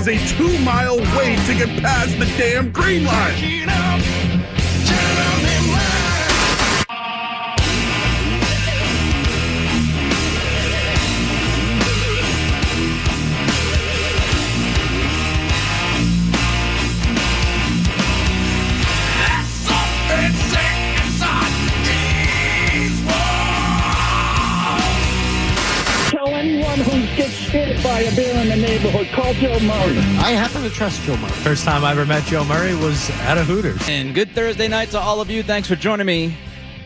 is a 2-mile wait to get past the damn green line. Anyone who gets hit by a bear in the neighborhood, call Joe Murray. I happen to trust Joe Murray. First time I ever met Joe Murray was at a Hooters. And good Thursday night to all of you. Thanks for joining me.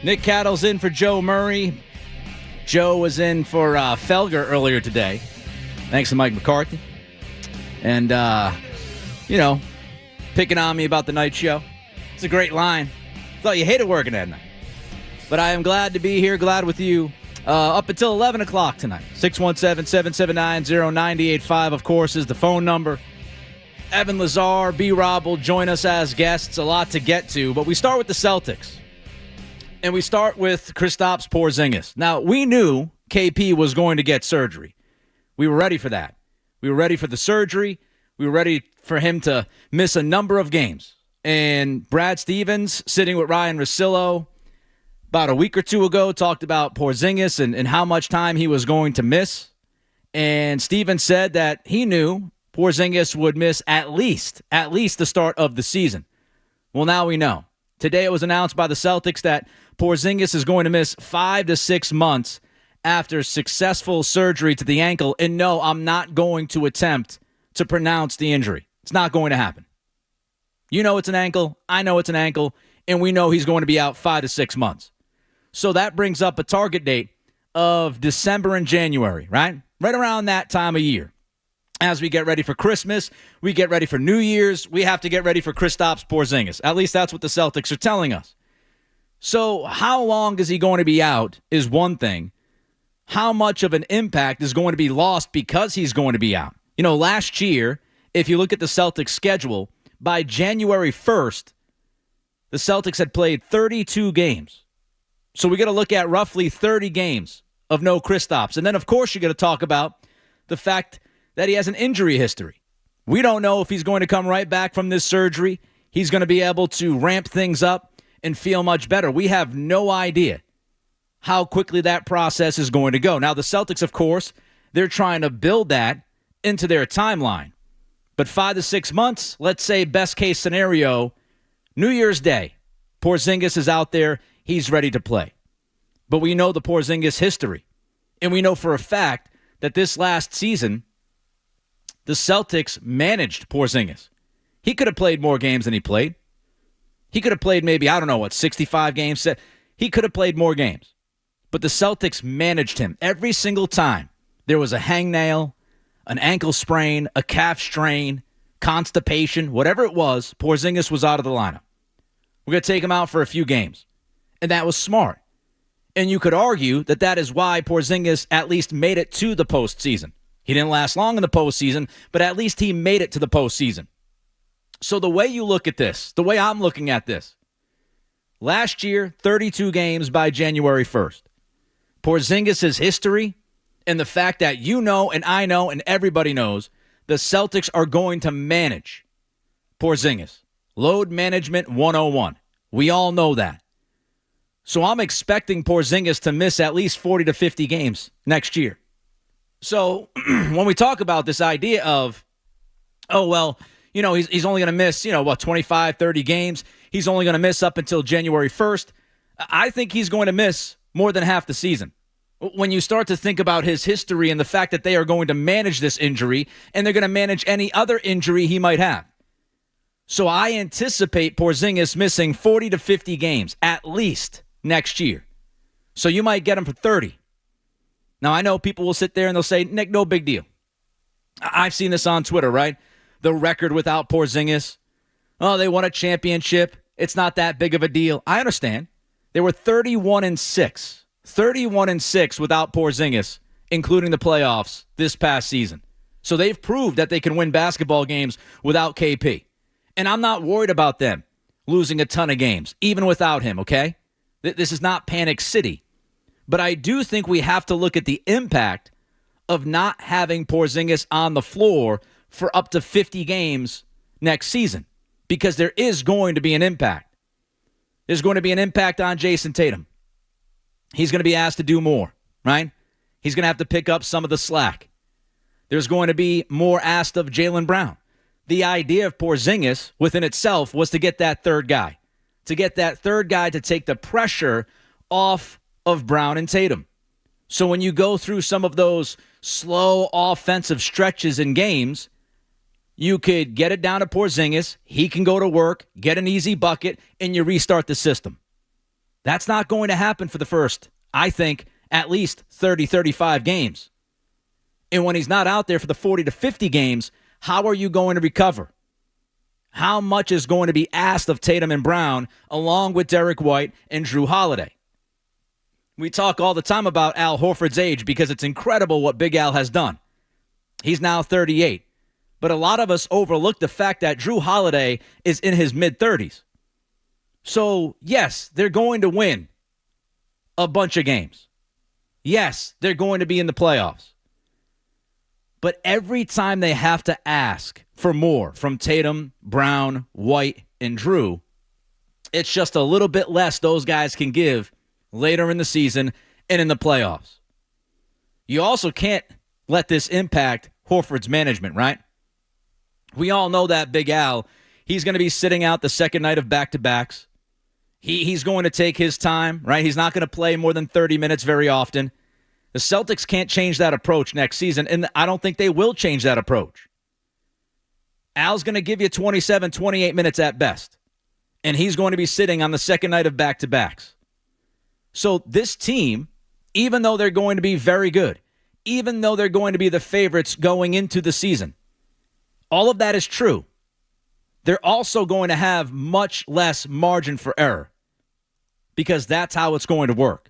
Nick Cattle's in for Joe Murray. Joe was in for Felger earlier today. Thanks to Mike McCarthy. And, picking on me about the night show. It's a great line. Thought you hated working that night. But I am glad to be here, glad with you. Up until 11 o'clock tonight. 617-779-0985, of course, is the phone number. Evan Lazar, B-Rob will join us as guests. A lot to get to, but we start with the Celtics. And we start with Kristaps Porzingis. Now, we knew KP was going to get surgery. We were ready for that. We were ready for the surgery. We were ready for him to miss a number of games. And Brad Stevens, sitting with Ryan Russillo, about a week or two ago, talked about Porzingis and how much time he was going to miss. And Steven said that he knew Porzingis would miss at least the start of the season. Well, now we know. Today it was announced by the Celtics that Porzingis is going to miss 5 to 6 months after successful surgery to the ankle. And no, I'm not going to attempt to pronounce the injury. It's not going to happen. You know it's an ankle. I know it's an ankle. And we know he's going to be out 5 to 6 months. So that brings up a target date of December and January, right? Right around that time of year. As we get ready for Christmas, we get ready for New Year's, we have to get ready for Kristaps Porzingis. At least that's what the Celtics are telling us. So how long is he going to be out is one thing. How much of an impact is going to be lost because he's going to be out? You know, last year, if you look at the Celtics schedule, by January 1st, the Celtics had played 32 games. So we got to look at roughly 30 games of no Kristaps. And then, of course, you got to talk about the fact that he has an injury history. We don't know if he's going to come right back from this surgery. He's going to be able to ramp things up and feel much better. We have no idea how quickly that process is going to go. Now, the Celtics, of course, they're trying to build that into their timeline. But 5 to 6 months, let's say best case scenario, New Year's Day, Porzingis is out there. He's ready to play. But we know the Porzingis history. And we know for a fact that this last season, the Celtics managed Porzingis. He could have played more games than he played. He could have played maybe, 65 games. He could have played more games. But the Celtics managed him every single time. There was a hangnail, an ankle sprain, a calf strain, constipation, whatever it was, Porzingis was out of the lineup. We're going to take him out for a few games. And that was smart. And you could argue that that is why Porzingis at least made it to the postseason. He didn't last long in the postseason, but at least he made it to the postseason. So the way you look at this, the way I'm looking at this, last year, 32 games by January 1st. Porzingis' history and the fact that you know and I know and everybody knows the Celtics are going to manage Porzingis. Load management 101. We all know that. So I'm expecting Porzingis to miss at least 40 to 50 games next year. So when we talk about this idea of, he's only going to miss, 25, 30 games. He's only going to miss up until January 1st. I think he's going to miss more than half the season. When you start to think about his history and the fact that they are going to manage this injury and they're going to manage any other injury he might have. So I anticipate Porzingis missing 40 to 50 games at least next year. So you might get him for 30. Now, I know people will sit there and they'll say, Nick, no big deal. I've seen this on Twitter, right? The record without Porzingis. Oh, they won a championship. It's not that big of a deal. I understand. They were 31-6. 31-6 without Porzingis, including the playoffs this past season. So they've proved that they can win basketball games without KP. And I'm not worried about them losing a ton of games, even without him, okay? This is not Panic City. But I do think we have to look at the impact of not having Porzingis on the floor for up to 50 games next season because there is going to be an impact. There's going to be an impact on Jason Tatum. He's going to be asked to do more, right? He's going to have to pick up some of the slack. There's going to be more asked of Jaylen Brown. The idea of Porzingis within itself was to get that third guy, to take the pressure off of Brown and Tatum. So when you go through some of those slow offensive stretches in games, you could get it down to Porzingis. He can go to work, get an easy bucket, and you restart the system. That's not going to happen for the first, I think, at least 30, 35 games. And when he's not out there for the 40 to 50 games, how are you going to recover? How much is going to be asked of Tatum and Brown along with Derek White and Drew Holiday? We talk all the time about Al Horford's age because it's incredible what Big Al has done. He's now 38. But a lot of us overlook the fact that Drew Holiday is in his mid-30s. So, yes, they're going to win a bunch of games. Yes, they're going to be in the playoffs. But every time they have to ask for more from Tatum, Brown, White, and Drew, it's just a little bit less those guys can give later in the season and in the playoffs. You also can't let this impact Horford's management, right? We all know that Big Al, he's going to be sitting out the second night of back-to-backs. He's going to take his time, right? He's not going to play more than 30 minutes very often. The Celtics can't change that approach next season, and I don't think they will change that approach. Al's going to give you 27, 28 minutes at best, and he's going to be sitting on the second night of back-to-backs. So this team, even though they're going to be very good, even though they're going to be the favorites going into the season, all of that is true. They're also going to have much less margin for error because that's how it's going to work.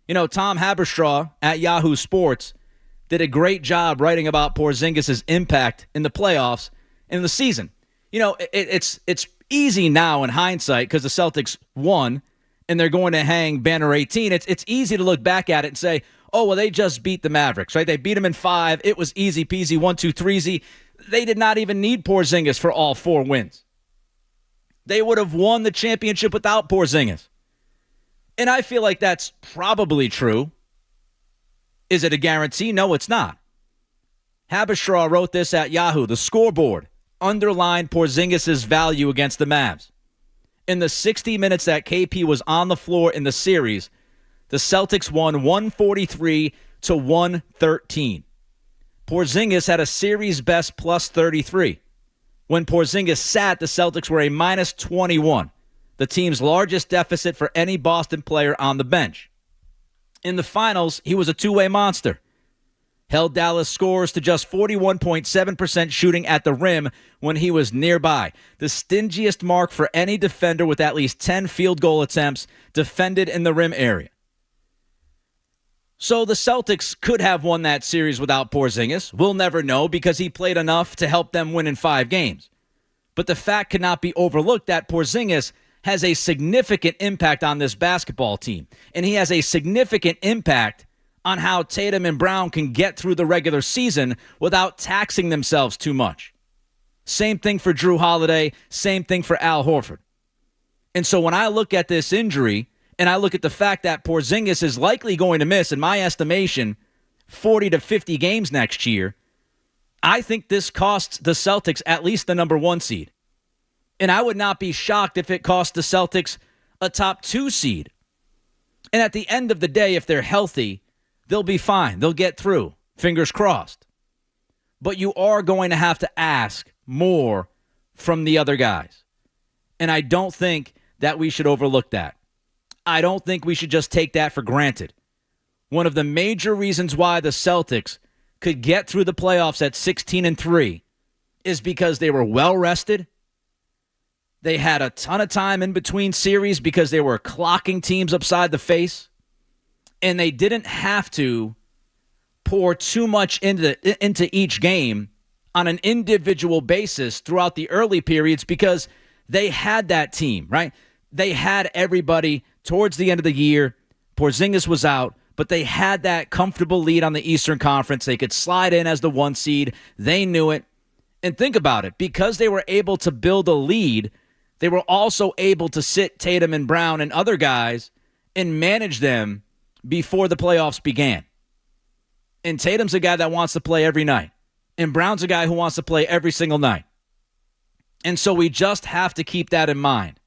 You know, Tom Haberstroh at Yahoo Sports did a great job writing about Porzingis' impact in the playoffs and in the season. You know, it's easy now in hindsight because the Celtics won and they're going to hang banner 18. It's easy to look back at it and say, oh, well, they just beat the Mavericks, right? They beat them in 5. It was easy peasy, 1, 2, 3-zy. They did not even need Porzingis for all 4 wins. They would have won the championship without Porzingis. And I feel like that's probably true. Is it a guarantee? No, it's not. Haberstroh wrote this at Yahoo. The scoreboard underlined Porzingis' value against the Mavs. In the 60 minutes that KP was on the floor in the series, the Celtics won 143 to 113. Porzingis had a series best plus 33. When Porzingis sat, the Celtics were a minus 21, the team's largest deficit for any Boston player on the bench. In the finals, he was a two-way monster. Held Dallas scores to just 41.7% shooting at the rim when he was nearby, the stingiest mark for any defender with at least 10 field goal attempts defended in the rim area. So the Celtics could have won that series without Porzingis. We'll never know because he played enough to help them win in 5 games. But the fact cannot be overlooked that Porzingis has a significant impact on this basketball team. And he has a significant impact on how Tatum and Brown can get through the regular season without taxing themselves too much. Same thing for Drew Holiday. Same thing for Al Horford. And so when I look at this injury, and I look at the fact that Porzingis is likely going to miss, in my estimation, 40 to 50 games next year, I think this costs the Celtics at least the number 1 seed. And I would not be shocked if it cost the Celtics a top 2 seed. And at the end of the day, if they're healthy, they'll be fine. They'll get through. Fingers crossed. But you are going to have to ask more from the other guys. And I don't think that we should overlook that. I don't think we should just take that for granted. One of the major reasons why the Celtics could get through the playoffs at 16-3 is because they were well rested. They had a ton of time in between series because they were clocking teams upside the face. And they didn't have to pour too much into each game on an individual basis throughout the early periods because they had that team, right? They had everybody towards the end of the year. Porzingis was out, but they had that comfortable lead on the Eastern Conference. They could slide in as the 1 seed. They knew it. And think about it. Because they were able to build a lead, they were also able to sit Tatum and Brown and other guys and manage them before the playoffs began. And Tatum's a guy that wants to play every night. And Brown's a guy who wants to play every single night. And so we just have to keep that in mind.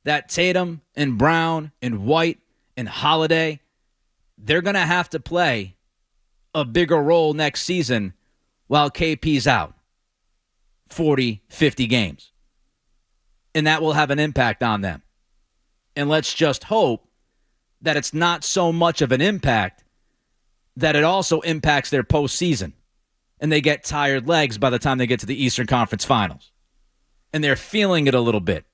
That Tatum and Brown and White and Holiday, they're going to have to play a bigger role next season while KP's out 40, 50 games. And that will have an impact on them. And let's just hope that it's not so much of an impact that it also impacts their postseason. And they get tired legs by the time they get to the Eastern Conference Finals. And they're feeling it a little bit.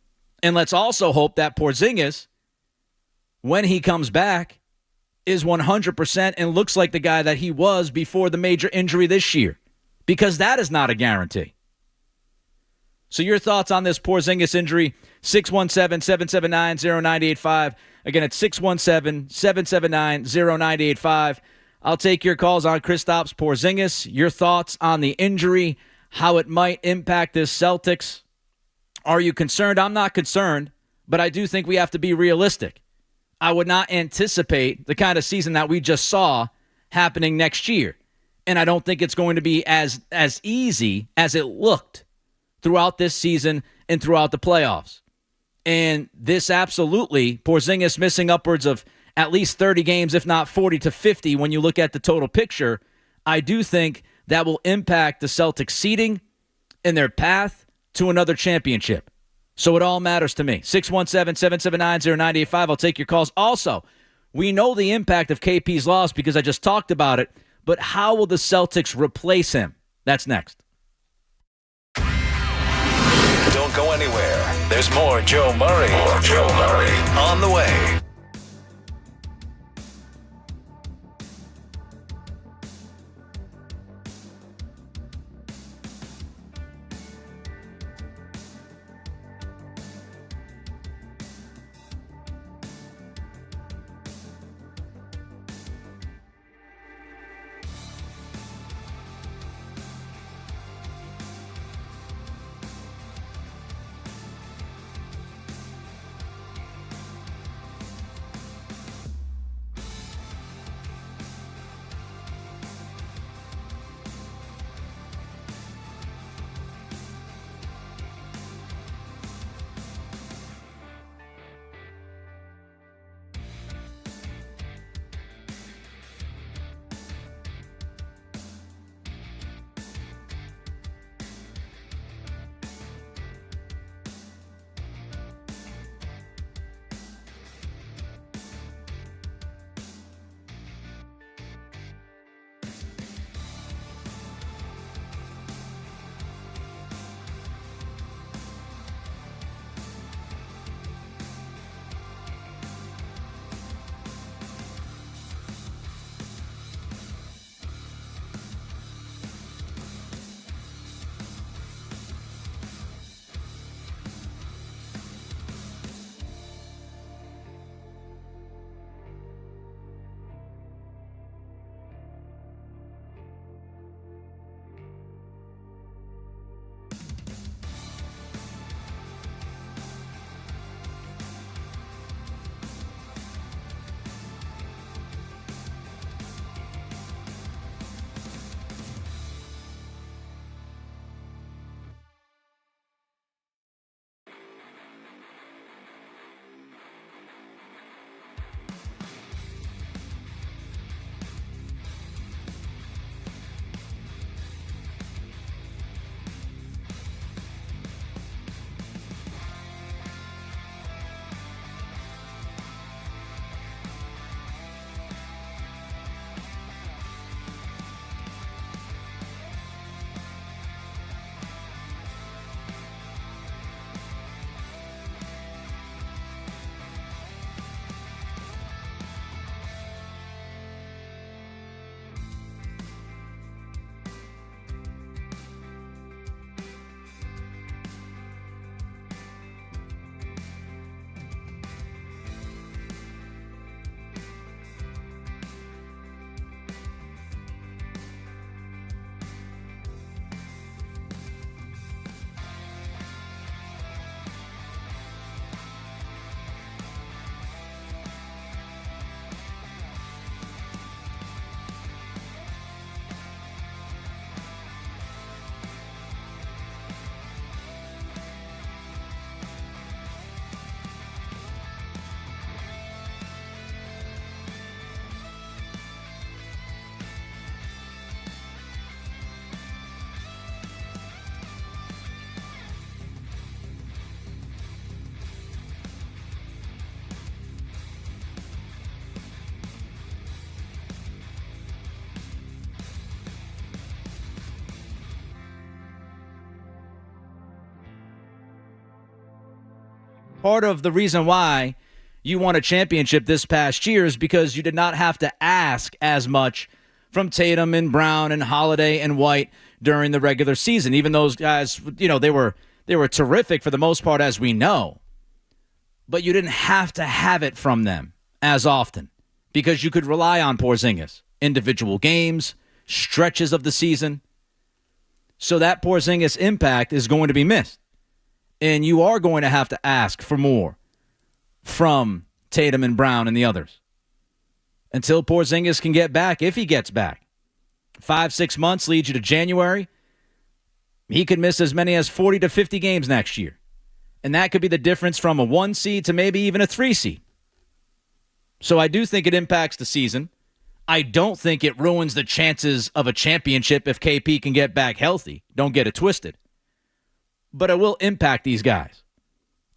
And let's also hope that Porzingis, when he comes back, is 100% and looks like the guy that he was before the major injury this year. Because that is not a guarantee. So your thoughts on this Porzingis injury, 617-779-0985. Again, it's 617-779-0985. I'll take your calls on Kristaps Porzingis, your thoughts on the injury, how it might impact this Celtics. Are you concerned? I'm not concerned, but I do think we have to be realistic. I would not anticipate the kind of season that we just saw happening next year. And I don't think it's going to be as easy as it looked throughout this season and throughout the playoffs. And this absolutely, Porzingis missing upwards of at least 30 games, if not 40 to 50, when you look at the total picture, I do think that will impact the Celtics' seeding and their path to another championship. So it all matters to me. 617-779-0985. I'll take your calls. Also, we know the impact of KP's loss because I just talked about it, but how will the Celtics replace him? That's next. Don't go anywhere. There's more Joe Murray. On the way. Part of the reason why you won a championship this past year is because you did not have to ask as much from Tatum and Brown and Holiday and White during the regular season. Even those guys, they were terrific for the most part, as we know. But you didn't have to have it from them as often because you could rely on Porzingis, individual games, stretches of the season. So that Porzingis impact is going to be missed. And you are going to have to ask for more from Tatum and Brown and the others until Porzingis can get back, if he gets back. 5-6 months leads you to January. He could miss as many as 40 to 50 games next year. And that could be the difference from a 1 seed to maybe even a 3 seed. So I do think it impacts the season. I don't think it ruins the chances of a championship if KP can get back healthy. Don't get it twisted. But it will impact these guys.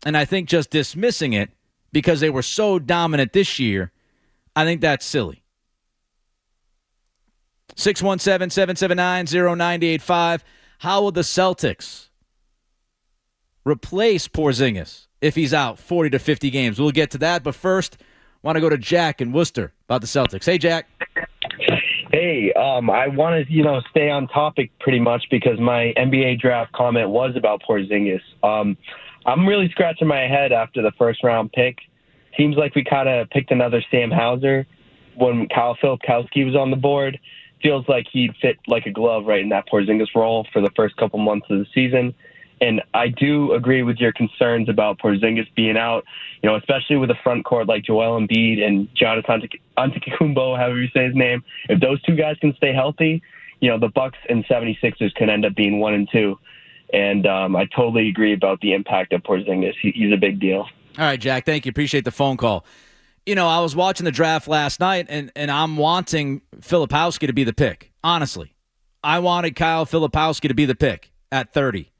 And I think just dismissing it because they were so dominant this year, I think that's silly. 617-779-0985. How will the Celtics replace Porzingis if he's out 40 to 50 games? We'll get to that, but first, I want to go to Jack in Worcester about the Celtics. Hey, Jack. Hey, I want to, stay on topic pretty much because my NBA draft comment was about Porzingis. I'm really scratching my head after the first-round pick. Seems like we kind of picked another Sam Hauser when Kyle Filipowski was on the board. Feels like he'd fit like a glove right in that Porzingis role for the first couple months of the season. And I do agree with your concerns about Porzingis being out, especially with a front court like Joel Embiid and Jonathan Antetokounmpo, however you say his name. If those two guys can stay healthy, the Bucks and 76ers could end up being 1 and 2. And I totally agree about the impact of Porzingis. He's a big deal. All right, Jack, thank you. Appreciate the phone call. I was watching the draft last night, and I'm wanting Filipowski to be the pick. Honestly, I wanted Kyle Filipowski to be the pick at 30.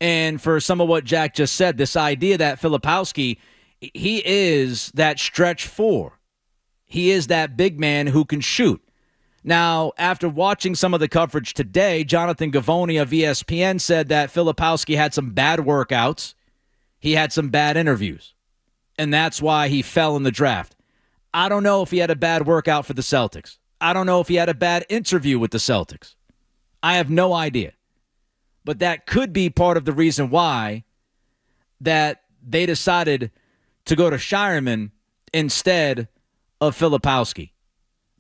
And for some of what Jack just said, this idea that Filipowski, he is that stretch 4. He is that big man who can shoot. Now, after watching some of the coverage today, Jonathan Gavoni of ESPN said that Filipowski had some bad workouts. He had some bad interviews. And that's why he fell in the draft. I don't know if he had a bad workout for the Celtics. I don't know if he had a bad interview with the Celtics. I have no idea. But that could be part of the reason why that they decided to go to Shireman instead of Filipowski.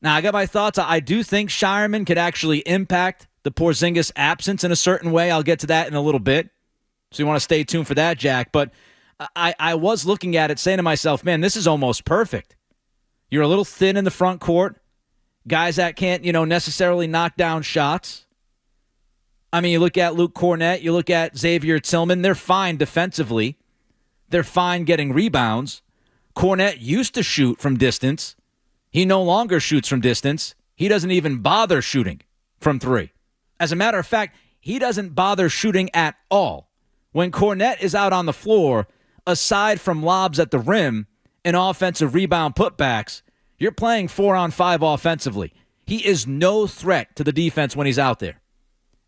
Now, I got my thoughts. I do think Shireman could actually impact the Porzingis absence in a certain way. I'll get to that in a little bit. So you want to stay tuned for that, Jack. But I was looking at it saying to myself, man, this is almost perfect. You're a little thin in the front court. Guys that can't, necessarily knock down shots. I mean, you look at Luke Cornett, you look at Xavier Tillman, they're fine defensively. They're fine getting rebounds. Cornett used to shoot from distance. He no longer shoots from distance. He doesn't even bother shooting from 3. As a matter of fact, he doesn't bother shooting at all. When Cornett is out on the floor, aside from lobs at the rim and offensive rebound putbacks, you're playing 4-on-5 offensively. He is no threat to the defense when he's out there.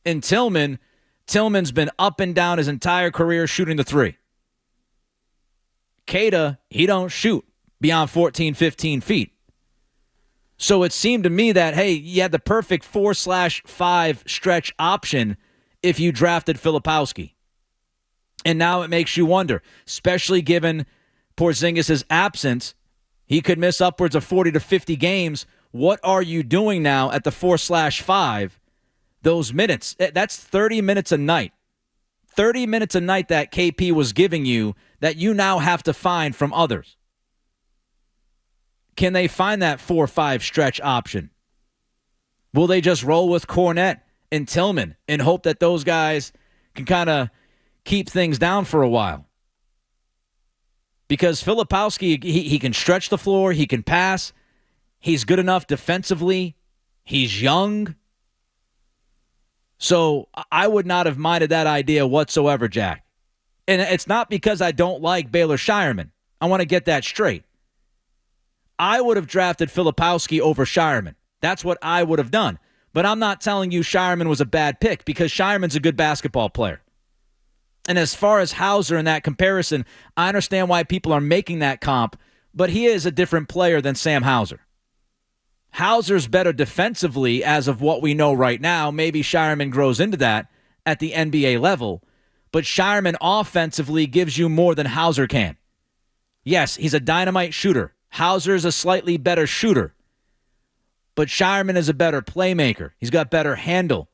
And Tillman's been up and down his entire career shooting the 3. Cada, he don't shoot beyond 14, 15 feet. So it seemed to me that, hey, you had the perfect 4/5 stretch option if you drafted Filipowski. And now it makes you wonder, especially given Porzingis' absence, he could miss upwards of 40 to 50 games. What are you doing now at the 4/5? Those minutes, that's 30 minutes a night. 30 minutes a night that KP was giving you that you now have to find from others. Can they find that 4/5 stretch option? Will they just roll with Cornett and Tillman and hope that those guys can kind of keep things down for a while? Because Filipowski, he can stretch the floor, he can pass, he's good enough defensively, he's young. So I would not have minded that idea whatsoever, Jack. And it's not because I don't like Baylor Shireman. I want to get that straight. I would have drafted Filipowski over Shireman. That's what I would have done. But I'm not telling you Shireman was a bad pick because Shireman's a good basketball player. And as far as Hauser in that comparison, I understand why people are making that comp, but he is a different player than Sam Hauser. Hauser's better defensively as of what we know right now. Maybe Shireman grows into that at the NBA level, but Shireman offensively gives you more than Hauser can. Yes, he's a dynamite shooter. Hauser's a slightly better shooter, but Shireman is a better playmaker. He's got better handle,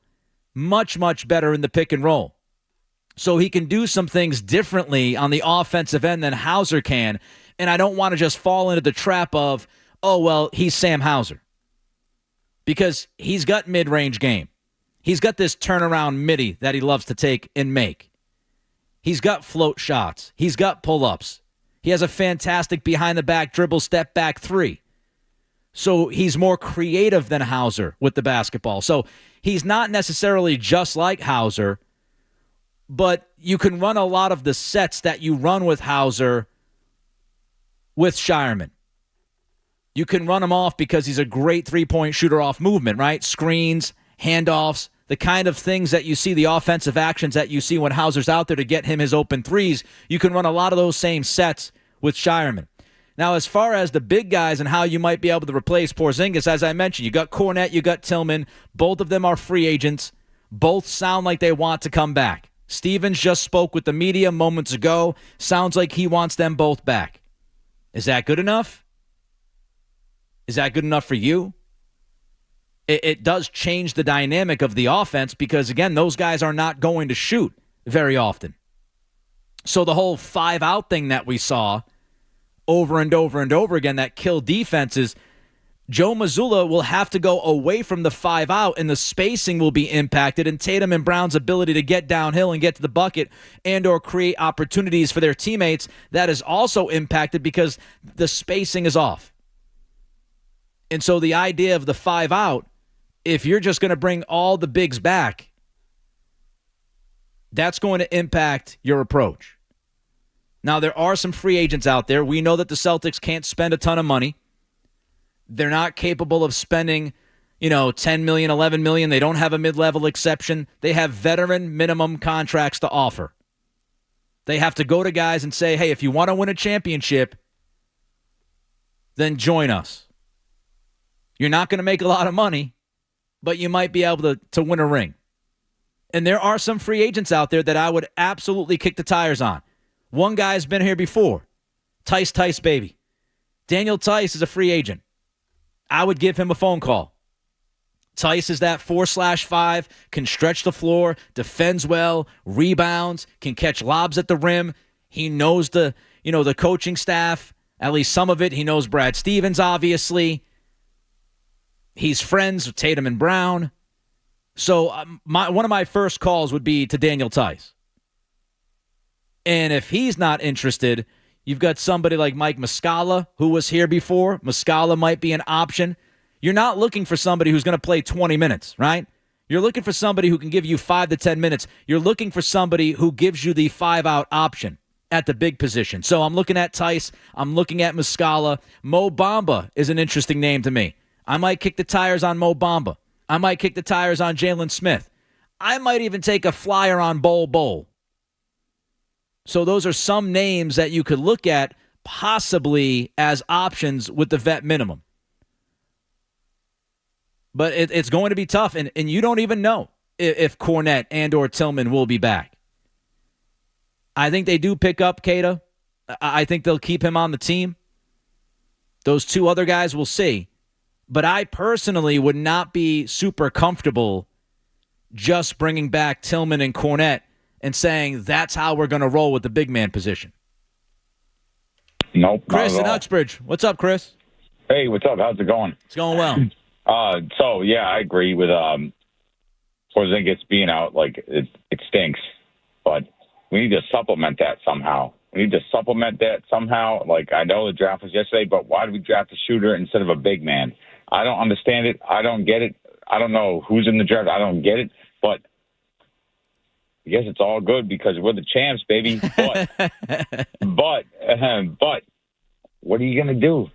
much, much better in the pick and roll. So he can do some things differently on the offensive end than Hauser can, and I don't want to just fall into the trap of, oh, well, he's Sam Hauser. Because he's got mid-range game. He's got this turnaround midi that he loves to take and make. He's got float shots. He's got pull-ups. He has a fantastic behind-the-back dribble step-back three. So he's more creative than Hauser with the basketball. So he's not necessarily just like Hauser, but you can run a lot of the sets that you run with Hauser with Shireman. You can run him off because he's a great three-point shooter off movement, right? Screens, handoffs, the kind of things that you see, the offensive actions that you see when Hauser's out there to get him his open threes. You can run a lot of those same sets with Shireman. Now, as far as the big guys and how you might be able to replace Porzingis, as I mentioned, you got Kornet, you got Tillman. Both of them are free agents. Both sound like they want to come back. Stevens just spoke with the media moments ago. Sounds like he wants them both back. Is that good enough? Is that good enough for you? It does change the dynamic of the offense because, again, those guys are not going to shoot very often. So the whole 5-out thing that we saw over and over and over again that killed defenses, Joe Mazzulla will have to go away from the 5-out, and the spacing will be impacted, and Tatum and Brown's ability to get downhill and get to the bucket and or create opportunities for their teammates, that is also impacted because the spacing is off. And so the idea of the 5-out, if you're just going to bring all the bigs back, that's going to impact your approach. Now, there are some free agents out there. We know that the Celtics can't spend a ton of money. They're not capable of spending, $10 million, $11 million. They don't have a mid-level exception. They have veteran minimum contracts to offer. They have to go to guys and say, hey, if you want to win a championship, then join us. You're not going to make a lot of money, but you might be able to win a ring. And there are some free agents out there that I would absolutely kick the tires on. One guy's been here before. Tice, baby. Daniel Tice is a free agent. I would give him a phone call. Tice is that 4/5, can stretch the floor, defends well, rebounds, can catch lobs at the rim. He knows the coaching staff, at least some of it. He knows Brad Stevens, obviously. He's friends with Tatum and Brown. So one of my first calls would be to Daniel Tice. And if he's not interested, you've got somebody like Mike Muscala, who was here before. Muscala might be an option. You're not looking for somebody who's going to play 20 minutes, right? You're looking for somebody who can give you 5 to 10 minutes. You're looking for somebody who gives you the 5-out option at the big position. So I'm looking at Tice. I'm looking at Muscala. Mo Bamba is an interesting name to me. I might kick the tires on Mo Bamba. I might kick the tires on Jalen Smith. I might even take a flyer on Bol. So those are some names that you could look at possibly as options with the vet minimum. But it's going to be tough, and you don't even know if Kornet and or Tillman will be back. I think they do pick up Keita. I think they'll keep him on the team. Those two other guys, we'll see. But I personally would not be super comfortable just bringing back Tillman and Kornet and saying that's how we're going to roll with the big man position. Nope. Chris in Uxbridge. What's up, Chris? Hey, what's up? How's it going? It's going well. I agree with Porzingis being out. Like, it stinks. But we need to supplement that somehow. Like, I know the draft was yesterday, but why did we draft a shooter instead of a big man? I don't understand it. I don't get it. I don't know who's in the draft. I don't get it. But I guess it's all good because we're the champs, baby. But what are you going to do?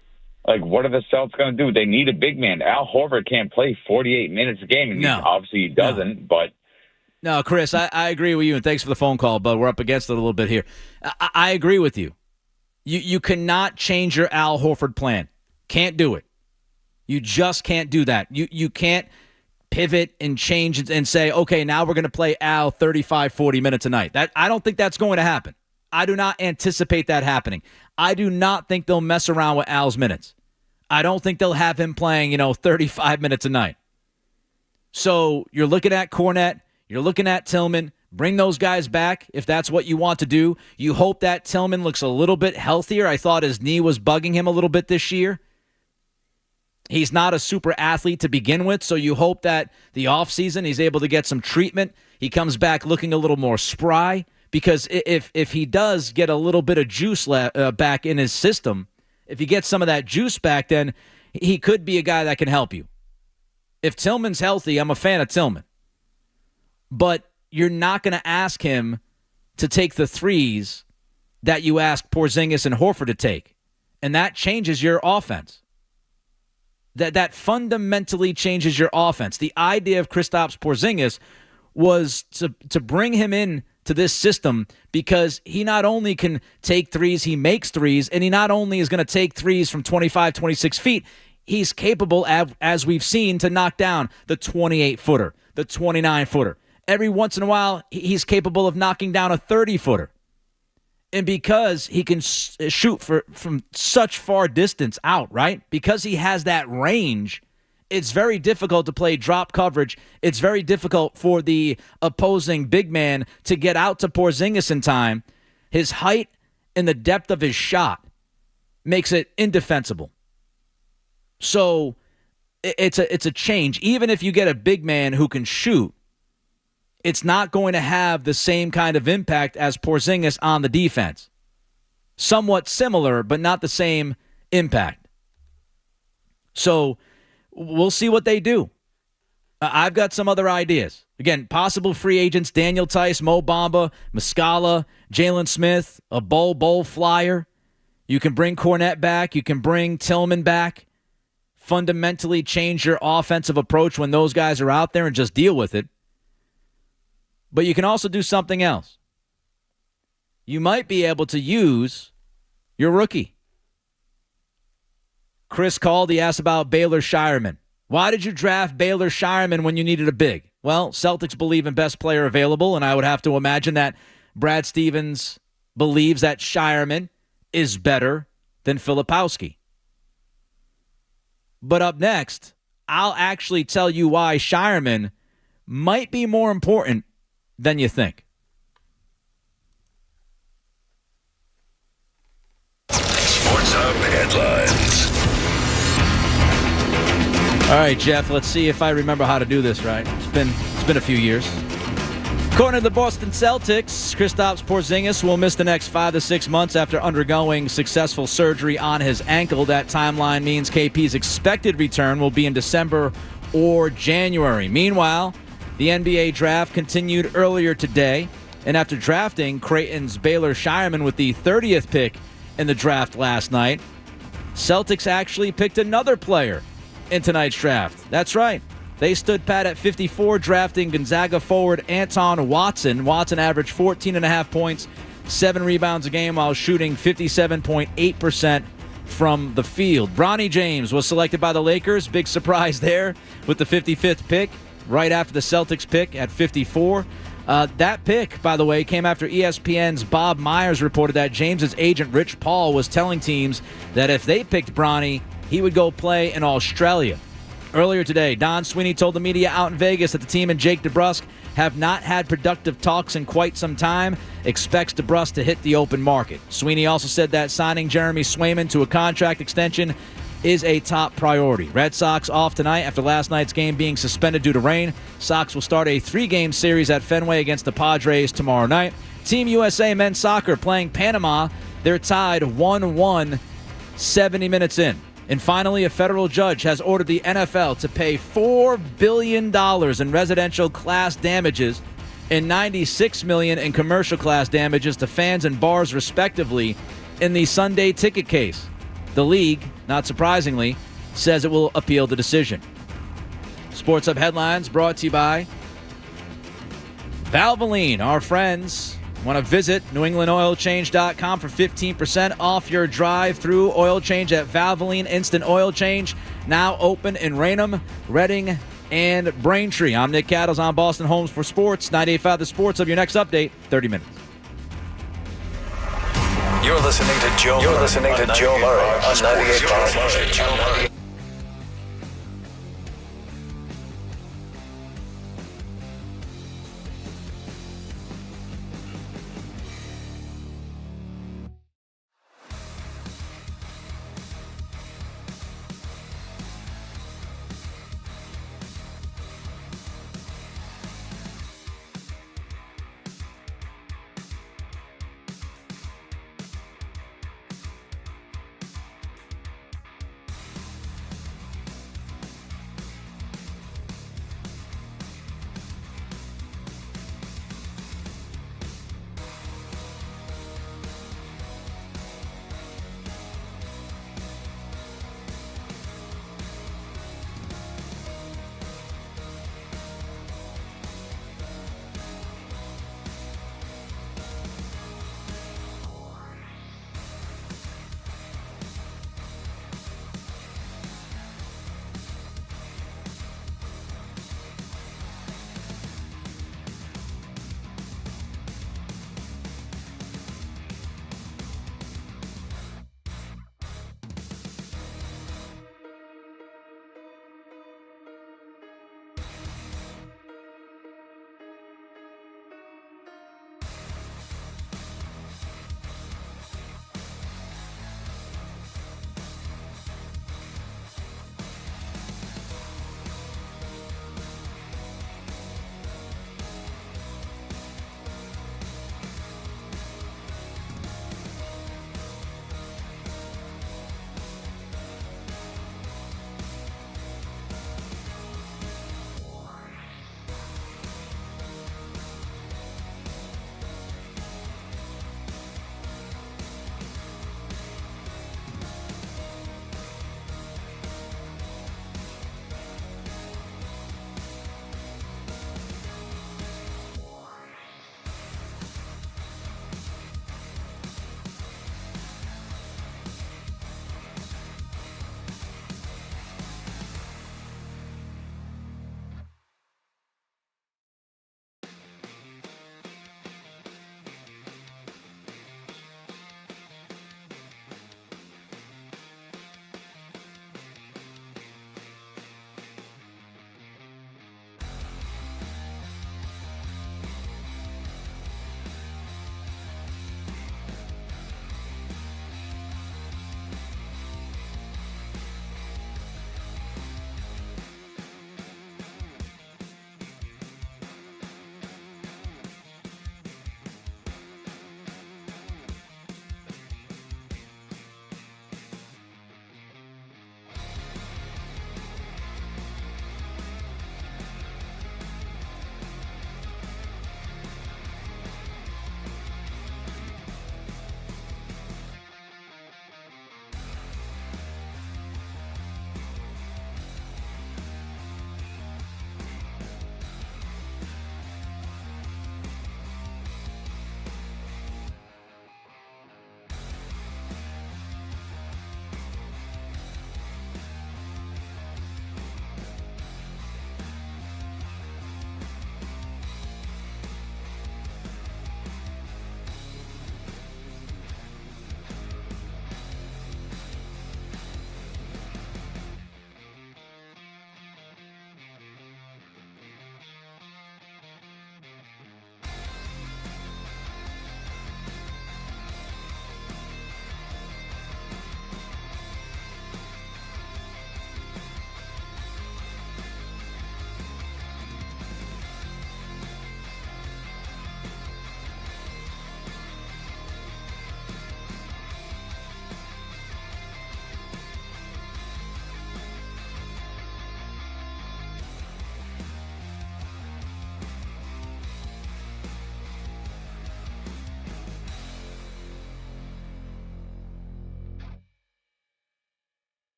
Like, what are the Celtics going to do? They need a big man. Al Horford can't play 48 minutes a game, and obviously he doesn't. No, Chris, I agree with you, and thanks for the phone call, but we're up against it a little bit here. I agree with you. You cannot change your Al Horford plan. Can't do it. You just can't do that. You can't pivot and change and say, okay, now we're going to play Al 35, 40 minutes a night. I don't think that's going to happen. I do not anticipate that happening. I do not think they'll mess around with Al's minutes. I don't think they'll have him playing, 35 minutes a night. So you're looking at Kornet, you're looking at Tillman. Bring those guys back if that's what you want to do. You hope that Tillman looks a little bit healthier. I thought his knee was bugging him a little bit this year. He's not a super athlete to begin with, so you hope that the offseason he's able to get some treatment. He comes back looking a little more spry, because if he does get a little bit of juice back in his system, if he gets some of that juice back, then he could be a guy that can help you. If Tillman's healthy, I'm a fan of Tillman. But you're not going to ask him to take the threes that you ask Porzingis and Horford to take. And that changes your offense. That fundamentally changes your offense. The idea of Kristaps Porzingis was to bring him in to this system because he not only can take threes, he makes threes, and he not only is going to take threes from 25, 26 feet, he's capable, as we've seen, to knock down the 28-footer, the 29-footer. Every once in a while, he's capable of knocking down a 30-footer. And because he can shoot from such far distance out, right? Because he has that range, it's very difficult to play drop coverage. It's very difficult for the opposing big man to get out to Porzingis in time. His height and the depth of his shot makes it indefensible. So it's a change. Even if you get a big man who can shoot, it's not going to have the same kind of impact as Porzingis on the defense. Somewhat similar, but not the same impact. So we'll see what they do. I've got some other ideas. Again, possible free agents: Daniel Tice, Mo Bamba, Muscala, Jalen Smith, a bowl flyer. You can bring Kornet back. You can bring Tillman back. Fundamentally change your offensive approach when those guys are out there and just deal with it. But you can also do something else. You might be able to use your rookie. Chris called. He asked about Baylor Shireman. Why did you draft Baylor Shireman when you needed a big? Well, Celtics believe in best player available, and I would have to imagine that Brad Stevens believes that Shireman is better than Filipowski. But up next, I'll actually tell you why Shireman might be more important than you think. Sports Hub headlines. All right, Jeff, let's see if I remember how to do this right. It's been a few years. According to the Boston Celtics, Kristaps Porzingis will miss the next 5 to 6 months after undergoing successful surgery on his ankle. That timeline means KP's expected return will be in December or January. Meanwhile, the NBA draft continued earlier today, and after drafting Creighton's Baylor Shireman with the 30th pick in the draft last night, Celtics actually picked another player in tonight's draft. That's right. They stood pat at 54, drafting Gonzaga forward Anton Watson. Watson averaged 14.5 points, 7 rebounds a game while shooting 57.8% from the field. Bronny James was selected by the Lakers. Big surprise there with the 55th pick, right after the Celtics pick at 54. That pick, by the way, came after ESPN's Bob Myers reported that James's agent Rich Paul was telling teams that if they picked Bronny, he would go play in Australia. Earlier today, Don Sweeney told the media out in Vegas that the team and Jake DeBrusk have not had productive talks in quite some time, expects DeBrusk to hit the open market. Sweeney also said that signing Jeremy Swayman to a contract extension is a top priority. Red Sox off tonight after last night's game being suspended due to rain. Sox will start a 3-game series at Fenway against the Padres tomorrow night. Team USA men's soccer playing Panama. They're tied 1-1 70 minutes in. And finally, a federal judge has ordered the NFL to pay $4 billion in residential class damages and $96 million in commercial class damages to fans and bars, respectively, in the Sunday ticket case. The league, not surprisingly, says it will appeal the decision. Sports Hub headlines brought to you by Valvoline, our friends, want to visit NewEnglandOilChange.com for 15% off your drive-through oil change at Valvoline Instant Oil Change. Now open in Raynham, Reading, and Braintree. I'm Nick Cattles on Boston Homes for Sports. 98.5 The Sports of your next update, 30 minutes. You're listening to Joe Murray on 98.5.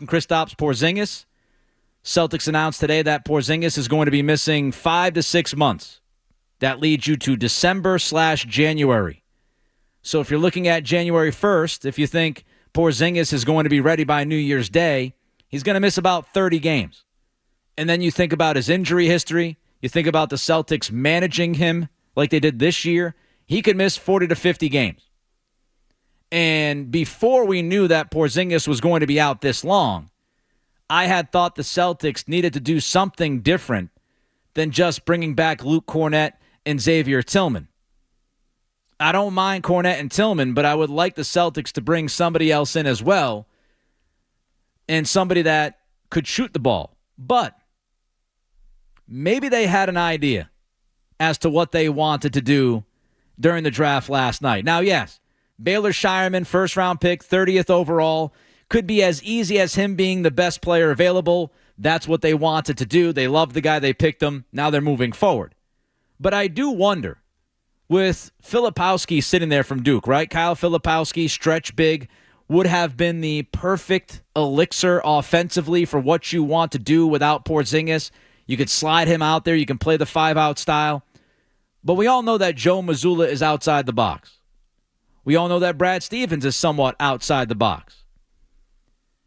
talking Kristaps Porzingis. Celtics announced today that Porzingis is going to be missing 5 to 6 months. That leads you to December/January. So if you're looking at January 1st, if you think Porzingis is going to be ready by New Year's Day, he's going to miss about 30 games. And then you think about his injury history. You think about the Celtics managing him like they did this year. He could miss 40 to 50 games. And before we knew that Porzingis was going to be out this long, I had thought the Celtics needed to do something different than just bringing back Luke Kornet and Xavier Tillman. I don't mind Kornet and Tillman, but I would like the Celtics to bring somebody else in as well, and somebody that could shoot the ball. But maybe they had an idea as to what they wanted to do during the draft last night. Now, yes, Baylor Shireman, first-round pick, 30th overall, could be as easy as him being the best player available. That's what they wanted to do. They loved the guy. They picked him. Now they're moving forward. But I do wonder, with Filipowski sitting there from Duke, right? Kyle Filipowski, stretch big, would have been the perfect elixir offensively for what you want to do without Porzingis. You could slide him out there. You can play the 5-out style. But we all know that Joe Mazzulla is outside the box. We all know that Brad Stevens is somewhat outside the box.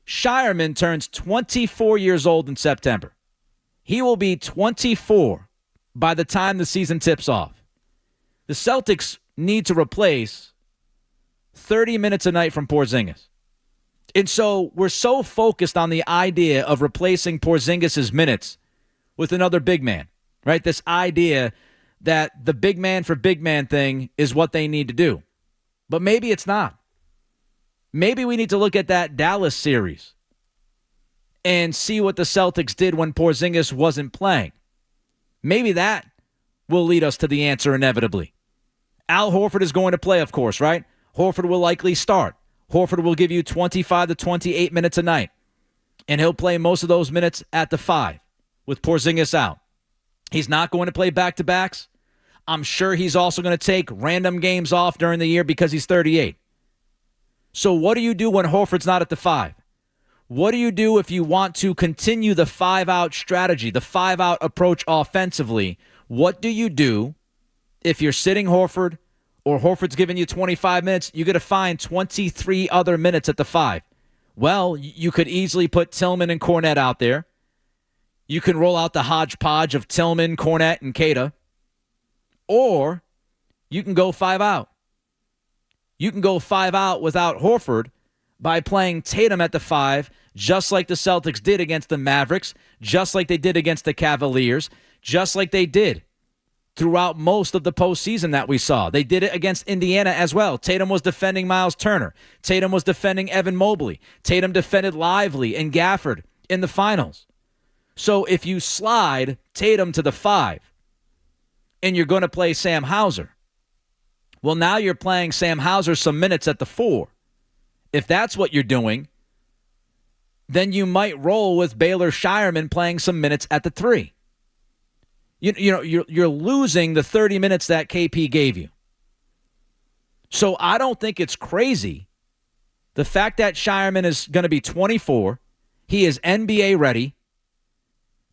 Shireman turns 24 years old in September. He will be 24 by the time the season tips off. The Celtics need to replace 30 minutes a night from Porzingis. And so we're so focused on the idea of replacing Porzingis' minutes with another big man, right? This idea that the big man for big man thing is what they need to do. But maybe it's not. Maybe we need to look at that Dallas series and see what the Celtics did when Porzingis wasn't playing. Maybe that will lead us to the answer inevitably. Al Horford is going to play, of course, right? Horford will likely start. Horford will give you 25 to 28 minutes a night, and he'll play most of those minutes at the 5 with Porzingis out. He's not going to play back-to-backs. I'm sure he's also going to take random games off during the year because he's 38. So what do you do when Horford's not at the 5? What do you do if you want to continue the 5-out strategy, the 5-out approach offensively? What do you do if you're sitting Horford or Horford's giving you 25 minutes? You're going to find 23 other minutes at the 5. Well, you could easily put Tillman and Kornet out there. You can roll out the hodgepodge of Tillman, Kornet, and Queta. Or you can go 5-out. You can go 5-out without Horford by playing Tatum at the 5, just like the Celtics did against the Mavericks, just like they did against the Cavaliers, just like they did throughout most of the postseason that we saw. They did it against Indiana as well. Tatum was defending Miles Turner. Tatum was defending Evan Mobley. Tatum defended Lively and Gafford in the finals. So if you slide Tatum to the 5 and you're going to play Sam Hauser, well, now you're playing Sam Hauser some minutes at the 4. If that's what you're doing, then you might roll with Baylor Shireman playing some minutes at the 3. You're losing the 30 minutes that KP gave you. So I don't think it's crazy. The fact that Shireman is going to be 24, he is NBA ready,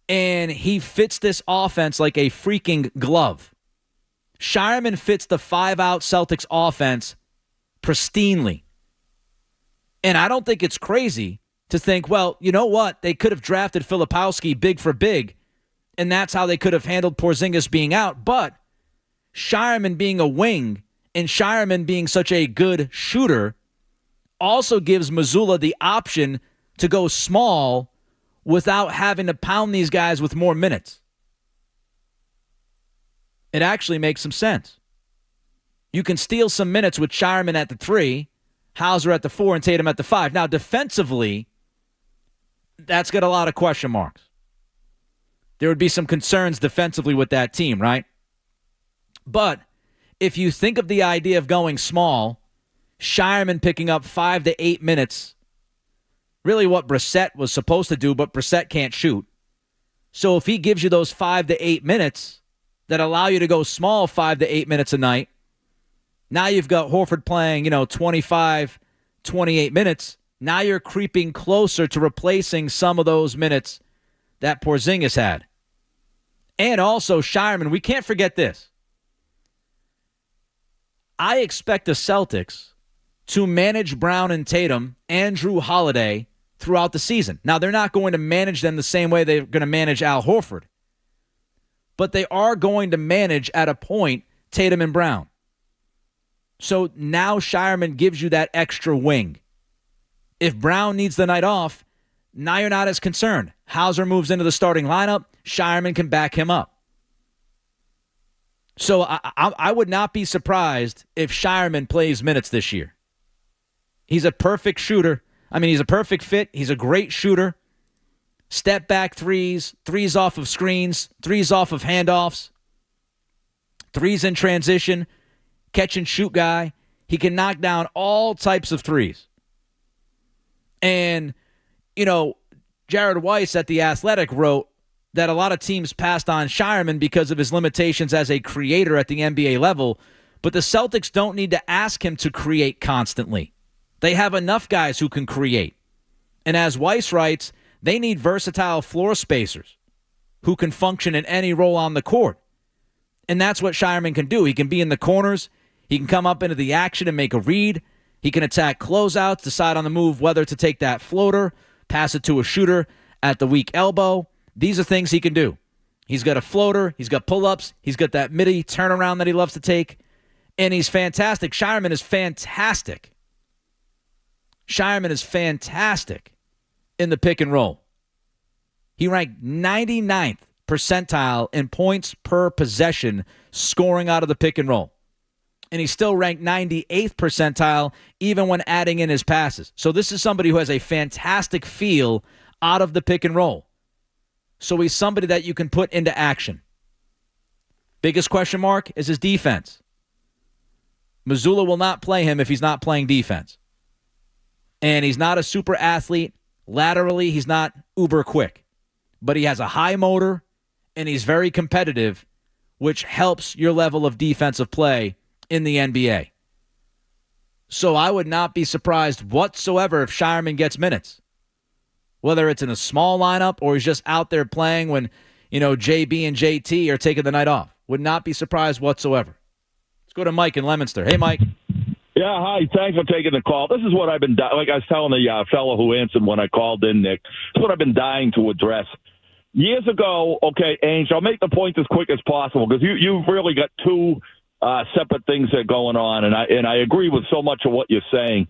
and he fits this offense like a freaking glove. Shireman fits the 5-out Celtics offense pristinely. And I don't think it's crazy to think, well, you know what? They could have drafted Filipowski big for big, and that's how they could have handled Porzingis being out. But Shireman being a wing and Shireman being such a good shooter also gives Mazzulla the option to go small without having to pound these guys with more minutes. It actually makes some sense. You can steal some minutes with Shireman at the 3, Hauser at the 4, and Tatum at the 5. Now, defensively, that's got a lot of question marks. There would be some concerns defensively with that team, right? But if you think of the idea of going small, Shireman picking up 5 to 8 minutes, really what Brissett was supposed to do, but Brissett can't shoot. So if he gives you those 5 to 8 minutes that allow you to go small 5 to 8 minutes a night, now you've got Horford playing, 25, 28 minutes. Now you're creeping closer to replacing some of those minutes that Porzingis had. And also, Shireman, we can't forget this. I expect the Celtics to manage Brown and Tatum and Drew Holiday throughout the season. Now, they're not going to manage them the same way they're going to manage Al Horford. But they are going to manage, at a point, Tatum and Brown. So now Shireman gives you that extra wing. If Brown needs the night off, now you're not as concerned. Hauser moves into the starting lineup. Shireman can back him up. So I would not be surprised if Shireman plays minutes this year. He's a perfect shooter. I mean, he's a perfect fit. He's a great shooter. Step back threes, threes off of screens, threes off of handoffs, threes in transition, catch and shoot guy. He can knock down all types of threes. And, you know, Jared Weiss at The Athletic wrote that a lot of teams passed on Shireman because of his limitations as a creator at the NBA level, but the Celtics don't need to ask him to create constantly. They have enough guys who can create. And as Weiss writes, they need versatile floor spacers who can function in any role on the court. And that's what Shireman can do. He can be in the corners. He can come up into the action and make a read. He can attack closeouts, decide on the move whether to take that floater, pass it to a shooter at the weak elbow. These are things he can do. He's got a floater. He's got pull-ups. He's got that midi turnaround that he loves to take. And he's fantastic. Shireman is fantastic. Shireman is fantastic in the pick and roll. He ranked 99th percentile in points per possession scoring out of the pick and roll. And he's still ranked 98th percentile even when adding in his passes. So this is somebody who has a fantastic feel out of the pick and roll. So he's somebody that you can put into action. Biggest question mark is his defense. Mazzulla will not play him if he's not playing defense. And he's not a super athlete. Laterally, he's not uber quick. But he has a high motor, and he's very competitive, which helps your level of defensive play in the NBA. So I would not be surprised whatsoever if Shireman gets minutes. Whether it's in a small lineup or he's just out there playing when, you know, JB and JT are taking the night off. Would not be surprised whatsoever. Let's go to Mike in Leominster. Hey, Mike. Yeah, hi. Thanks for taking the call. This is what I've been, like I was telling the fellow who answered when I called in, Nick, this is what I've been dying to address. Years ago, okay, Ainge, I'll make the point as quick as possible because you've really got two separate things that are going on, and I agree with so much of what you're saying.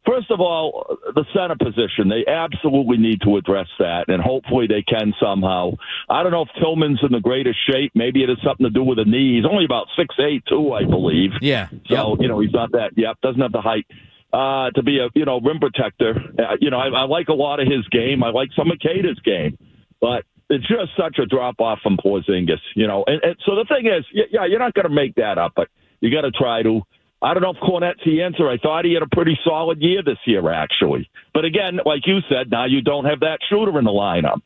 First of all, the center position, they absolutely need to address that, and hopefully they can somehow. I don't know if Tillman's in the greatest shape. Maybe it has something to do with the knee. He's only about 6'8", too, I believe. Yeah. So, you know, he's not that, doesn't have the height to be a, rim protector. I like a lot of his game. I like some of Cater's game. But it's just such a drop-off from Porzingis, And so the thing is, you're not going to make that up, but you got to try to. I don't know if Cornette's the answer. I thought he had a pretty solid year this year, actually. But again, like you said, now you don't have that shooter in the lineup.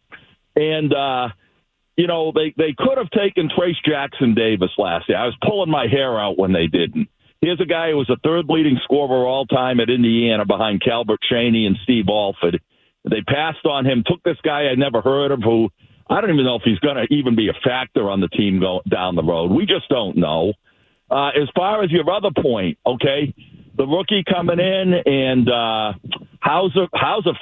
And, they could have taken Trace Jackson Davis last year. I was pulling my hair out when they didn't. Here's a guy who was the third leading scorer all time at Indiana behind Calbert Chaney and Steve Alford. They passed on him, took this guy I never heard of who I don't even know if he's going to even be a factor on the team down the road. We just don't know. As far as your other point, okay, the rookie coming in and Hauser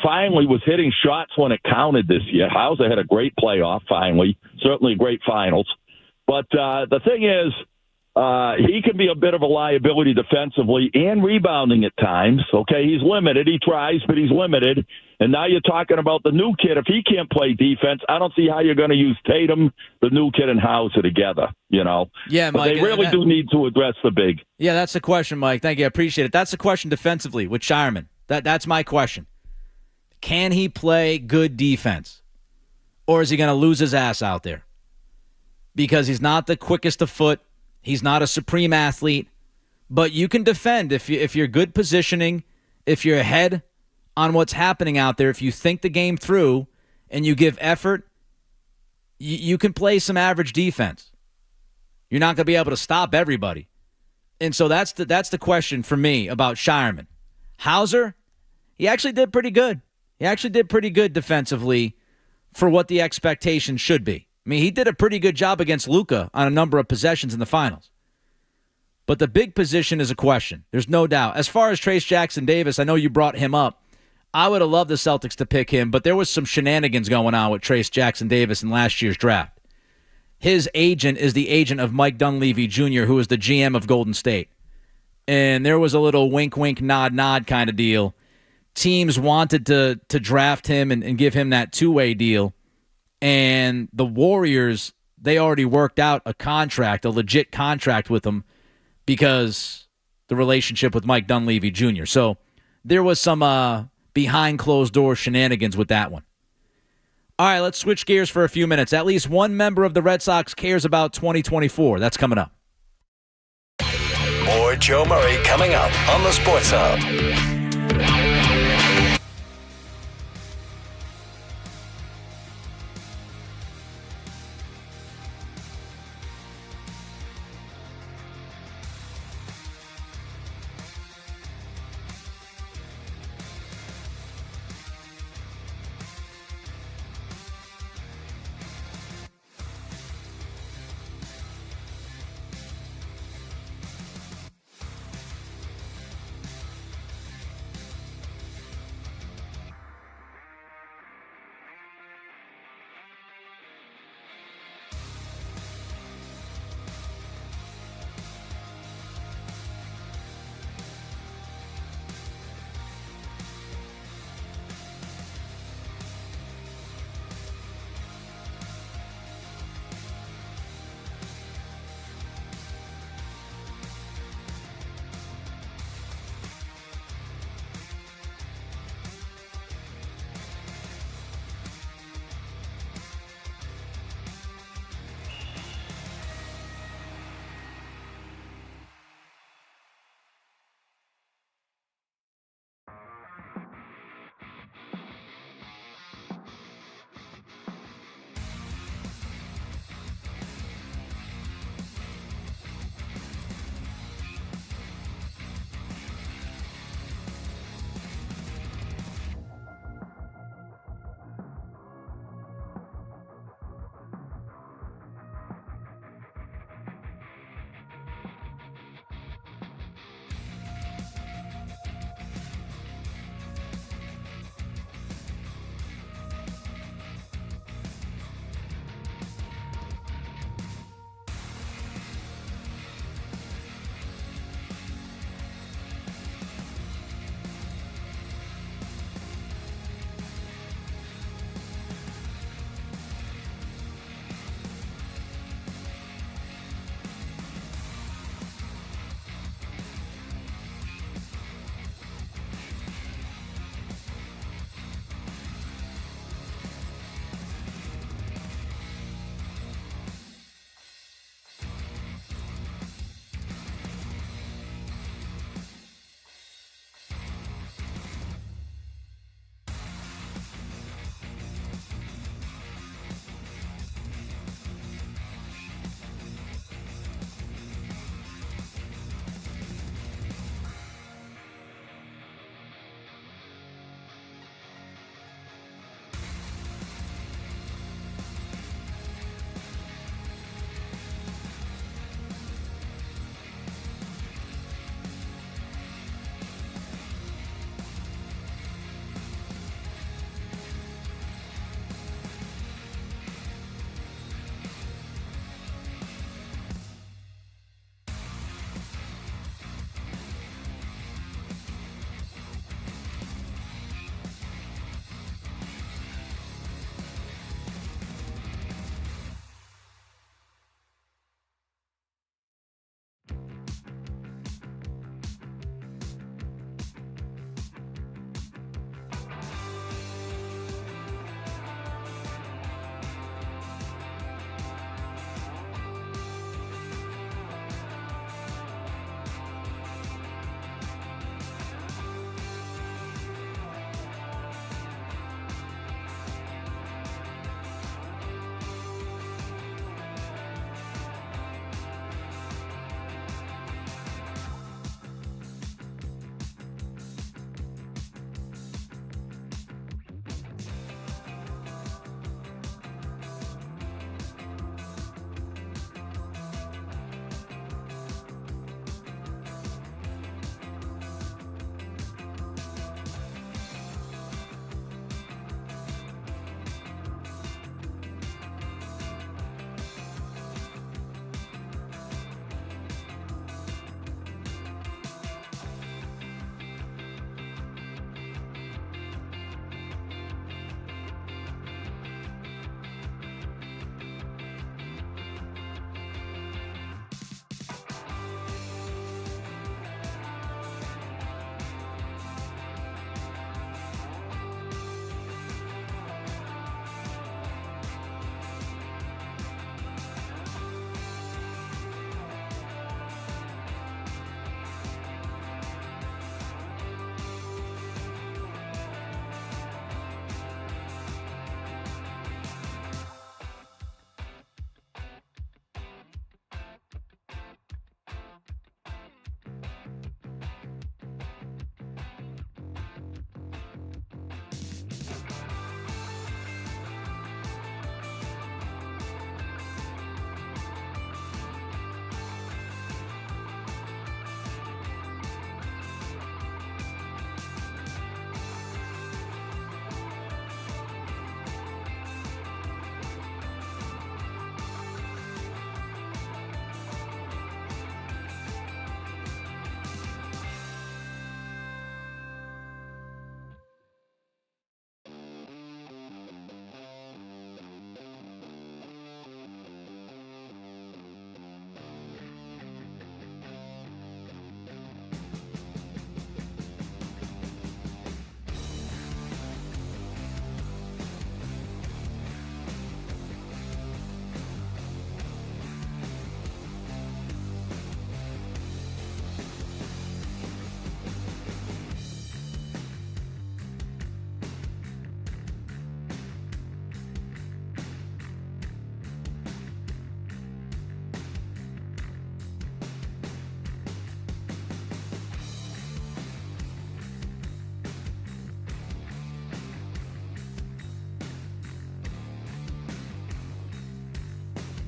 finally was hitting shots when it counted this year. Hauser had a great playoff finally, certainly a great finals. But the thing is, he can be a bit of a liability defensively and rebounding at times. Okay, he's limited. He tries, but he's limited. And now you're talking about the new kid. If he can't play defense, I don't see how you're going to use Tatum, the new kid, and Hauser together, Yeah, but Mike. they really do need to address the big. Yeah, that's the question, Mike. Thank you. I appreciate it. That's the question defensively with Shireman. That's my question. Can he play good defense? Or is he going to lose his ass out there? Because he's not the quickest of foot. He's not a supreme athlete, but you can defend if you're good positioning, if you're ahead on what's happening out there, if you think the game through and you give effort, you can play some average defense. You're not going to be able to stop everybody. And so that's the question for me about Shireman. Hauser, he actually did pretty good. He actually did pretty good defensively for what the expectation should be. I mean, he did a pretty good job against Luka on a number of possessions in the finals. But the big position is a question. There's no doubt. As far as Trace Jackson Davis, I know you brought him up. I would have loved the Celtics to pick him, but there was some shenanigans going on with Trace Jackson Davis in last year's draft. His agent is the agent of Mike Dunleavy Jr., who is the GM of Golden State. And there was a little wink, wink, nod, nod kind of deal. Teams wanted to draft him and give him that two-way deal. And the Warriors, they already worked out a contract, a legit contract with him because the relationship with Mike Dunleavy Jr. So there was some behind closed door shenanigans with that one. All right, let's switch gears for a few minutes. At least one member of the Red Sox cares about 2024. That's coming up. More Joe Murray coming up on the Sports Hub.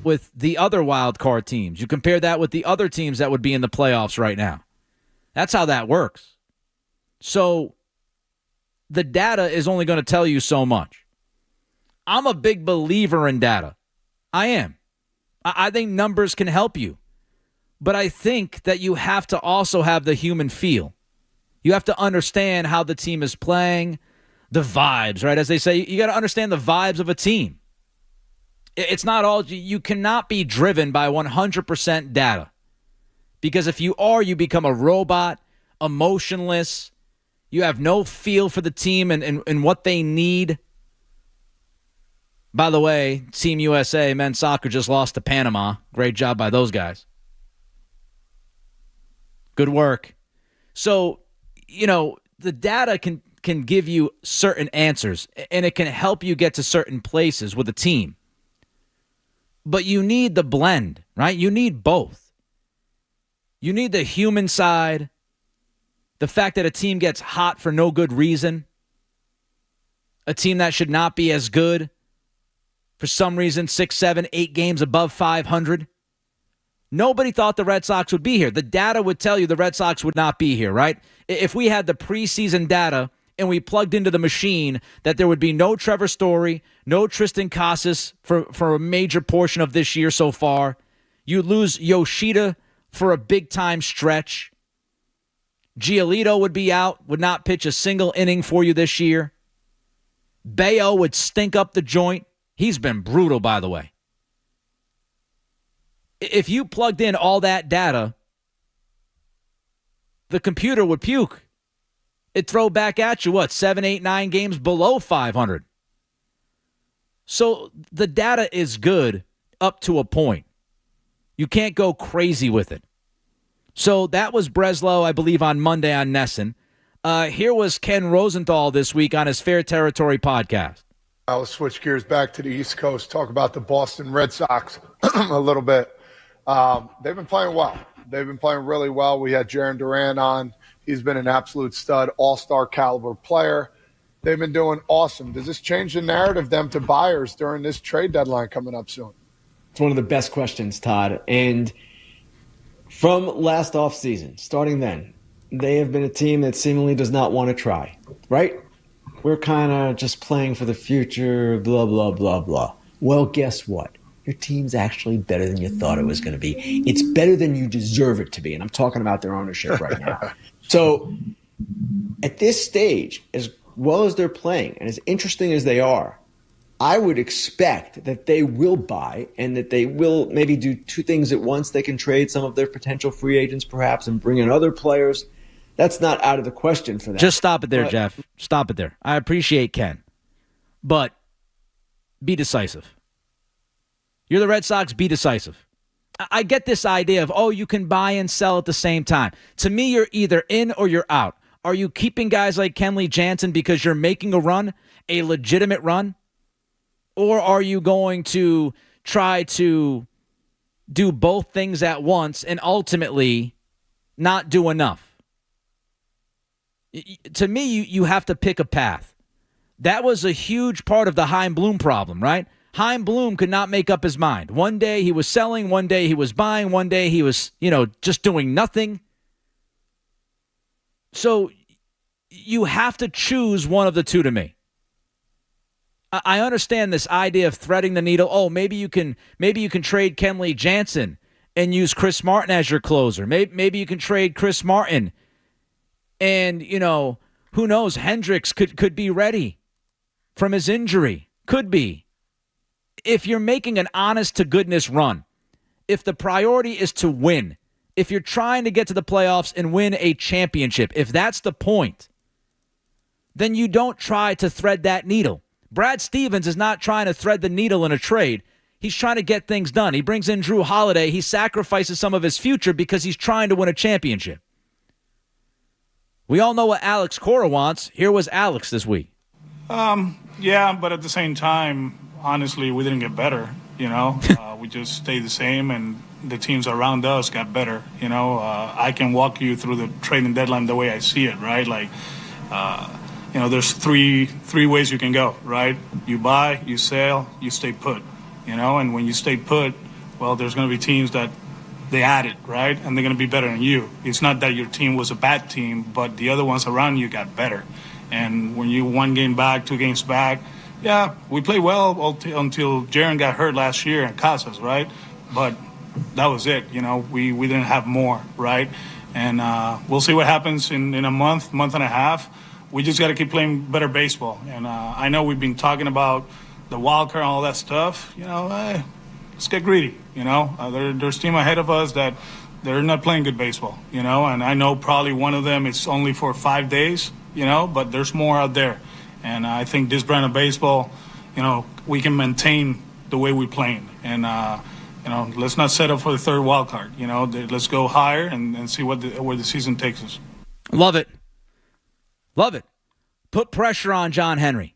with the other wild card teams. You compare that with the other teams that would be in the playoffs right now. That's how that works. So the data is only going to tell you so much. I'm a big believer in data. I am. I think numbers can help you. But I think that you have to also have the human feel. You have to understand how the team is playing, the vibes, right? As they say, you got to understand the vibes of a team. It's not all, you cannot be driven by 100% data. Because if you are, you become a robot, emotionless. You have no feel for the team and what they need. By the way, Team USA, men's soccer, just lost to Panama. Great job by those guys. Good work. So, the data can give you certain answers, and it can help you get to certain places with a team. But you need the blend, right? You need both. You need the human side, the fact that a team gets hot for no good reason, a team that should not be as good, for some reason, 6, 7, 8 games above 500. Nobody thought the Red Sox would be here. The data would tell you the Red Sox would not be here, right? If we had the preseason data and we plugged into the machine that there would be no Trevor Story, no Tristan Casas for a major portion of this year so far. You lose Yoshida for a big-time stretch. Giolito would be out, would not pitch a single inning for you this year. Bayo would stink up the joint. He's been brutal, by the way. If you plugged in all that data, the computer would puke. It'd throw back at you, 7, 8, 9 games below 500. So the data is good up to a point. You can't go crazy with it. So that was Breslow, I believe, on Monday on Nesson. Here was Ken Rosenthal this week on his Fair Territory podcast. I'll switch gears back to the East Coast, talk about the Boston Red Sox a little bit. They've been playing well. They've been playing really well. We had Jaron Duran on. He's been an absolute stud, all-star caliber player. They've been doing awesome. Does this change the narrative them to buyers during this trade deadline coming up soon? It's one of the best questions, Todd. And from last offseason, starting then, they have been a team that seemingly does not want to try, right? We're kind of just playing for the future, blah, blah, blah, blah. Well, guess what? Your team's actually better than you thought it was going to be. It's better than you deserve it to be. And I'm talking about their ownership right now. So at this stage, as well as they're playing and as interesting as they are, I would expect that they will buy and that they will maybe do two things at once. They can trade some of their potential free agents perhaps and bring in other players. That's not out of the question for them. Just stop it there, Jeff. Stop it there. I appreciate Ken, but be decisive. You're the Red Sox, be decisive. I get this idea of, you can buy and sell at the same time. To me, you're either in or you're out. Are you keeping guys like Kenley Jansen because you're making a run, a legitimate run? Or are you going to try to do both things at once and ultimately not do enough? To me, you have to pick a path. That was a huge part of the Chaim Bloom problem, right? Chaim Bloom could not make up his mind. One day he was selling, one day he was buying, one day he was, just doing nothing. So you have to choose one of the two to me. I understand this idea of threading the needle. Maybe you can trade Kenley Jansen and use Chris Martin as your closer. Maybe you can trade Chris Martin and, who knows, Hendricks could be ready from his injury. Could be. If you're making an honest-to-goodness run, if the priority is to win, if you're trying to get to the playoffs and win a championship, if that's the point, then you don't try to thread that needle. Brad Stevens is not trying to thread the needle in a trade. He's trying to get things done. He brings in Drew Holiday. He sacrifices some of his future because he's trying to win a championship. We all know what Alex Cora wants. Here was Alex this week. Yeah, but at the same time, honestly, we didn't get better, we just stayed the same, and the teams around us got better, I can walk you through the trading deadline the way I see it, right? Like, there's three ways you can go, right? You buy, you sell, you stay put, and when you stay put, Well, there's going to be teams that they added, right? And they're going to be better than you. It's not that your team was a bad team, but the other ones around you got better. And when you 1 game back, 2 games back, yeah, we played well until Jaren got hurt last year and cost us, right? But that was it. We didn't have more, right? And we'll see what happens in a month and a half. We just got to keep playing better baseball. And I know we've been talking about the wild card and all that stuff. Let's get greedy. There's team ahead of us that they're not playing good baseball. And I know probably one of them is only for 5 days. But there's more out there. And I think this brand of baseball, we can maintain the way we're playing. And let's not settle for the third wild card. Let's go higher and see where the season takes us. Love it. Love it. Put pressure on John Henry.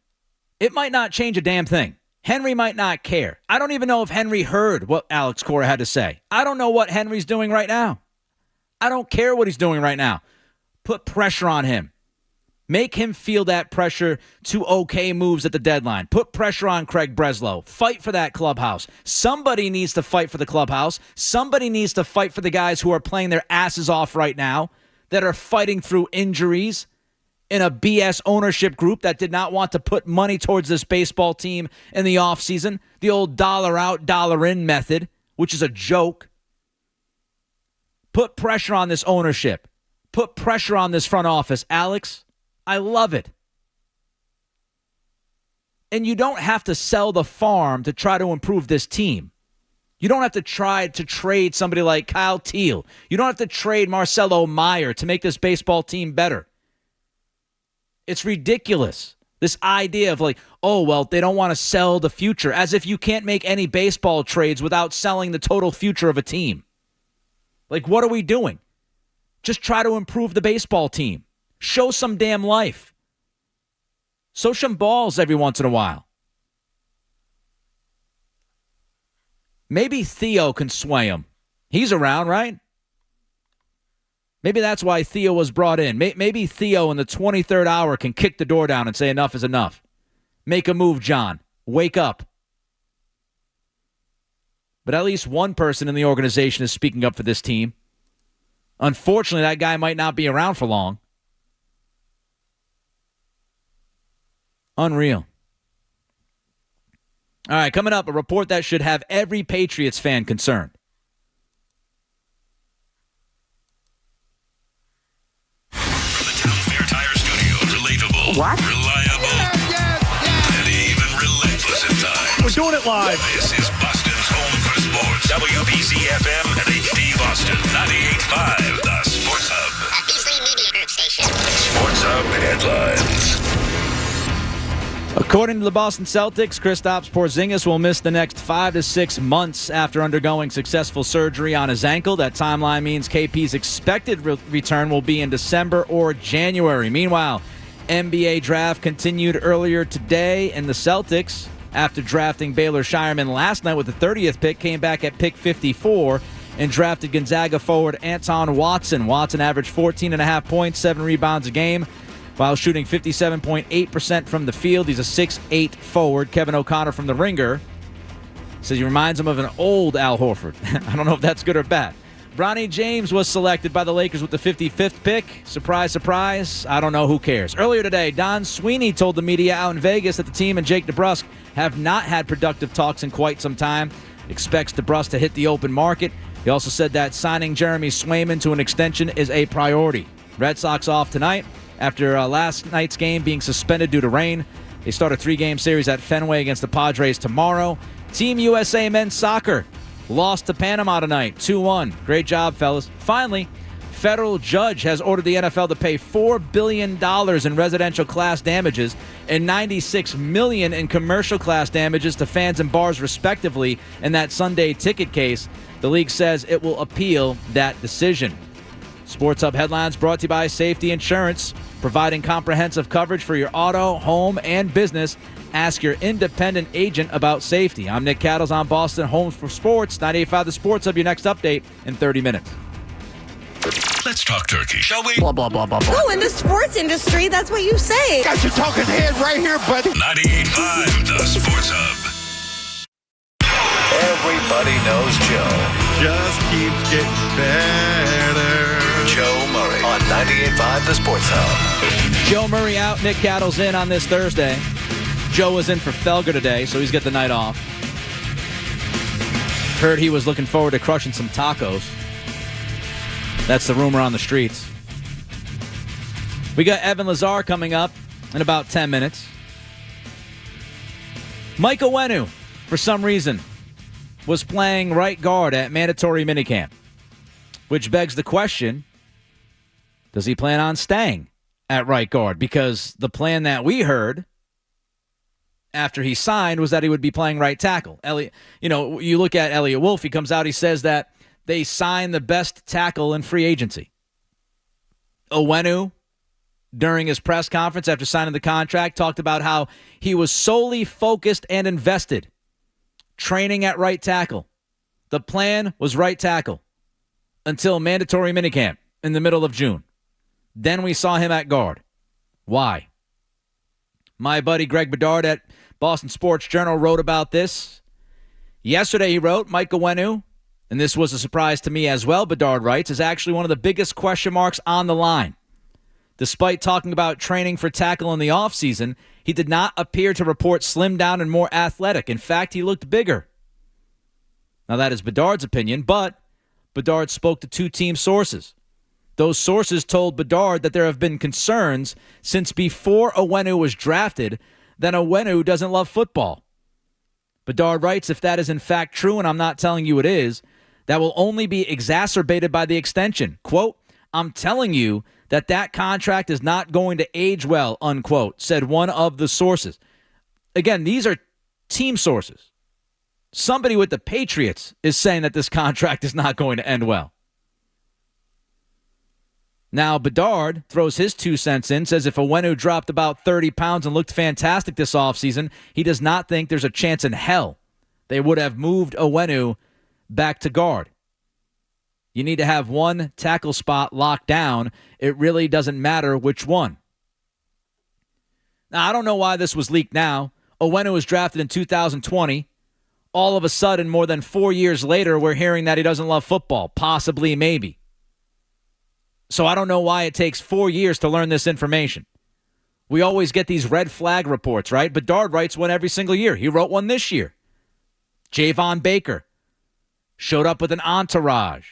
It might not change a damn thing. Henry might not care. I don't even know if Henry heard what Alex Cora had to say. I don't know what Henry's doing right now. I don't care what he's doing right now. Put pressure on him. Make him feel that pressure to okay moves at the deadline. Put pressure on Craig Breslow. Fight for that clubhouse. Somebody needs to fight for the clubhouse. Somebody needs to fight for the guys who are playing their asses off right now, that are fighting through injuries in a BS ownership group that did not want to put money towards this baseball team in the offseason. The old dollar out, dollar in method, which is a joke. Put pressure on this ownership. Put pressure on this front office, Alex. I love it. And you don't have to sell the farm to try to improve this team. You don't have to try to trade somebody like Kyle Teal. You don't have to trade Marcelo Meyer to make this baseball team better. It's ridiculous. This idea of they don't want to sell the future, as if you can't make any baseball trades without selling the total future of a team. What are we doing? Just try to improve the baseball team. Show some damn life. Show some balls every once in a while. Maybe Theo can sway him. He's around, right? Maybe that's why Theo was brought in. Maybe Theo in the 23rd hour can kick the door down and say enough is enough. Make a move, John. Wake up. But at least one person in the organization is speaking up for this team. Unfortunately, that guy might not be around for long. Unreal. All right, coming up, a report that should have every Patriots fan concerned. From the Town Fair Tire Studios, relatable, reliable, and even relentless at times. We're doing it live. This is Boston's home for sports. WBC FM and HD Boston 98.5, the Sports Hub. A Beasley Media Group station. Sports Hub headlines. According to the Boston Celtics, Kristaps Porzingis will miss the next 5 to 6 months after undergoing successful surgery on his ankle. That timeline means KP's expected return will be in December or January. Meanwhile, NBA draft continued earlier today, and the Celtics, after drafting Baylor Shireman last night with the 30th pick, came back at pick 54 and drafted Gonzaga forward Anton Watson. Watson averaged 14.5 points, 7 rebounds a game, while shooting 57.8% from the field. He's a 6'8 forward. Kevin O'Connor from The Ringer says he reminds him of an old Al Horford. I don't know if that's good or bad. Bronny James was selected by the Lakers with the 55th pick. Surprise, surprise. I don't know. Who cares? Earlier today, Don Sweeney told the media out in Vegas that the team and Jake DeBrusk have not had productive talks in quite some time. Expects DeBrusk to hit the open market. He also said that signing Jeremy Swayman to an extension is a priority. Red Sox off tonight after last night's game being suspended due to rain. They start a 3-game series at Fenway against the Padres tomorrow. Team USA men's soccer lost to Panama tonight, 2-1. Great job, fellas. Finally, federal judge has ordered the NFL to pay $4 billion in residential class damages and $96 million in commercial class damages to fans and bars, respectively, in that Sunday ticket case. The league says it will appeal that decision. Sports Hub headlines brought to you by Safety Insurance, providing comprehensive coverage for your auto, home, and business. Ask your independent agent about safety. I'm Nick Cattles on Boston Home for Sports. 98.5 The Sports Hub, your next update in 30 minutes. Let's talk turkey, shall we? Blah, blah, blah, blah, blah. Oh, in the sports industry, that's what you say. Got your talking head right here, buddy. 98.5 The Sports Hub. Everybody Everybody knows Joe. Just keeps getting better. Joe Murray on 98.5 The Sports Hub. Joe Murray out, Nick Cattle's in on this Thursday. Joe was in for Felger today, so he's got the night off. Heard he was looking forward to crushing some tacos. That's the rumor on the streets. We got Evan Lazar coming up in about 10 minutes. Mike Owenu, for some reason, was playing right guard at mandatory minicamp, which begs the question, does he plan on staying at right guard? Because the plan that we heard after he signed was that he would be playing right tackle. You look at Elliot Wolf, he comes out, he says that they signed the best tackle in free agency. Owenu, during his press conference after signing the contract, talked about how he was solely focused and invested training at right tackle. The plan was right tackle until mandatory minicamp in the middle of June. Then we saw him at guard. Why? My buddy Greg Bedard at Boston Sports Journal wrote about this. Yesterday he wrote, Mike Owenu, and this was a surprise to me as well, Bedard writes, is actually one of the biggest question marks on the line. Despite talking about training for tackle in the offseason, he did not appear to report slimmed down and more athletic. In fact, he looked bigger. Now, that is Bedard's opinion, but Bedard spoke to two team sources. Those sources told Bedard that there have been concerns since before Owenu was drafted that Owenu doesn't love football. Bedard writes, if that is in fact true, and I'm not telling you it is, that will only be exacerbated by the extension. Quote, I'm telling you that contract is not going to age well, unquote, said one of the sources. Again, these are team sources. Somebody with the Patriots is saying that this contract is not going to end well. Now, Bedard throws his 2 cents in, says if Owenu dropped about 30 pounds and looked fantastic this offseason, he does not think there's a chance in hell they would have moved Owenu back to guard. You need to have one tackle spot locked down. It really doesn't matter which one. Now, I don't know why this was leaked now. Owenu was drafted in 2020. All of a sudden, more than 4 years later, we're hearing that he doesn't love football. Possibly, maybe. So I don't know why it takes 4 years to learn this information. We always get these red flag reports, right? Bedard writes one every single year. He wrote one this year. Javon Baker showed up with an entourage.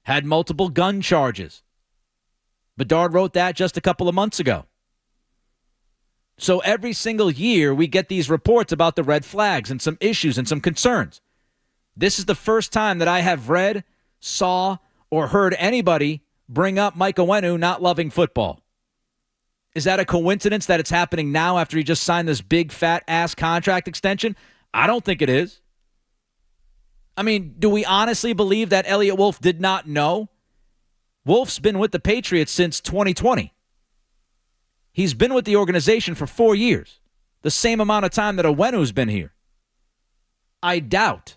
Had multiple gun charges. Bedard wrote that just a couple of months ago. So every single year we get these reports about the red flags and some issues and some concerns. This is the first time that I have read, saw, or heard anybody bring up Mike Owenu not loving football. Is that a coincidence that it's happening now after he just signed this big fat ass contract extension? I don't think it is. I mean, do we honestly believe that Elliot Wolf did not know? Wolf's been with the Patriots since 2020. He's been with the organization for 4 years, the same amount of time that Owenu's been here. I doubt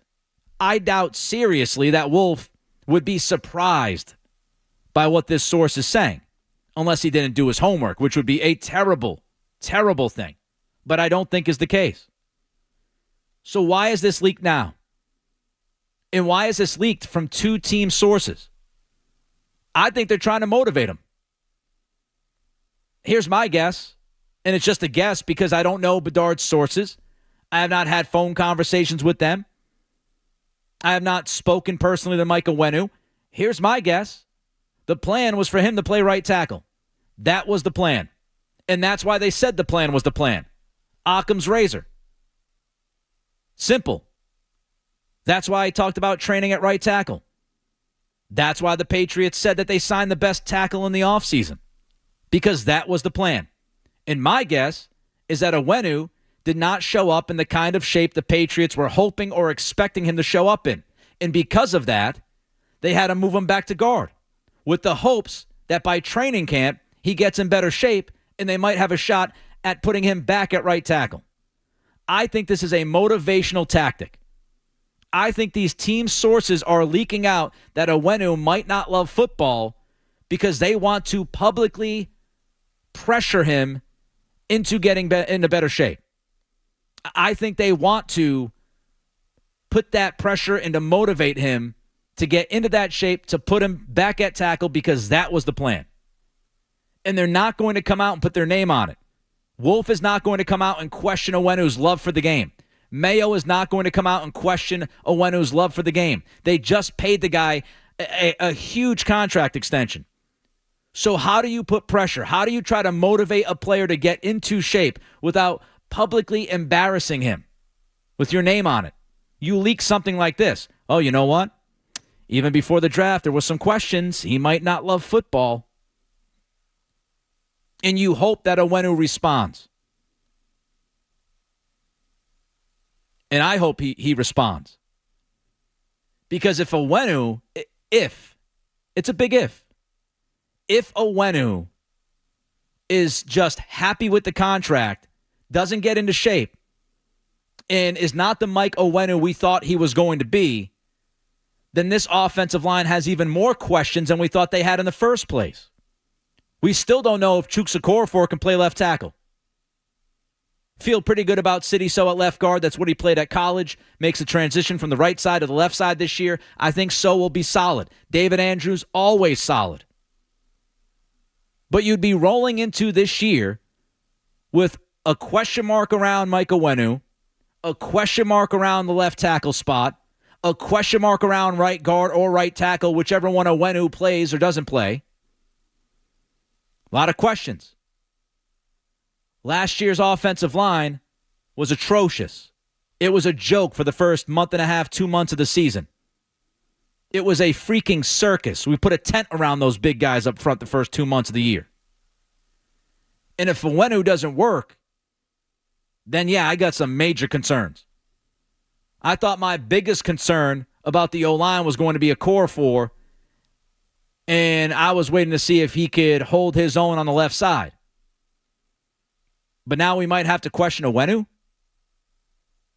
seriously that Wolf would be surprised by what this source is saying, unless he didn't do his homework, which would be a terrible, terrible thing. But I don't think is the case. So why is this leaked now? And why is this leaked from two team sources? I think they're trying to motivate him. Here's my guess, and it's just a guess because I don't know Bedard's sources. I have not had phone conversations with them. I have not spoken personally to Mike Owenu. Here's my guess. The plan was for him to play right tackle. That was the plan. And that's why they said the plan was the plan. Occam's razor. Simple. That's why I talked about training at right tackle. That's why the Patriots said that they signed the best tackle in the offseason. Because that was the plan. And my guess is that Owenu did not show up in the kind of shape the Patriots were hoping or expecting him to show up in. And because of that, they had to move him back to guard, with the hopes that by training camp, he gets in better shape and they might have a shot at putting him back at right tackle. I think this is a motivational tactic. I think these team sources are leaking out that Owenu might not love football because they want to publicly pressure him into getting into better shape. I think they want to put that pressure and to motivate him to get into that shape, to put him back at tackle, because that was the plan. And they're not going to come out and put their name on it. Wolf is not going to come out and question Owenu's love for the game. Mayo is not going to come out and question Owenu's love for the game. They just paid the guy a huge contract extension. So how do you put pressure? How do you try to motivate a player to get into shape without publicly embarrassing him with your name on it? You leak something like this. Oh, you know what? Even before the draft, there was some questions. He might not love football. And you hope that Owenu responds. And I hope he responds. Because if Owenu, it's a big if Owenu is just happy with the contract, doesn't get into shape, and is not the Mike Owenu we thought he was going to be, then this offensive line has even more questions than we thought they had in the first place. We still don't know if Chuks Okorafor can play left tackle. Feel pretty good about Sidy Sow at left guard. That's what he played at college. Makes a transition from the right side to the left side this year. I think Sow will be solid. David Andrews, always solid. But you'd be rolling into this year with a question mark around Mike Owenu, a question mark around the left tackle spot, a question mark around right guard or right tackle, whichever one Owenu plays or doesn't play. A lot of questions. Last year's offensive line was atrocious. It was a joke for the first month and a half, 2 months of the season. It was a freaking circus. We put a tent around those big guys up front the first 2 months of the year. And if Owenu doesn't work, then yeah, I got some major concerns. I thought my biggest concern about the O-line was going to be Okorafor, and I was waiting to see if he could hold his own on the left side. But now we might have to question Owenu.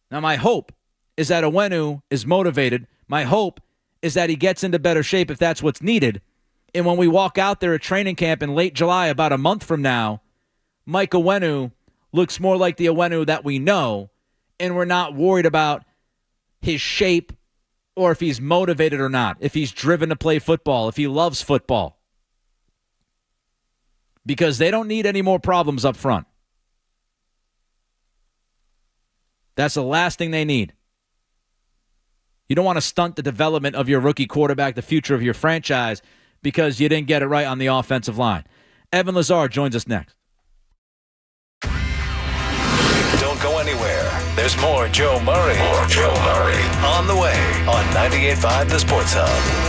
Now my hope is that Owenu is motivated. My hope is that he gets into better shape if that's what's needed. And when we walk out there at training camp in late July, about a month from now, Mike Owenu looks more like the Owenu that we know, and we're not worried about his shape or if he's motivated or not, if he's driven to play football, if he loves football. Because they don't need any more problems up front. That's the last thing they need. You don't want to stunt the development of your rookie quarterback, the future of your franchise, because you didn't get it right on the offensive line. Evan Lazar joins us next. Don't go anywhere. There's more Joe Murray. On the way on 98.5 The Sports Hub.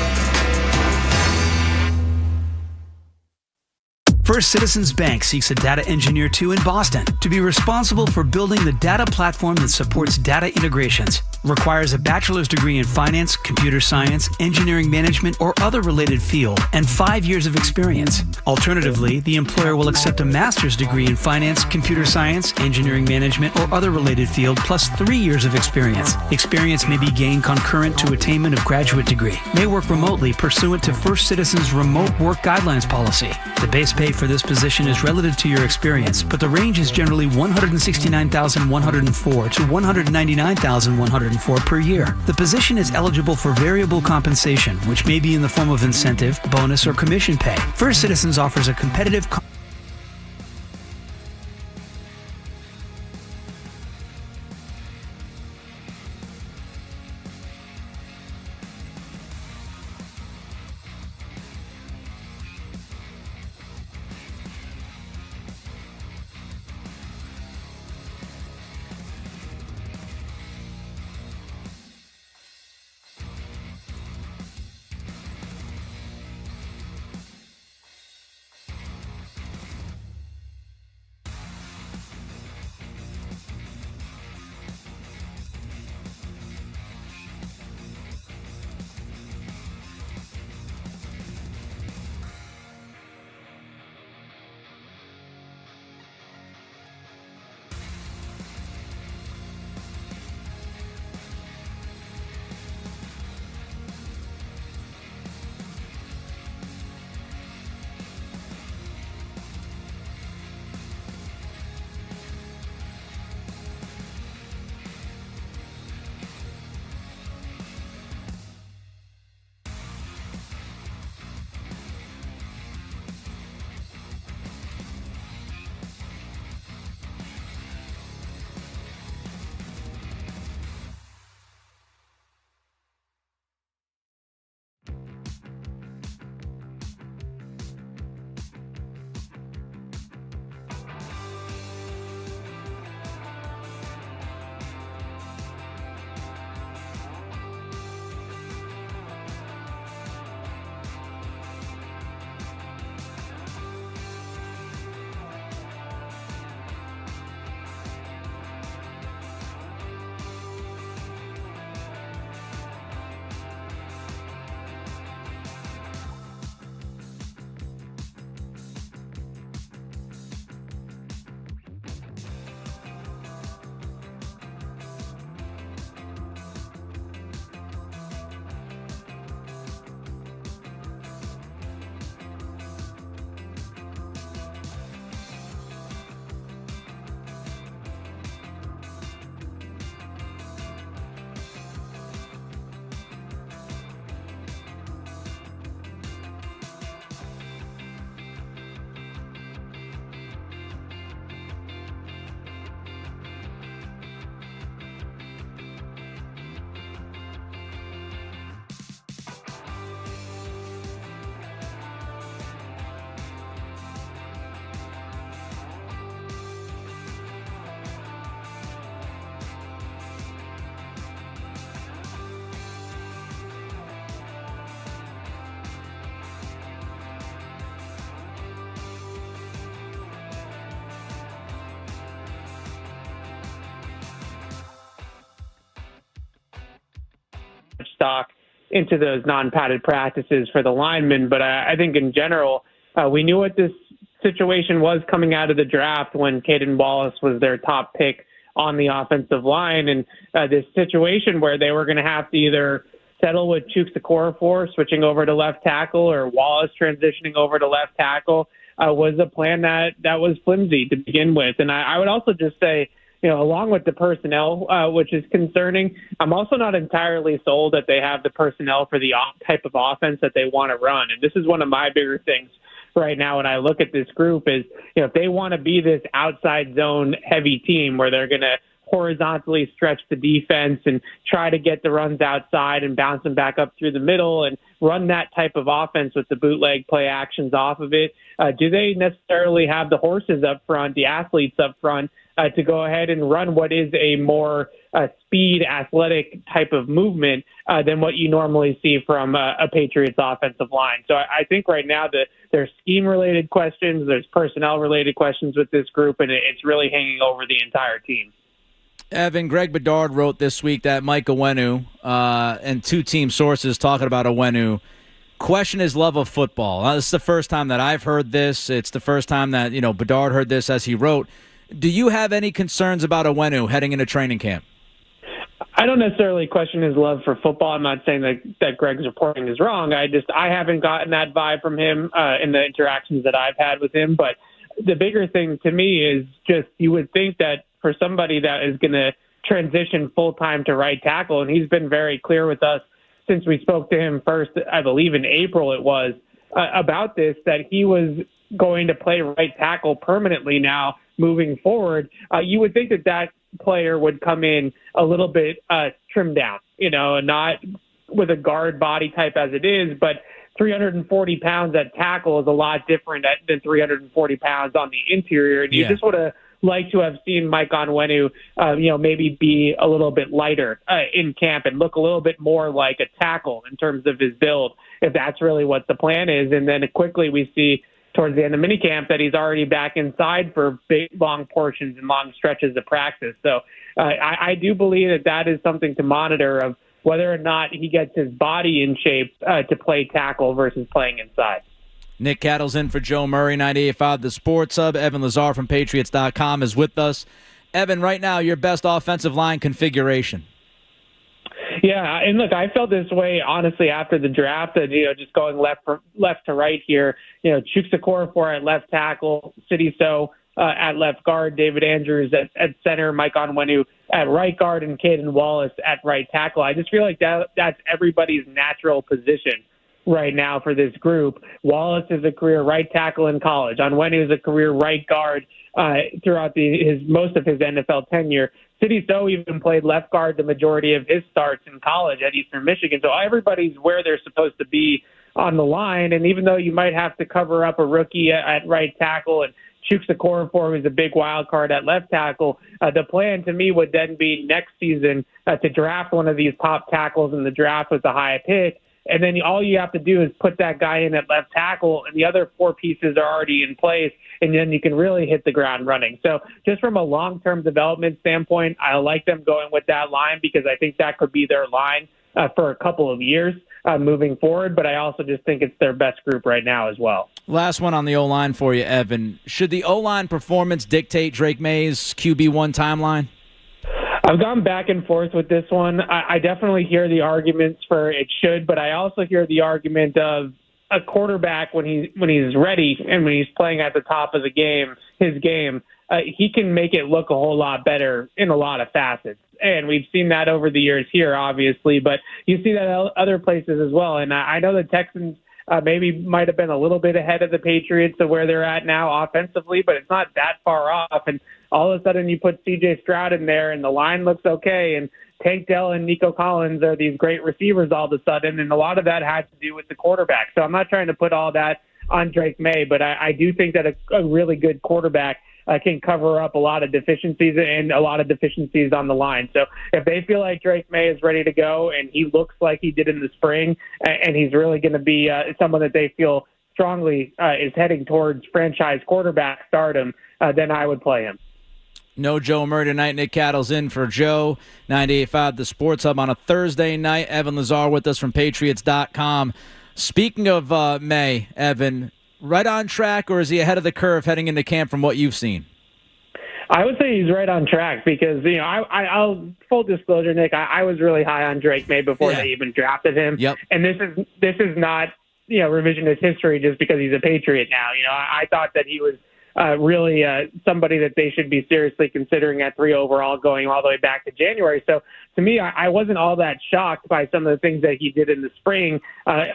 First Citizens Bank seeks a data engineer too in Boston to be responsible for building the data platform that supports data integrations. Requires a bachelor's degree in finance, computer science, engineering management, or other related field, and 5 years of experience. Alternatively, the employer will accept a master's degree in finance, computer science, engineering management, or other related field, plus 3 years of experience. Experience may be gained concurrent to attainment of graduate degree. May work remotely pursuant to First Citizens Remote Work Guidelines Policy. The base pay for this position is relative to your experience, but the range is generally $169,104 to $199,104 per year. The position is eligible for variable compensation, which may be in the form of incentive, bonus, or commission pay. First Citizens offers a competitive stock into those non-padded practices for the linemen. But I think in general, we knew what this situation was coming out of the draft when Caden Wallace was their top pick on the offensive line. And this situation where they were going to have to either settle with Chukes Okorafor switching over to left tackle or Wallace transitioning over to left tackle was a plan that was flimsy to begin with. And I would also just say, along with the personnel, which is concerning, I'm also not entirely sold that they have the personnel for the type of offense that they want to run. And this is one of my bigger things right now when I look at this group is, if they want to be this outside zone heavy team where they're going to horizontally stretch the defense and try to get the runs outside and bounce them back up through the middle and run that type of offense with the bootleg play actions off of it, do they necessarily have the horses up front, the athletes up front, to go ahead and run what is a more speed, athletic type of movement than what you normally see from a Patriots offensive line? So I think right now there's scheme-related questions, there's personnel-related questions with this group, and it's really hanging over the entire team. Evan, Greg Bedard wrote this week that Mike Onwenu and two team sources talking about Onwenu question his love of football. This is the first time that I've heard this. It's the first time that Bedard heard this as he wrote. Do you have any concerns about Onwenu heading into training camp? I don't necessarily question his love for football. I'm not saying that Greg's reporting is wrong. I haven't gotten that vibe from him in the interactions that I've had with him. But the bigger thing to me is just you would think that for somebody that is going to transition full-time to right tackle, and he's been very clear with us since we spoke to him first, I believe in April it was, about this, that he was going to play right tackle permanently now moving forward. You would think that player would come in a little bit trimmed down, and not with a guard body type as it is, but 340 pounds at tackle is a lot different than 340 pounds on the interior. And you just would have liked to have seen Mike Onwenu, maybe be a little bit lighter in camp and look a little bit more like a tackle in terms of his build, if that's really what the plan is. And then quickly we see towards the end of minicamp that he's already back inside for big, long portions and long stretches of practice. So I do believe that is something to monitor of whether or not he gets his body in shape to play tackle versus playing inside. Nick Cattle's in for Joe Murray, 98.5 The Sports Hub. Evan Lazar from Patriots.com is with us. Evan, right now, your best offensive line configuration. Yeah, and look, I felt this way, honestly, after the draft, just going left to right here. Chukes Okorafor at left tackle, Sidy Sow at left guard, David Andrews at center, Mike Onwenu at right guard, and Caden Wallace at right tackle. I just feel like that's everybody's natural position right now for this group. Wallace is a career right tackle in college. Onwenu is a career right guard throughout most of his NFL tenure. Sidy Sow even played left guard the majority of his starts in college at Eastern Michigan. So everybody's where they're supposed to be on the line. And even though you might have to cover up a rookie at right tackle and Chukes Okorafor, who's a big wild card at left tackle, the plan to me would then be next season to draft one of these top tackles in the draft with a high pick. And then all you have to do is put that guy in at left tackle, and the other four pieces are already in place, and then you can really hit the ground running. So just from a long-term development standpoint, I like them going with that line because I think that could be their line for a couple of years moving forward, but I also just think it's their best group right now as well. Last one on the O-line for you, Evan. Should the O-line performance dictate Drake May's QB1 timeline? I've gone back and forth with this one. I definitely hear the arguments for it should, but I also hear the argument of a quarterback when he's ready and when he's playing at the top of his game, he can make it look a whole lot better in a lot of facets. And we've seen that over the years here, obviously, but you see that other places as well. And I know the Texans maybe might have been a little bit ahead of the Patriots of where they're at now offensively, but it's not that far off. And all of a sudden you put C.J. Stroud in there and the line looks okay, and Tank Dell and Nico Collins are these great receivers all of a sudden, and a lot of that has to do with the quarterback. So I'm not trying to put all that on Drake May, but I do think that a really good quarterback can cover up a lot of deficiencies and a lot of deficiencies on the line. So if they feel like Drake May is ready to go and he looks like he did in the spring and he's really going to be someone that they feel strongly is heading towards franchise quarterback stardom, then I would play him. No Joe Murray tonight. Nick Cattle's in for Joe. 98.5 The Sports Hub on a Thursday night. Evan Lazar with us from Patriots.com. Speaking of May, Evan, right on track, or is he ahead of the curve heading into camp from what you've seen? I would say he's right on track because, I'll full disclosure, Nick, I was really high on Drake May before they even drafted him. Yep. And this is not, revisionist history just because he's a Patriot now. I thought that he was really somebody that they should be seriously considering at 3 overall going all the way back to January. So to me, I wasn't all that shocked by some of the things that he did in the spring,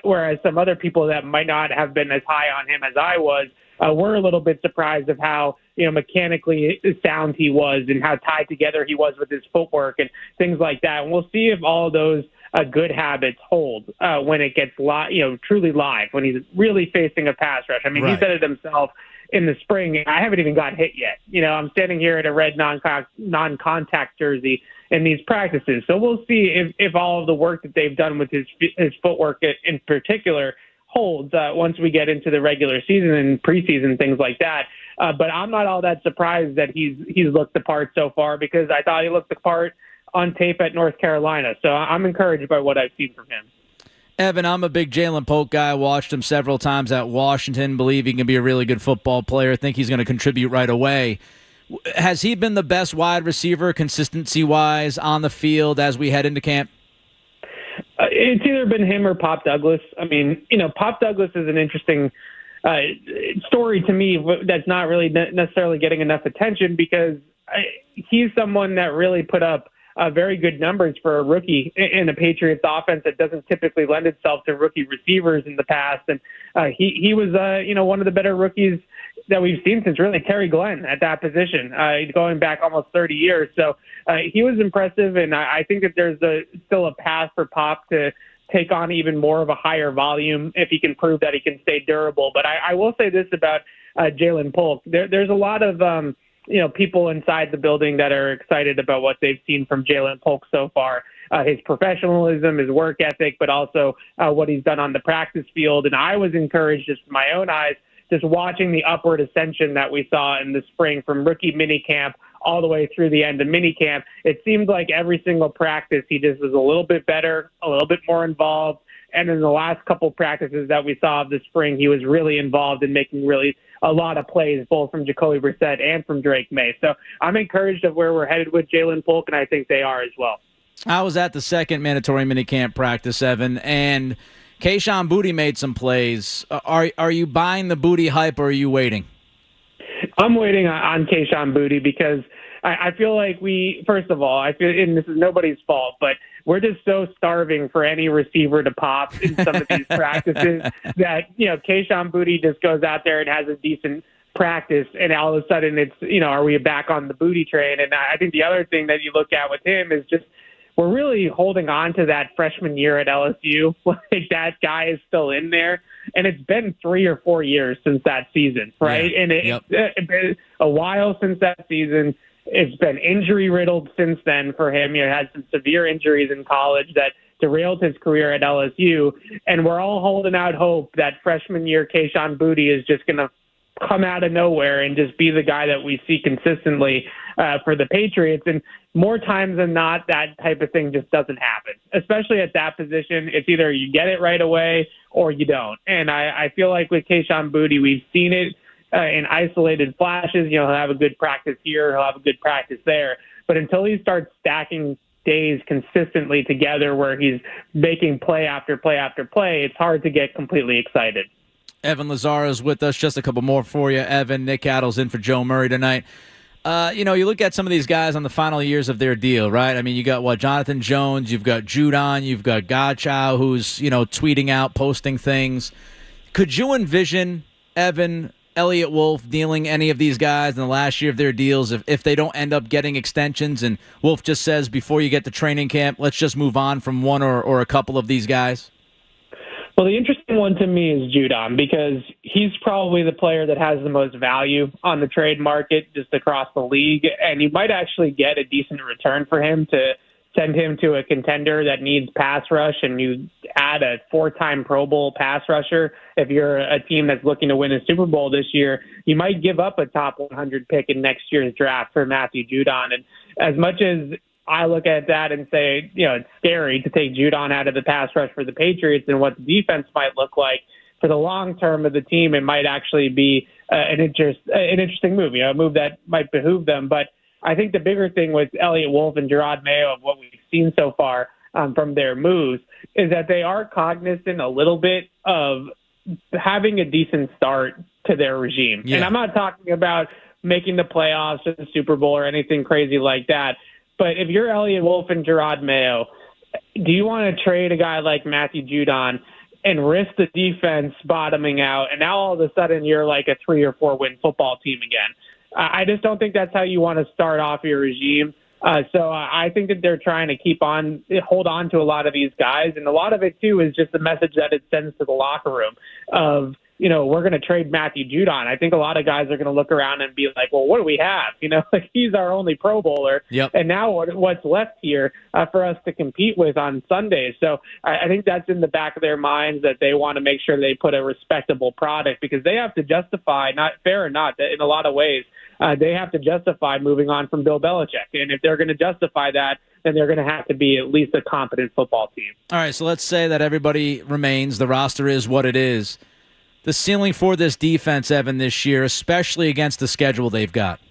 whereas some other people that might not have been as high on him as I was were a little bit surprised of how mechanically sound he was and how tied together he was with his footwork and things like that. And we'll see if all of those good habits hold when it gets truly live, when he's really facing a pass rush. I mean, He said it himself in the spring. I haven't even got hit yet. I'm standing here in a red non-contact jersey in these practices. So we'll see if all of the work that they've done with his footwork in particular holds once we get into the regular season and preseason, things like that. But I'm not all that surprised that he's looked the part so far because I thought he looked the part on tape at North Carolina. So I'm encouraged by what I've seen from him. Evan, I'm a big Jalen Polk guy. Watched him several times at Washington. Believe he can be a really good football player. Think he's going to contribute right away. Has he been the best wide receiver consistency-wise on the field as we head into camp? It's either been him or Pop Douglas. I mean, Pop Douglas is an interesting story to me that's not really necessarily getting enough attention because he's someone that really put up very good numbers for a rookie in a Patriots offense that doesn't typically lend itself to rookie receivers in the past. And he was, one of the better rookies that we've seen since really Terry Glenn at that position, going back almost 30 years. So he was impressive, and I think that there's still a path for Pop to take on even more of a higher volume if he can prove that he can stay durable. But I will say this about Jalen Polk. There's a lot of people inside the building that are excited about what they've seen from Jalen Polk so far. His professionalism, his work ethic, but also what he's done on the practice field. And I was encouraged just with my own eyes, just watching the upward ascension that we saw in the spring from rookie minicamp all the way through the end of minicamp. It seemed like every single practice he just was a little bit better, a little bit more involved. And in the last couple practices that we saw of the spring, he was really involved in making really a lot of plays, both from Jacoby Brissett and from Drake May. So I'm encouraged of where we're headed with Jalen Polk, and I think they are as well. I was at the second mandatory minicamp practice, Evan, and Kayshon Boutte made some plays. Are you buying the Boutte hype, or are you waiting? I'm waiting on Kayshon Boutte because I feel like first of all, and this is nobody's fault, but we're just so starving for any receiver to pop in some of these practices that, Kayshon Boutte just goes out there and has a decent practice, and all of a sudden it's, are we back on the Boutte train? And I think the other thing that you look at with him is just we're really holding on to that freshman year at LSU. Like that guy is still in there. And it's been 3 or 4 years since that season, right? Yeah. And it's been a while since that season. It's been injury-riddled since then for him. He had some severe injuries in college that derailed his career at LSU. And we're all holding out hope that freshman year Kayshon Boutte is just going to come out of nowhere and just be the guy that we see consistently for the Patriots. And more times than not, that type of thing just doesn't happen, especially at that position. It's either you get it right away or you don't. And I feel like with Kayshon Boutte, we've seen it in isolated flashes. He'll have a good practice here, he'll have a good practice there. But until he starts stacking days consistently together where he's making play after play after play, it's hard to get completely excited. Evan Lazar is with us. Just a couple more for you, Evan. Nick Cattle's in for Joe Murray tonight. You look at some of these guys on the final years of their deal, right? I mean, you got Jonathan Jones, you've got Judon, you've got Godchow, who's tweeting out, posting things. Could you envision Evan, Elliott Wolf dealing any of these guys in the last year of their deals if they don't end up getting extensions and Wolf just says before you get to training camp, let's just move on from one or a couple of these guys? Well, the interesting one to me is Judon because he's probably the player that has the most value on the trade market just across the league, and you might actually get a decent return for him to send him to a contender that needs pass rush and you add a 4-time Pro Bowl pass rusher, if you're a team that's looking to win a Super Bowl this year, you might give up a top 100 pick in next year's draft for Matthew Judon. And as much as I look at that and say, it's scary to take Judon out of the pass rush for the Patriots and what the defense might look like, for the long term of the team, it might actually be an interesting move, a move that might behoove them. But I think the bigger thing with Elliott Wolf and Gerard Mayo of what we've seen so far from their moves is that they are cognizant a little bit of having a decent start to their regime. Yeah. And I'm not talking about making the playoffs or the Super Bowl or anything crazy like that. But if you're Elliott Wolf and Gerard Mayo, do you want to trade a guy like Matthew Judon and risk the defense bottoming out, and now all of a sudden you're like a 3 or 4 win football team again? I just don't think that's how you want to start off your regime. So I think that they're trying to hold on to a lot of these guys, and a lot of it too is just the message that it sends to the locker room of, we're going to trade Matthew Judon. I think a lot of guys are going to look around and be like, well, what do we have? He's our only Pro Bowler. Yep. And now what's left here for us to compete with on Sundays? So I think that's in the back of their minds, that they want to make sure they put a respectable product, because they have to justify, not fair or not, in a lot of ways, they have to justify moving on from Bill Belichick. And if they're going to justify that, then they're going to have to be at least a competent football team. All right, so let's say that everybody remains, the roster is what it is. The ceiling for this defense, Evan, this year, especially against the schedule they've got?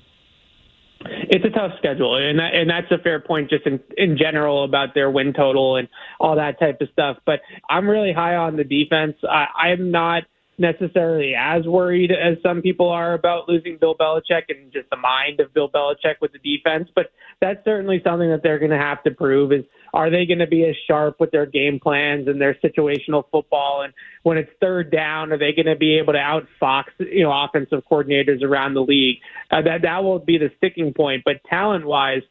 It's a tough schedule, and that's a fair point just in general about their win total and all that type of stuff. But I'm really high on the defense. I'm not necessarily as worried as some people are about losing Bill Belichick and just the mind of Bill Belichick with the defense. But that's certainly something that they're going to have to prove is, are they going to be as sharp with their game plans and their situational football? And when it's third down, are they going to be able to outfox, offensive coordinators around the league? That will be the sticking point. But talent-wise,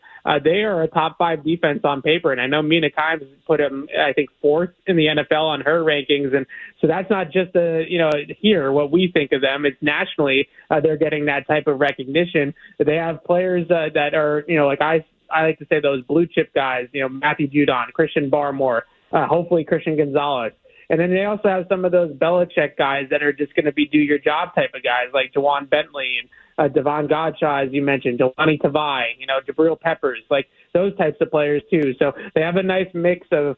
they are a top 5 defense on paper. And I know Mina Kimes put them, I think, 4th in the NFL on her rankings. And so that's not just here, what we think of them. It's nationally, they're getting that type of recognition. They have players that are, like I like to say, those blue chip guys, Matthew Judon, Christian Barmore, hopefully Christian Gonzalez. And then they also have some of those Belichick guys that are just going to be do your job type of guys, like Jawan Bentley and Devon Godshaw, as you mentioned, Delani Tavai, Jabril Peppers, like those types of players too. So they have a nice mix of,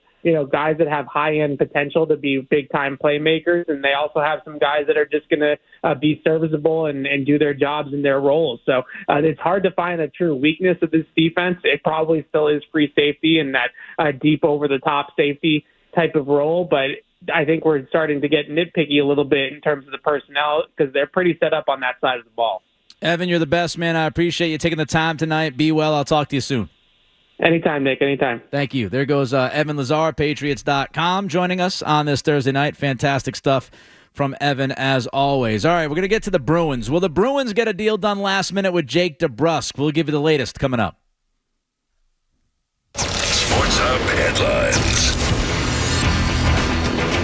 guys that have high-end potential to be big-time playmakers, and they also have some guys that are just going to be serviceable and do their jobs in their roles. So it's hard to find a true weakness of this defense. It probably still is free safety and that deep over-the-top safety type of role, but I think we're starting to get nitpicky a little bit in terms of the personnel because they're pretty set up on that side of the ball. Evan, you're the best, man. I appreciate you taking the time tonight. Be well. I'll talk to you soon. Anytime, Nick. Anytime. Thank you. There goes Evan Lazar, Patriots.com, joining us on this Thursday night. Fantastic stuff from Evan, as always. All right, we're going to get to the Bruins. Will the Bruins get a deal done last minute with Jake DeBrusk? We'll give you the latest coming up. Sports Hub headlines.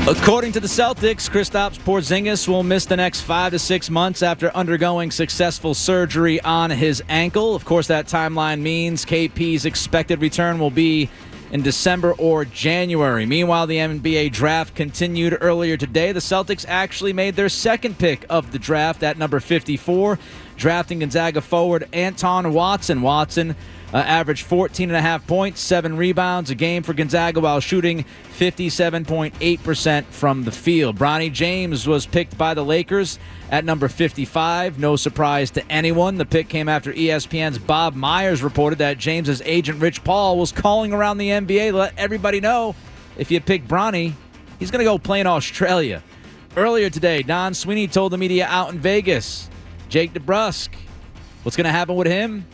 According to the Celtics, Kristaps Porzingis will miss the next 5 to 6 months after undergoing successful surgery on his ankle. Of course, that timeline means KP's expected return will be in December or January. Meanwhile, the NBA draft continued earlier today. The Celtics actually made their second pick of the draft at number 54, drafting Gonzaga forward Anton Watson. Watson averaged 14.5 points, 7 rebounds a game for Gonzaga while shooting 57.8% from the field. Bronny James was picked by the Lakers at number 55. No surprise to anyone. The pick came after ESPN's Bob Myers reported that James's agent Rich Paul was calling around the NBA to let everybody know if you pick Bronny, he's going to go play in Australia. Earlier today, Don Sweeney told the media out in Vegas, Jake DeBrusk, what's going to happen with him?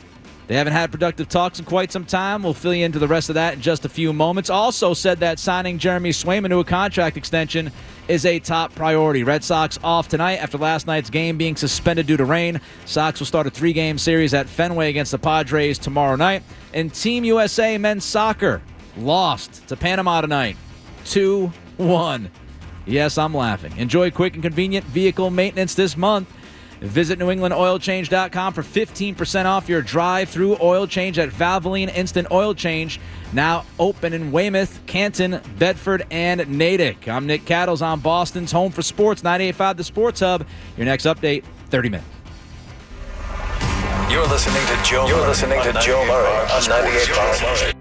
They haven't had productive talks in quite some time. We'll fill you into the rest of that in just a few moments. Also said that signing Jeremy Swayman to a contract extension is a top priority. Red Sox off tonight after last night's game being suspended due to rain. Sox will start a 3-game series at Fenway against the Padres tomorrow night. And Team USA men's soccer lost to Panama tonight, 2-1. Yes, I'm laughing. Enjoy quick and convenient vehicle maintenance this month Visit NewEnglandOilChange.com for 15% off your drive-through oil change at Valvoline Instant Oil Change. Now open in Weymouth, Canton, Bedford, and Natick. I'm Nick Cattles on Boston's Home for Sports, 98.5 The Sports Hub. Your next update, 30 minutes. You're listening to Joe Murray on 98.5.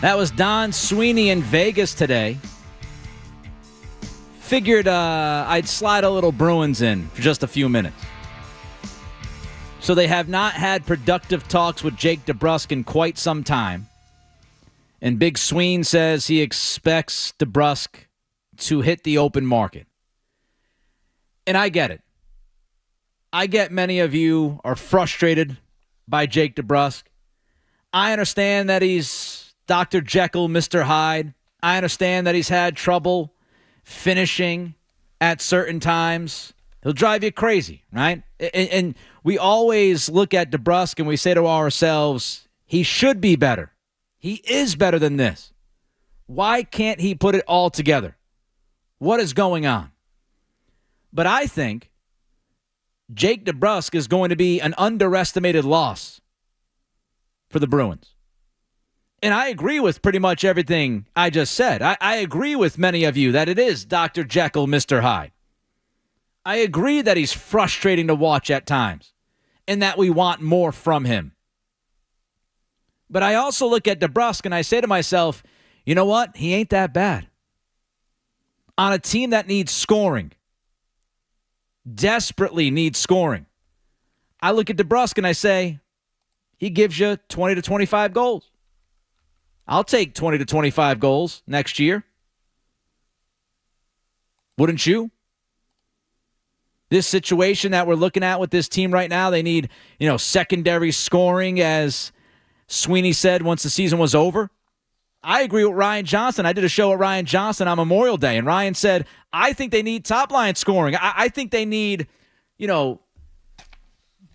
That was Don Sweeney in Vegas today. Figured I'd slide a little Bruins in for just a few minutes. So they have not had productive talks with Jake DeBrusk in quite some time. And Big Sween says he expects DeBrusk to hit the open market. And I get it. I get many of you are frustrated by Jake DeBrusk. I understand that he's Dr. Jekyll, Mr. Hyde. I understand that he's had trouble finishing at certain times. He'll drive you crazy, right? And we always look at DeBrusk and we say to ourselves, he should be better. He is better than this. Why can't he put it all together? What is going on? But I think Jake DeBrusk is going to be an underestimated loss for the Bruins. And I agree with pretty much everything I just said. I agree with many of you that it is Dr. Jekyll, Mr. Hyde. I agree that he's frustrating to watch at times and that we want more from him. But I also look at DeBrusk and I say to myself, you know what? He ain't that bad. On a team that needs scoring, desperately needs scoring, I look at DeBrusk and I say, he gives you 20 to 25 goals. I'll take 20 to 25 goals next year. Wouldn't you? This situation that we're looking at with this team right now, they need, secondary scoring, as Sweeney said once the season was over. I agree with Ryan Johnson. I did a show with Ryan Johnson on Memorial Day, and Ryan said, I think they need top-line scoring. I think they need,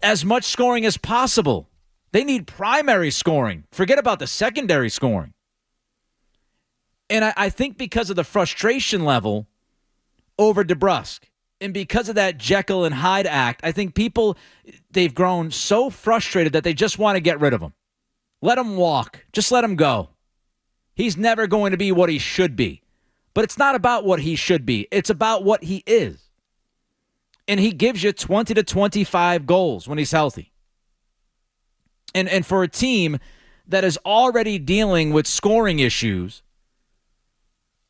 as much scoring as possible. They need primary scoring. Forget about the secondary scoring. And I think because of the frustration level over DeBrusk, and because of that Jekyll and Hyde act, I think they've grown so frustrated that they just want to get rid of him. Let him walk. Just let him go. He's never going to be what he should be. But it's not about what he should be. It's about what he is. And he gives you 20 to 25 goals when he's healthy. And for a team that is already dealing with scoring issues,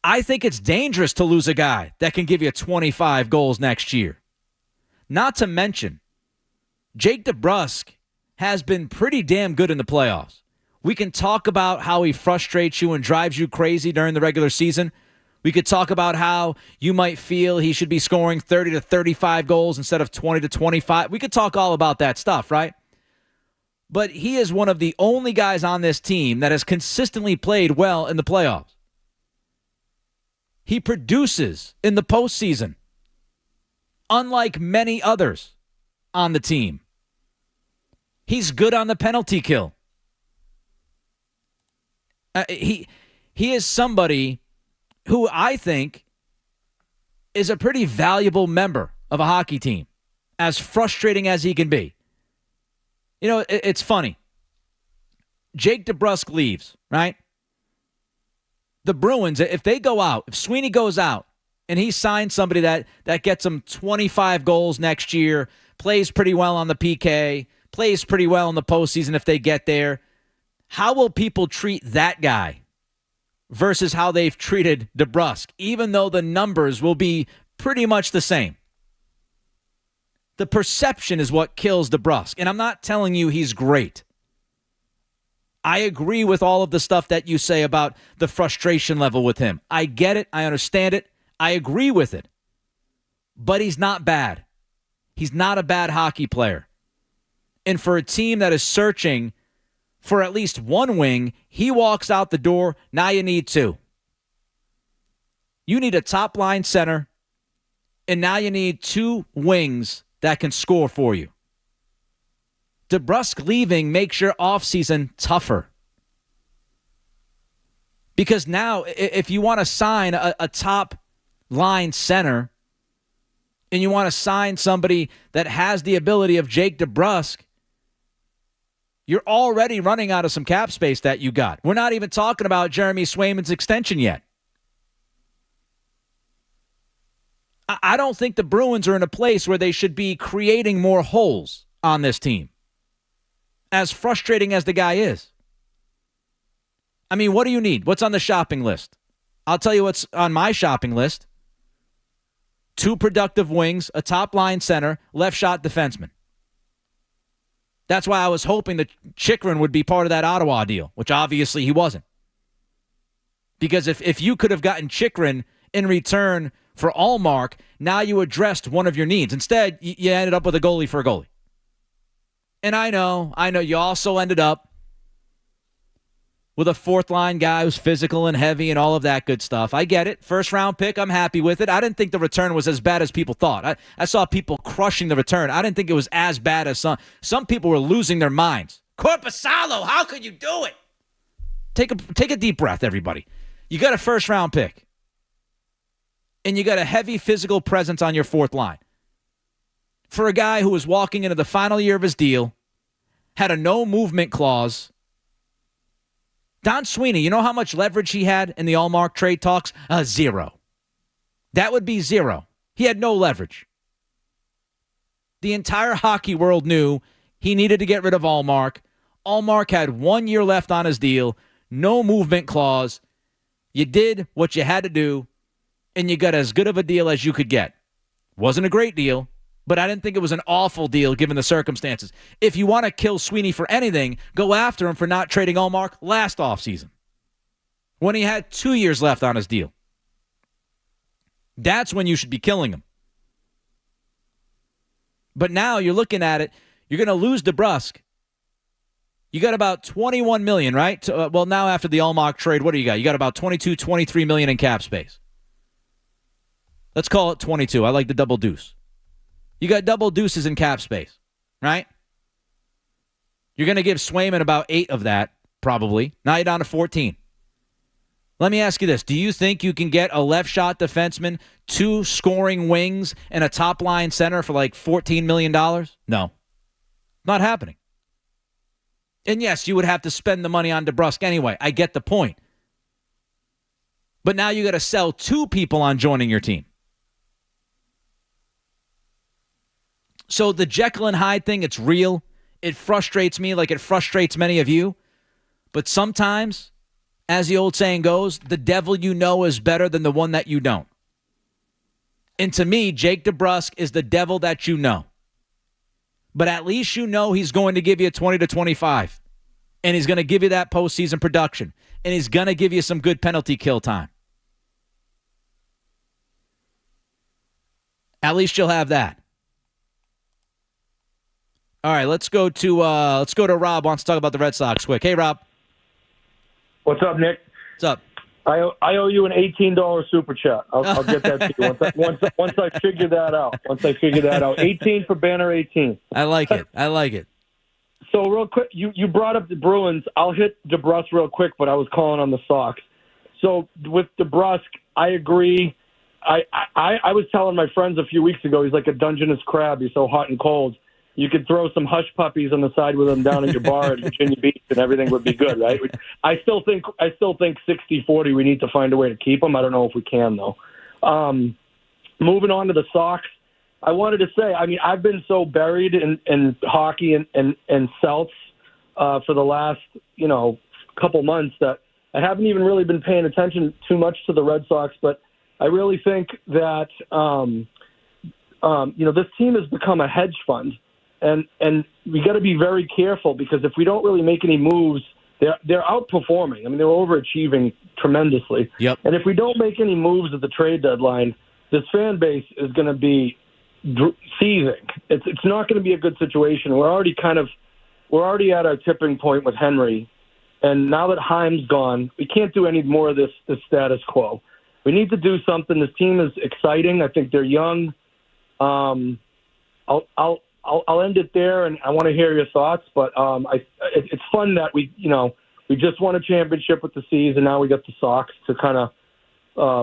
I think it's dangerous to lose a guy that can give you 25 goals next year. Not to mention, Jake DeBrusk has been pretty damn good in the playoffs. We can talk about how he frustrates you and drives you crazy during the regular season. We could talk about how you might feel he should be scoring 30 to 35 goals instead of 20 to 25. We could talk all about that stuff, right? But he is one of the only guys on this team that has consistently played well in the playoffs. He produces in the postseason, unlike many others on the team. He's good on the penalty kill. He is somebody who I think is a pretty valuable member of a hockey team, as frustrating as he can be. It's funny. Jake DeBrusk leaves, right? The Bruins, if they go out, if Sweeney goes out and he signs somebody that gets him 25 goals next year, plays pretty well on the PK, plays pretty well in the postseason if they get there, how will people treat that guy versus how they've treated DeBrusk, even though the numbers will be pretty much the same? The perception is what kills DeBrusk. And I'm not telling you he's great. I agree with all of the stuff that you say about the frustration level with him. I get it. I understand it. I agree with it. But he's not bad. He's not a bad hockey player. And for a team that is searching for at least one wing, he walks out the door. Now you need two. You need a top-line center, and now you need two wings that can score for you. DeBrusk leaving makes your offseason tougher. Because now, if you want to sign a top-line center and you want to sign somebody that has the ability of Jake DeBrusk, you're already running out of some cap space that you got. We're not even talking about Jeremy Swayman's extension yet. I don't think the Bruins are in a place where they should be creating more holes on this team, as frustrating as the guy is. I mean, what do you need? What's on the shopping list? I'll tell you what's on my shopping list. 2 productive wings, a top-line center, left-shot defenseman. That's why I was hoping that Chychrun would be part of that Ottawa deal, which obviously he wasn't. Because if you could have gotten Chychrun in return for Allmark, now you addressed one of your needs. Instead, you ended up with a goalie for a goalie. And I know, you also ended up with a fourth-line guy who's physical and heavy and all of that good stuff. I get it. First-round pick, I'm happy with it. I didn't think the return was as bad as people thought. I saw people crushing the return. I didn't think it was as bad as some. Some people were losing their minds. Korpisalo, how could you do it? Take a deep breath, everybody. You got a first-round pick. And you got a heavy physical presence on your fourth line. For a guy who was walking into the final year of his deal, had a no-movement clause. Don Sweeney, you know how much leverage he had in the Allmark trade talks? 0. That would be 0. He had no leverage. The entire hockey world knew he needed to get rid of Allmark. Allmark had 1 year left on his deal, no movement clause. You did what you had to do, and you got as good of a deal as you could get. Wasn't a great deal, but I didn't think it was an awful deal given the circumstances. If you want to kill Sweeney for anything, go after him for not trading Allmark last offseason when he had 2 years left on his deal. That's when you should be killing him. But now you're looking at it, you're going to lose DeBrusk. You got about $21 million, right? Well, now after the Allmark trade, what do you got? You got about $22, $23 million in cap space. Let's call it 22. I like the double deuce. You got double deuces in cap space, right? You're going to give Swayman about 8 of that, probably. Now you're down to 14. Let me ask you this. Do you think you can get a left-shot defenseman, 2 scoring wings, and a top-line center for like $14 million? No. Not happening. And yes, you would have to spend the money on DeBrusk anyway. I get the point. But now you got to sell 2 people on joining your team. So the Jekyll and Hyde thing, it's real. It frustrates me like it frustrates many of you. But sometimes, as the old saying goes, the devil you know is better than the one that you don't. And to me, Jake DeBrusk is the devil that you know. But at least you know he's going to give you 20 to 25. And he's going to give you that postseason production. And he's going to give you some good penalty kill time. At least you'll have that. All right, let's go to Rob. Wants to talk about the Red Sox quick. Hey, Rob. What's up, Nick? What's up? I owe you an $18 super chat. I'll get that to you once I figure that out. 18 for banner 18. I like it. So real quick, you brought up the Bruins. I'll hit DeBrusk real quick, but I was calling on the Sox. So with DeBrusk, I agree. I was telling my friends a few weeks ago, he's like a Dungeness crab. He's so hot and cold. You could throw some hush puppies on the side with him down at your bar at Virginia Beach, and everything would be good, right? I still think 60-40. We need to find a way to keep him. I don't know if we can though. Moving on to the Sox, I wanted to say, I mean, I've been so buried in hockey and Celts for the last couple months that I haven't even really been paying attention too much to the Red Sox. But I really think that this team has become a hedge fund. And we got to be very careful because if we don't really make any moves, they're outperforming. I mean, they're overachieving tremendously. Yep. And if we don't make any moves at the trade deadline, this fan base is going to be seething. It's not going to be a good situation. We're already at our tipping point with Henry, and now that Heim's gone, we can't do any more of this status quo. We need to do something. This team is exciting. I think they're young. I'll end it there, and I want to hear your thoughts. But it's fun that we just won a championship with the C's, and now we got the Sox to kind of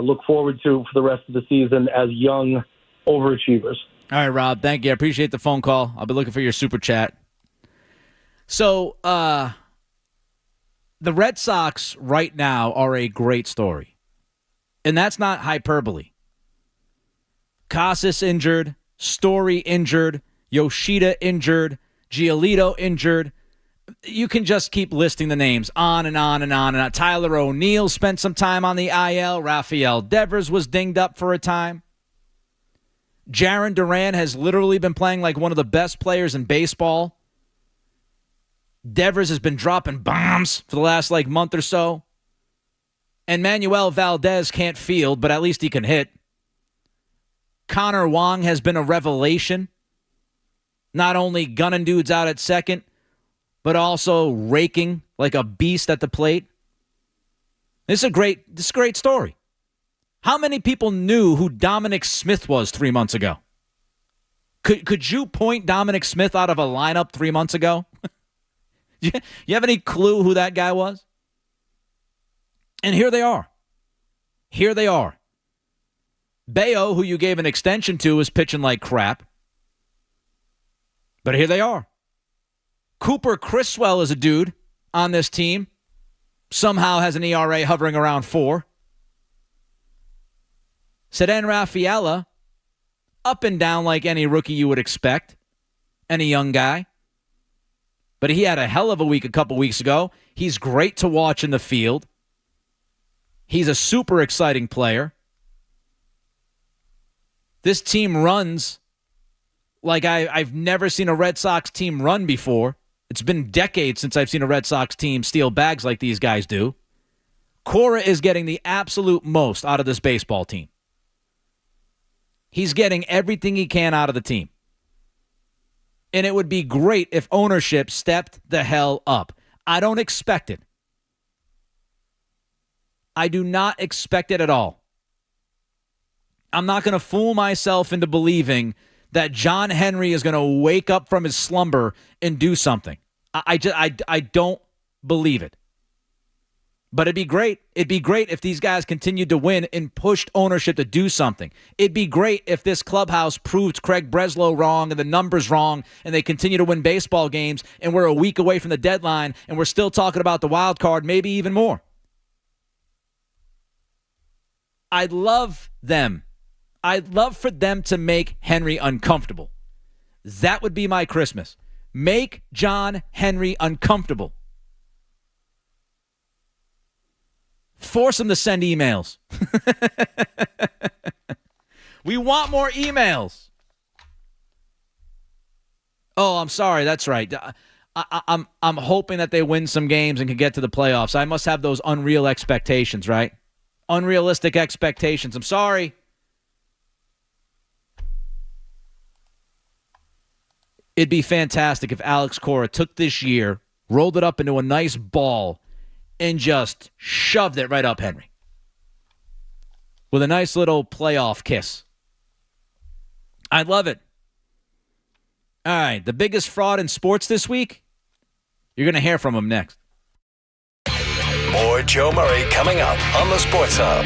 look forward to for the rest of the season as young overachievers. All right, Rob. Thank you. I appreciate the phone call. I'll be looking for your super chat. So the Red Sox right now are a great story, and that's not hyperbole. Casas injured, Story injured, Yoshida injured, Giolito injured. you can just keep listing the names on and on and on and on. Tyler O'Neill spent some time on the IL. Rafael Devers was dinged up for a time. Jaron Duran has literally been playing like one of the best players in baseball. Devers has been dropping bombs for the last month or so. And Manuel Valdez can't field, but at least he can hit. Connor Wong has been a revelation. Not only gunning dudes out at second, but also raking like a beast at the plate. This is a great story. How many people knew who Dominic Smith was 3 months ago? Could you point Dominic Smith out of a lineup 3 months ago? You have any clue who that guy was? And here they are. Here they are. Bayo, who you gave an extension to, is pitching like crap. But here they are. Cooper Criswell is a dude on this team. Somehow has an ERA hovering around 4. Ceddanne Rafaela, up and down like any rookie you would expect. Any young guy. But he had a hell of a week a couple weeks ago. He's great to watch in the field. He's a super exciting player. This team runs like I've never seen a Red Sox team run before. It's been decades since I've seen a Red Sox team steal bags like these guys do. Cora is getting the absolute most out of this baseball team. He's getting everything he can out of the team. And it would be great if ownership stepped the hell up. I don't expect it. I do not expect it at all. I'm not going to fool myself into believing that John Henry is going to wake up from his slumber and do something. I don't believe it. But it'd be great. It'd be great if these guys continued to win and pushed ownership to do something. It'd be great if this clubhouse proved Craig Breslow wrong and the numbers wrong and they continue to win baseball games and we're a week away from the deadline and we're still talking about the wild card, maybe even more. I'd love them. I'd love for them to make Henry uncomfortable. That would be my Christmas. Make John Henry uncomfortable. Force him to send emails. We want more emails. Oh, I'm sorry. That's right. I'm hoping that they win some games and can get to the playoffs. I must have those unreal expectations, right? Unrealistic expectations. I'm sorry. It'd be fantastic if Alex Cora took this year, rolled it up into a nice ball, and just shoved it right up Henry. With a nice little playoff kiss. I'd love it. All right, the biggest fraud in sports this week? You're going to hear from him next. More Joe Murray coming up on the Sports Hub.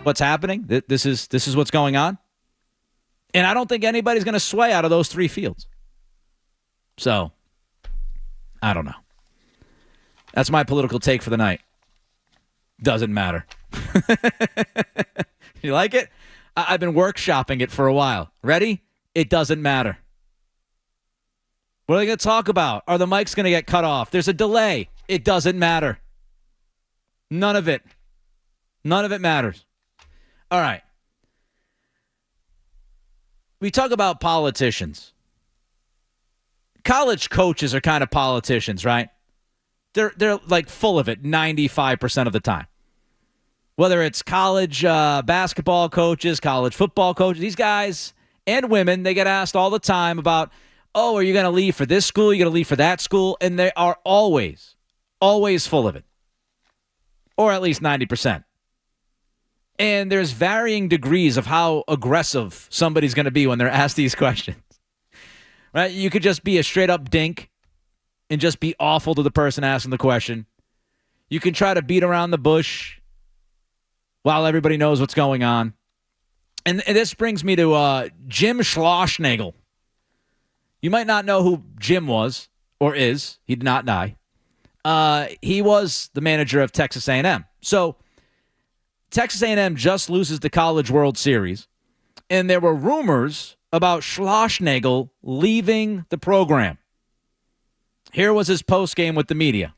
what's happening? This is what's going on? And I don't think anybody's going to sway out of those 3 fields. So, I don't know. That's my political take for the night. Doesn't matter. You like it? I've been workshopping it for a while. Ready? It doesn't matter. What are they going to talk about? Are the mics going to get cut off? There's a delay. It doesn't matter. None of it. None of it matters. All right. We talk about politicians. College coaches are kind of politicians, right? They're like full of it 95% of the time. Whether it's college basketball coaches, college football coaches, these guys and women, they get asked all the time about, oh, are you going to leave for this school? Are you going to leave for that school? And they are always full of it. Or at least 90%. And there's varying degrees of how aggressive somebody's going to be when they're asked these questions. Right? You could just be a straight-up dink and just be awful to the person asking the question. You can try to beat around the bush while everybody knows what's going on. And this brings me to Jim Schlossnagle. You might not know who Jim was or is. He did not die. He was the manager of Texas A&M. So Texas A&M just loses the College World Series, and there were rumors about Schlossnagle leaving the program. Here was his postgame with the media.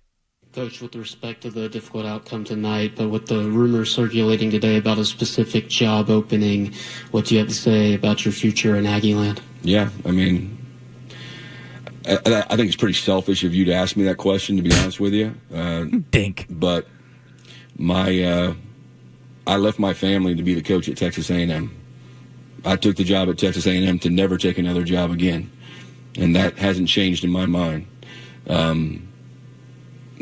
Coach, with respect to the difficult outcome tonight, but with the rumors circulating today about a specific job opening, what do you have to say about your future in Aggieland? Yeah, I mean, I think it's pretty selfish of you to ask me that question, to be honest with you. Dink. But I left my family to be the coach at Texas A&M. I took the job at Texas A&M to never take another job again, and that hasn't changed in my mind. And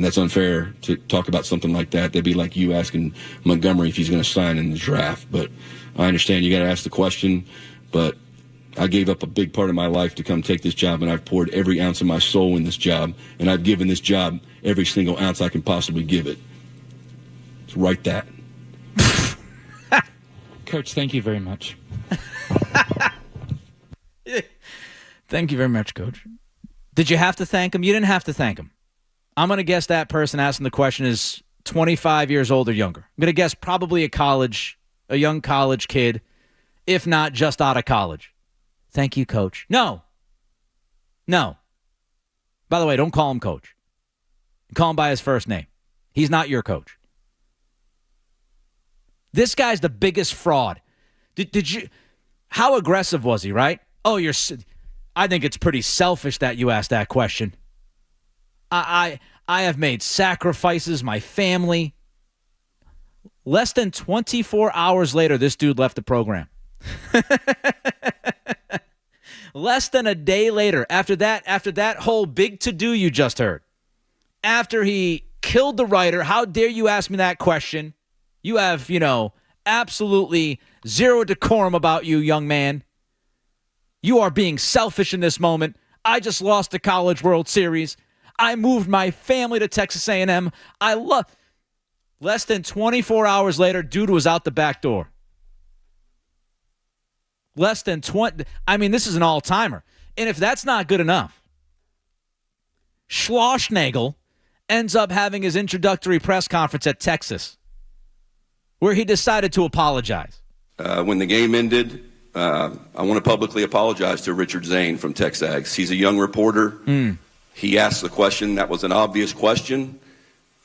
that's unfair to talk about something like that. That'd be like you asking Montgomery if he's going to sign in the draft. But I understand you got to ask the question, but I gave up a big part of my life to come take this job, and I've poured every ounce of my soul in this job, and I've given this job every single ounce I can possibly give it. So write that. Coach, thank you very much. Thank you very much, Coach. Did you have to thank him? You didn't have to thank him. I'm going to guess that person asking the question is 25 years old or younger. I'm going to guess probably a young college kid, if not just out of college. Thank you, Coach. No. By the way, don't call him Coach. Call him by his first name. He's not your coach. This guy's the biggest fraud. Did you? How aggressive was he, right? Oh, I think it's pretty selfish that you asked that question. I have made sacrifices, my family. Less than 24 hours later, this dude left the program. Less than a day later, after that whole big to-do you just heard, after he killed the writer, how dare you ask me that question? You have, absolutely zero decorum about you, young man. You are being selfish in this moment. I just lost the College World Series. I moved my family to Texas A&M. Less than 24 hours later, dude was out the back door. Less than 20. I mean, this is an all-timer. And if that's not good enough, Schlossnagle ends up having his introductory press conference at Texas, where he decided to apologize. When the game ended, I want to publicly apologize to Richard Zane from TexAgs. He's a young reporter. He asked the question. That was an obvious question.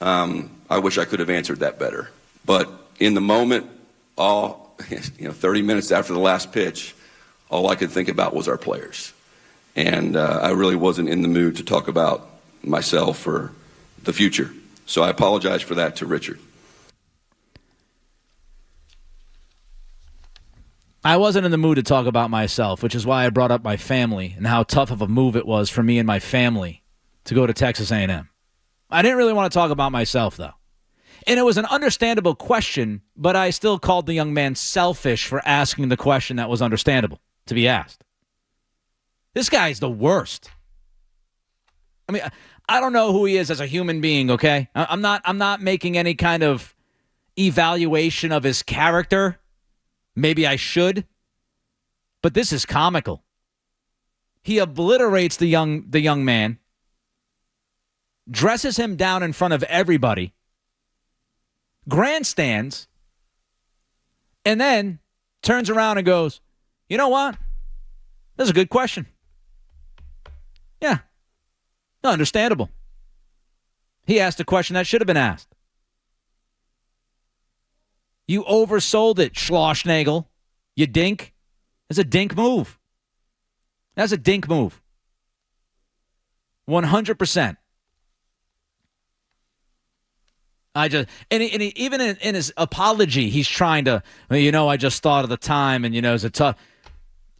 I wish I could have answered that better. But in the moment, 30 minutes after the last pitch, all I could think about was our players. And I really wasn't in the mood to talk about myself or the future. So I apologize for that to Richard. I wasn't in the mood to talk about myself, which is why I brought up my family and how tough of a move it was for me and my family to go to Texas A&M. I didn't really want to talk about myself, though. And it was an understandable question, but I still called the young man selfish for asking the question that was understandable to be asked. This guy's the worst. I mean, I don't know who he is as a human being, okay? I'm not making any kind of evaluation of his character. Maybe I should. But this is comical. He obliterates the young man, dresses him down in front of everybody, grandstands, and then turns around and goes, you know what? That's a good question. Yeah. No, understandable. He asked a question that should have been asked. You oversold it, Schlossnagle. You dink. That's a dink move. That's a dink move. 100%. Even in his apology, he's trying to, I just thought of the time, and it's a tough.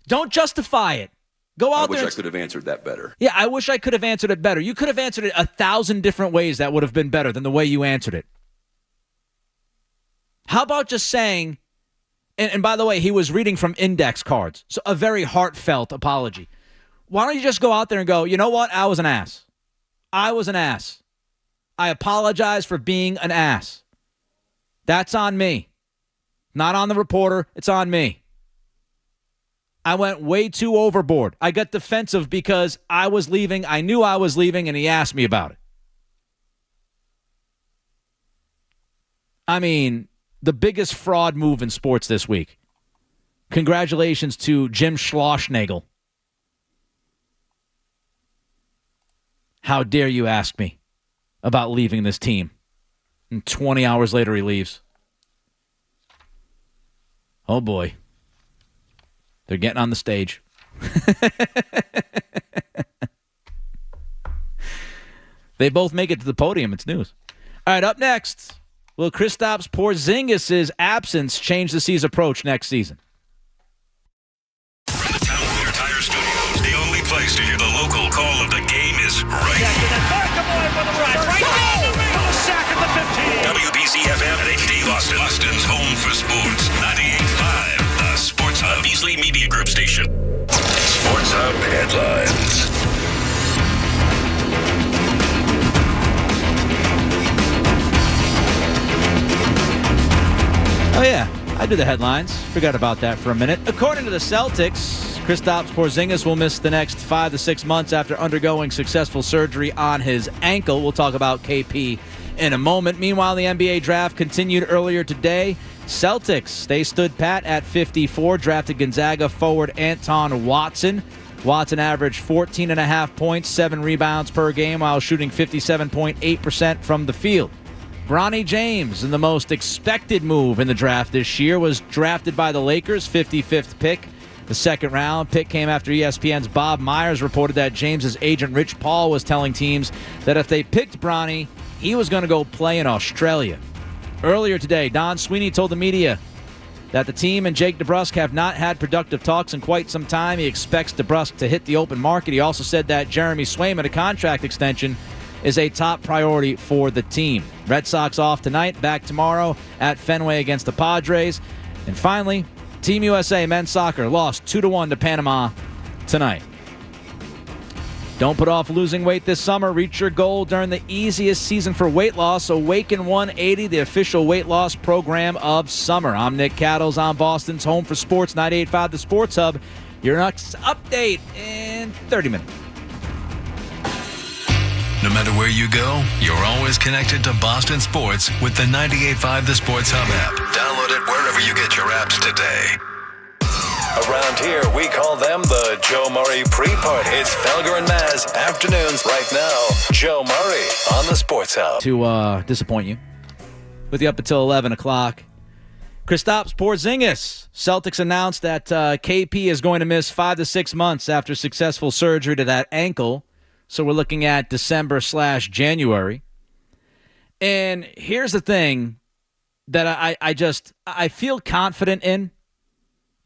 Don't justify it. Go out there. I wish I could have answered that better. Yeah, I wish I could have answered it better. You could have answered it 1,000 different ways that would have been better than the way you answered it. How about just saying, and by the way, he was reading from index cards, so a very heartfelt apology. Why don't you just go out there and go, you know what? I was an ass. I was an ass. I apologize for being an ass. That's on me. Not on the reporter. It's on me. I went way too overboard. I got defensive because I was leaving. I knew I was leaving, and he asked me about it. I mean, the biggest fraud move in sports this week. Congratulations to Jim Schlossnagle. How dare you ask me about leaving this team? And 20 hours later, he leaves. Oh, boy. They're getting on the stage. They both make it to the podium. It's news. All right, up next, will Kristaps Porzingis' absence change the C's approach next season? From the Town Fair Tire Studios, the only place to hear the local call of the game is right WBC-FM and HD Boston. Boston's home for sports. 98.5, the Sports Hub. Beasley Media Group station. Sports Hub headlines. Oh, yeah. I do the headlines. Forgot about that for a minute. According to the Celtics, Kristaps Porzingis will miss the next 5 to 6 months after undergoing successful surgery on his ankle. We'll talk about KP in a moment. Meanwhile, the NBA draft continued earlier today. Celtics, they stood pat at 54, drafted Gonzaga forward Anton Watson. Watson averaged 14.5 points, 7 rebounds per game while shooting 57.8% from the field. Bronny James, in the most expected move in the draft this year, was drafted by the Lakers, 55th pick. The second round pick came after ESPN's Bob Myers reported that James's agent Rich Paul was telling teams that if they picked Bronny, he was going to go play in Australia. Earlier today, Don Sweeney told the media that the team and Jake DeBrusk have not had productive talks in quite some time. He expects DeBrusk to hit the open market. He also said that Jeremy Swayman, a contract extension, is a top priority for the team. Red Sox off tonight, back tomorrow at Fenway against the Padres. And finally, Team USA men's soccer lost 2-1 to Panama tonight. Don't put off losing weight this summer. Reach your goal during the easiest season for weight loss. Awaken 180, the official weight loss program of summer. I'm Nick Cattles on Boston's home for sports, 98.5 The Sports Hub. Your next update in 30 minutes. No matter where you go, you're always connected to Boston sports with the 98.5 The Sports Hub app. Download it wherever you get your apps today. Around here, we call them the Joe Murray pre-party. It's Felger and Maz afternoons right now. Joe Murray on the Sports Hub. To disappoint you, with you up until 11 o'clock. Kristaps Porzingis. Celtics announced that KP is going to miss 5 to 6 months after successful surgery to that ankle. So we're looking at December/January. And here's the thing that I feel confident in.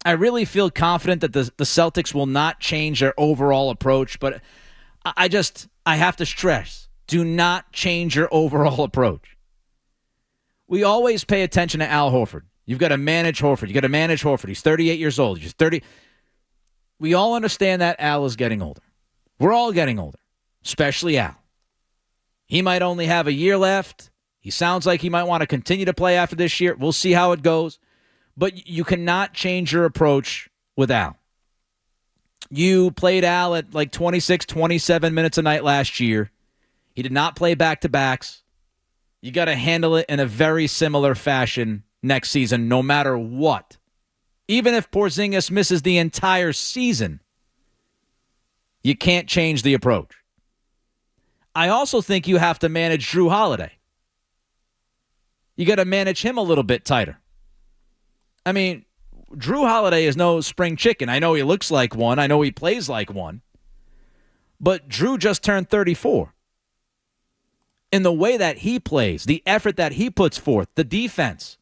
I really feel confident that the Celtics will not change their overall approach. But I have to stress, do not change your overall approach. We always pay attention to Al Horford. You've got to manage Horford. You've got to manage Horford. He's 38 years old. He's 30. We all understand that Al is getting older. We're all getting older. Especially Al. He might only have a year left. He sounds like he might want to continue to play after this year. We'll see how it goes. But you cannot change your approach with Al. You played Al at like 26, 27 minutes a night last year. He did not play back-to-backs. You got to handle it in a very similar fashion next season, no matter what. Even if Porzingis misses the entire season, you can't change the approach. I also think you have to manage Drew Holiday. You got to manage him a little bit tighter. I mean, Drew Holiday is no spring chicken. I know he looks like one. I know he plays like one. But Drew just turned 34. In the way that he plays, the effort that he puts forth, the defense,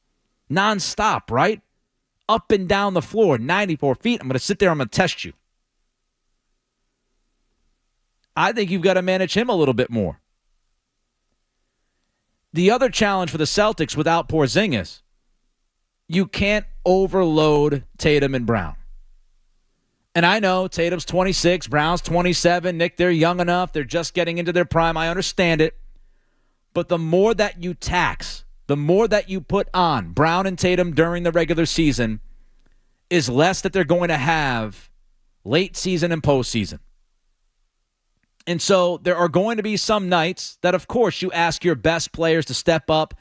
nonstop, right? Up and down the floor, 94 feet. I'm going to sit there, I'm going to test you. I think you've got to manage him a little bit more. The other challenge for the Celtics without Porzingis, you can't overload Tatum and Brown. And I know Tatum's 26, Brown's 27. Nick, they're young enough. They're just getting into their prime. I understand it. But the more that you tax, the more that you put on Brown and Tatum during the regular season is less that they're going to have late season and postseason. And so there are going to be some nights that, of course, you ask your best players to step up,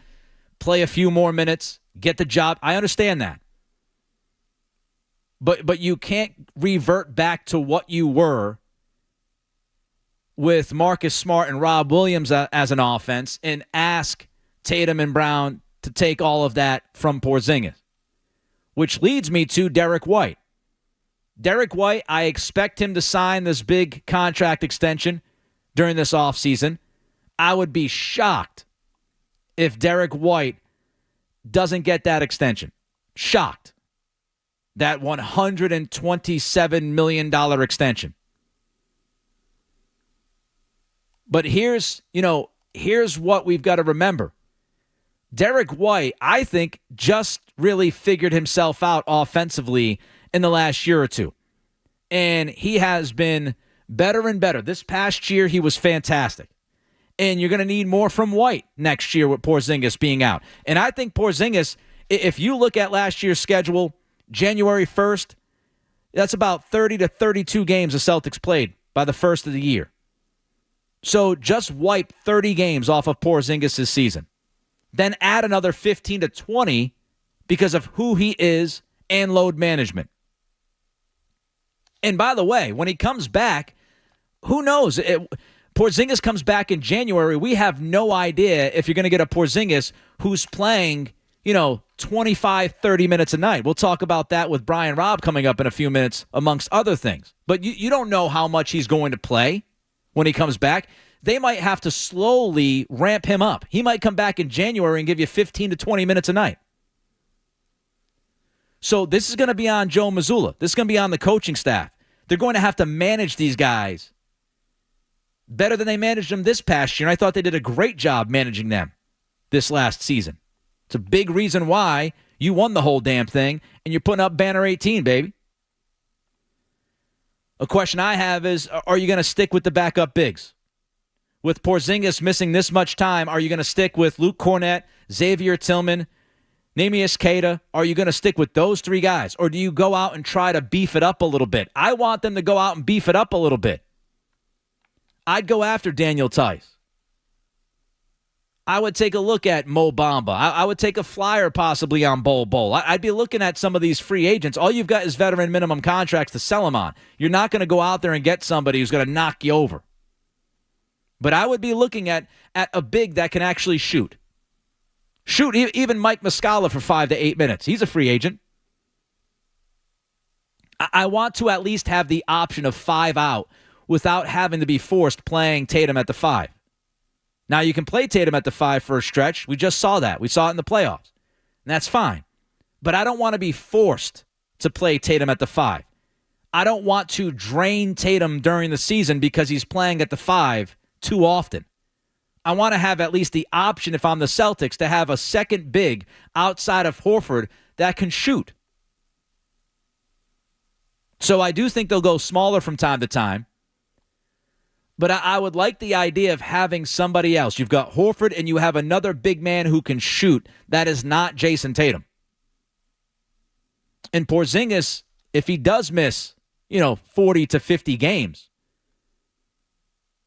play a few more minutes, get the job. I understand that. But you can't revert back to what you were with Marcus Smart and Rob Williams as an offense and ask Tatum and Brown to take all of that from Porzingis. Which leads me to Derek White. Derek White, I expect him to sign this big contract extension during this offseason. I would be shocked if Derek White doesn't get that extension. Shocked. That $127 million extension. But here's what we've got to remember. Derek White, I think, just really figured himself out offensively in the last year or two. And he has been better and better. This past year, he was fantastic. And you're going to need more from White next year with Porzingis being out. And I think Porzingis, if you look at last year's schedule, January 1st, that's about 30 to 32 games the Celtics played by the first of the year. So just wipe 30 games off of Porzingis' season. Then add another 15 to 20 because of who he is and load management. And by the way, when he comes back, who knows? Porzingis comes back in January. We have no idea if you're going to get a Porzingis who's playing, 25, 30 minutes a night. We'll talk about that with Brian Robb coming up in a few minutes, amongst other things. But you don't know how much he's going to play when he comes back. They might have to slowly ramp him up. He might come back in January and give you 15 to 20 minutes a night. So this is going to be on Joe Mazzulla. This is going to be on the coaching staff. They're going to have to manage these guys better than they managed them this past year. And I thought they did a great job managing them this last season. It's a big reason why you won the whole damn thing, and you're putting up banner 18, baby. A question I have is, are you going to stick with the backup bigs? With Porzingis missing this much time, are you going to stick with Luke Cornett, Xavier Tillman, Neemias Queta? Are you going to stick with those three guys? Or do you go out and try to beef it up a little bit? I want them to go out and beef it up a little bit. I'd go after Daniel Tice. I would take a look at Mo Bamba. I would take a flyer possibly on Bol Bol. I'd be looking at some of these free agents. All you've got is veteran minimum contracts to sell them on. You're not going to go out there and get somebody who's going to knock you over. But I would be looking at a big that can actually shoot. Shoot, even Mike Muscala for 5 to 8 minutes. He's a free agent. I want to at least have the option of 5 out without having to be forced playing Tatum at the 5. Now, you can play Tatum at the 5 for a stretch. We just saw that. We saw it in the playoffs. And that's fine. But I don't want to be forced to play Tatum at the 5. I don't want to drain Tatum during the season because he's playing at the 5 too often. I want to have at least the option, if I'm the Celtics, to have a second big outside of Horford that can shoot. So I do think they'll go smaller from time to time. But I would like the idea of having somebody else. You've got Horford and you have another big man who can shoot. That is not Jason Tatum. And Porzingis, if he does miss, 40 to 50 games,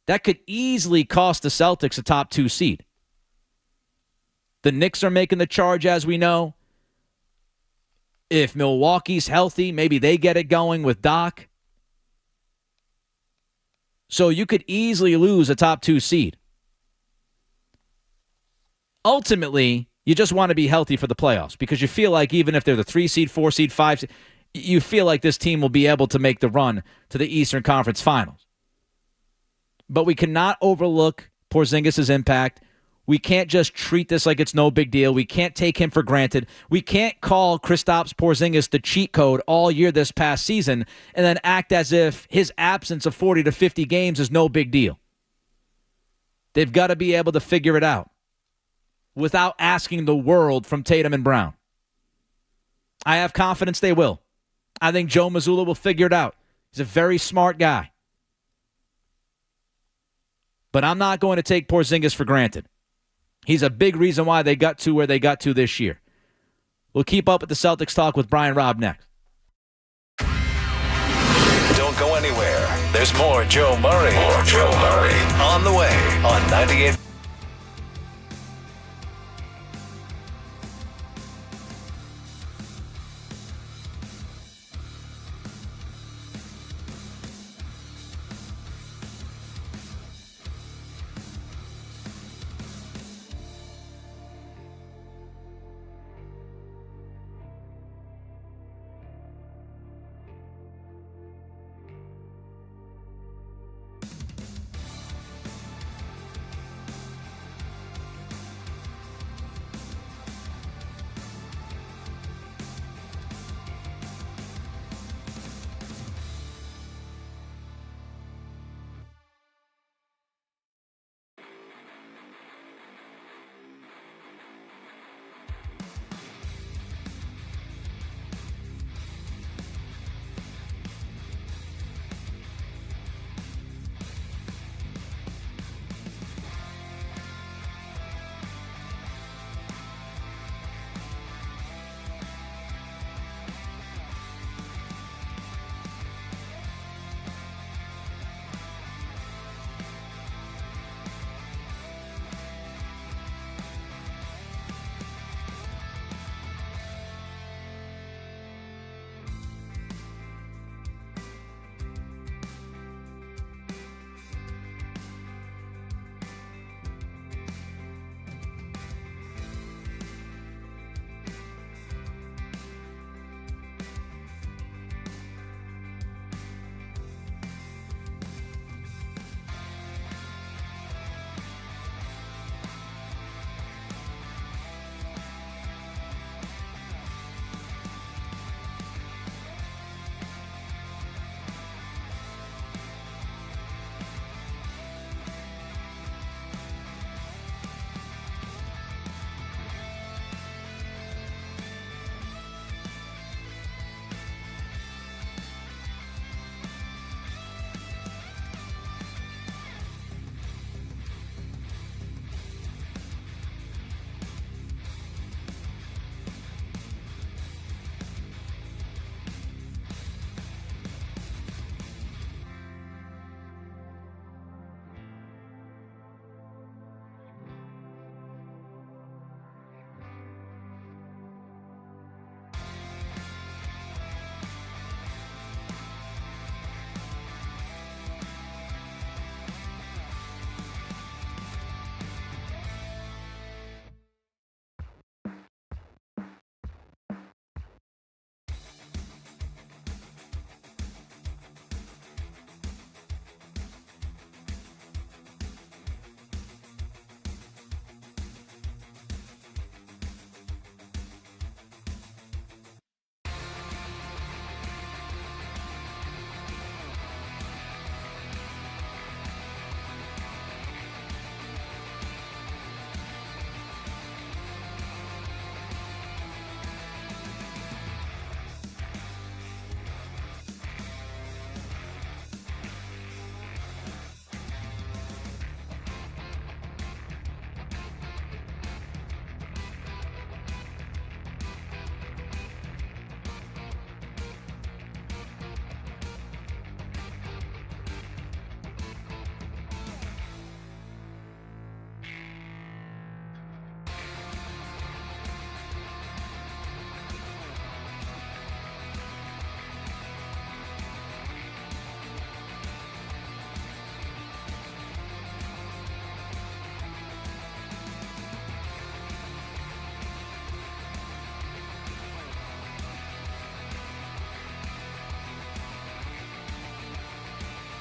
that could easily cost the Celtics a top 2 seed. The Knicks are making the charge, as we know. If Milwaukee's healthy, maybe they get it going with Doc. So you could easily lose a top 2 seed. Ultimately, you just want to be healthy for the playoffs because you feel like even if they're the 3 seed, 4 seed, 5 seed, you feel like this team will be able to make the run to the Eastern Conference Finals. But we cannot overlook Porzingis' impact. We can't just treat this like it's no big deal. We can't take him for granted. We can't call Kristaps Porzingis the cheat code all year this past season and then act as if his absence of 40 to 50 games is no big deal. They've got to be able to figure it out without asking the world from Tatum and Brown. I have confidence they will. I think Joe Mazzulla will figure it out. He's a very smart guy. But I'm not going to take Porzingis for granted. He's a big reason why they got to where they got to this year. We'll keep up with the Celtics talk with Brian Robb next. Don't go anywhere. There's more Joe Murray. On the way on 98.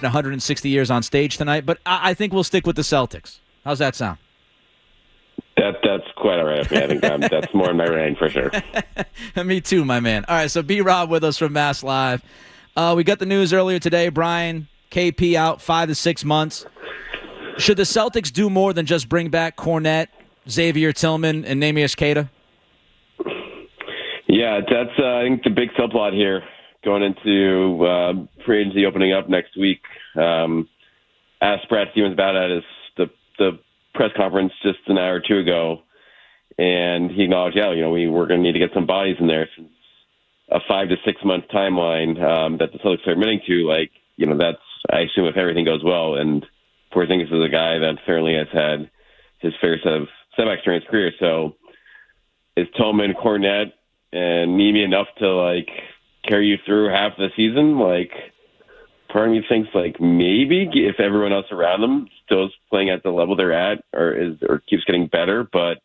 in 160 years on stage tonight, but I think we'll stick with the Celtics. How's that sound? That's quite all right with me. I think that's more in my range for sure. Me too, my man. All right, so B-Rob with us from Mass Live. We got the news earlier today. Brian, KP out 5 to 6 months. Should the Celtics do more than just bring back Kornet, Xavier Tillman, and Neemias Queta? Yeah, that's I think the big subplot here going into free agency opening up next week. Asked Brad Stevens about it at the press conference just an hour or two ago, and he acknowledged, we're going to need to get some bodies in there since a 5 to 6 month timeline that the Celtics are admitting to. That's, I assume, if everything goes well. And Porzingis is a guy that certainly has had his fair set of setbacks during his career. So is Tillman, Kornet, and Nemi enough to carry you through half the season? Part of me thinks maybe if everyone else around them still is playing at the level they're at, or keeps getting better. But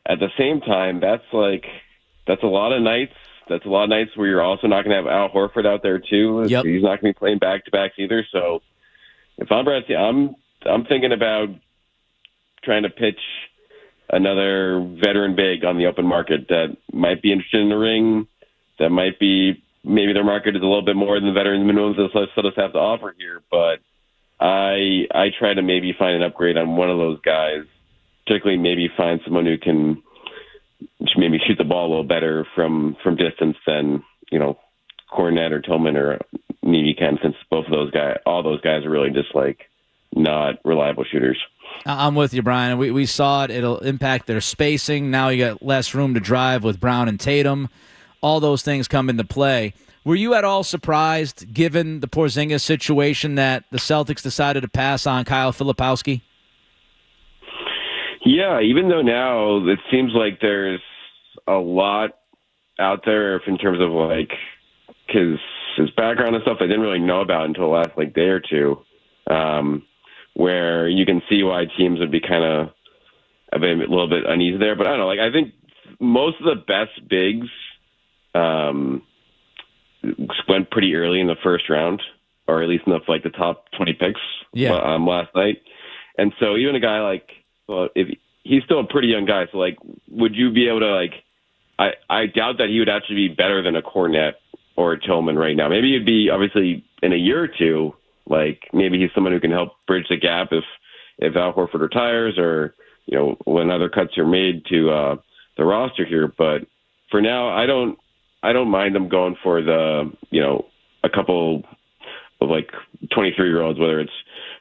at the same time, that's a lot of nights. That's a lot of nights where you're also not going to have Al Horford out there too. Yep. He's not going to be playing back-to-backs either. So if I'm Brad, I'm thinking about trying to pitch another veteran big on the open market that might be interested in the ring. That might be. Maybe their market is a little bit more than the veterans minimums that Celtics have to offer here, but I try to maybe find an upgrade on one of those guys, particularly maybe find someone who can maybe shoot the ball a little better from distance than, Kornet or Tillman or Nemi can, since all those guys are really just not reliable shooters. I'm with you, Brian. We saw it. It'll impact their spacing. Now you got less room to drive with Brown and Tatum. All those things come into play. Were you at all surprised, given the Porzingis situation, that the Celtics decided to pass on Kyle Filipowski? Yeah, even though now it seems like there's a lot out there in terms of his background and stuff I didn't really know about until the last day or two, where you can see why teams would be kind of a little bit uneasy there. But I don't know. I think most of the best bigs went pretty early in the first round, or at least in the top 20 picks last night. And so even a guy if he's still a pretty young guy, so would you be able to I doubt that he would actually be better than a Kornet or a Tillman right now. Maybe he'd be, obviously, in a year or two, maybe he's someone who can help bridge the gap if Al Horford retires, or when other cuts are made to the roster here. But for now, I don't mind them going for the, a couple of 23-year-olds, whether it's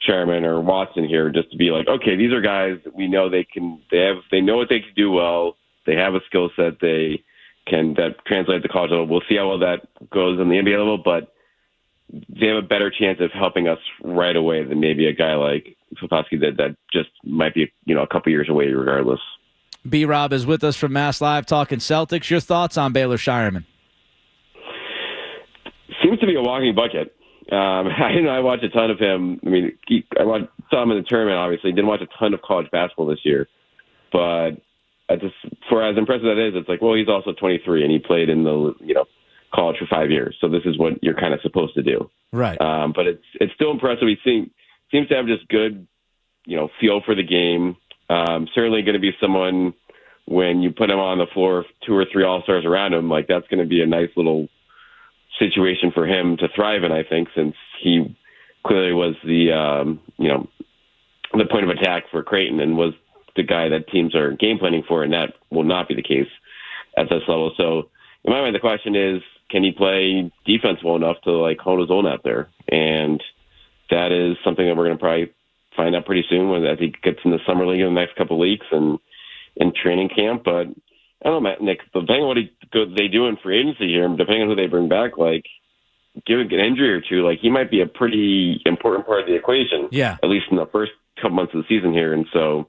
Sherman or Watson here, just to be okay, these are guys that we know they know what they can do well. They have a skill set that translate at the college level. We'll see how well that goes on the NBA level, but they have a better chance of helping us right away than maybe a guy like Filipowski did that just might be, a couple years away regardless. B-Rob is with us from Mass Live talking Celtics. Your thoughts on Baylor Shireman? Seems to be a walking bucket. I watched a ton of him. I mean, I saw him in the tournament, obviously. Didn't watch a ton of college basketball this year. But for as impressive that is, it's he's also 23, and he played in the, college for 5 years. So this is what you're kind of supposed to do. Right. But it's still impressive. He seems to have just good, feel for the game. Certainly going to be someone, when you put him on the floor, 2 or 3 all-stars around him, that's going to be a nice little situation for him to thrive in, I think, since he clearly was the point of attack for Creighton and was the guy that teams are game planning for, and that will not be the case at this level. So in my mind, the question is, can he play defense well enough to hold his own out there? And that is something that we're going to probably find out pretty soon when he gets in the summer league in the next couple of weeks and in training camp. But I don't know, Nick, depending on what they do in free agency here, and depending on who they bring back, give an injury or two, he might be a pretty important part of the equation. Yeah. At least in the first couple months of the season here. And so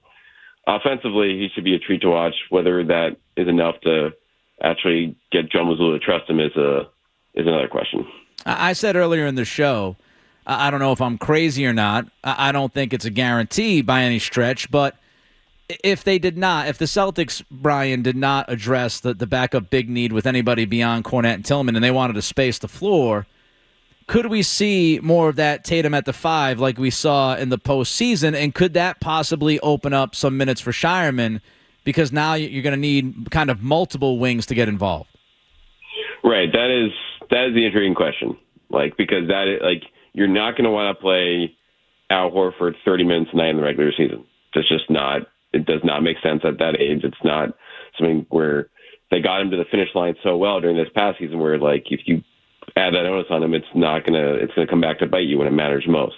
offensively, he should be a treat to watch. Whether that is enough to actually get Joe Mazzulla to trust him is another question. I said earlier in the show, I don't know if I'm crazy or not. I don't think it's a guarantee by any stretch, but if the Celtics, Brian, did not address the backup big need with anybody beyond Kornet and Tillman, and they wanted to space the floor, could we see more of that Tatum at the 5 like we saw in the postseason, and could that possibly open up some minutes for Shireman because now you're going to need kind of multiple wings to get involved? Right. That is the intriguing question. Because you're not going to want to play Al Horford 30 minutes a night in the regular season. That's just not. It does not make sense at that age. It's not something where they got him to the finish line so well during this past season where, if you add that onus on him, it's going to come back to bite you when it matters most.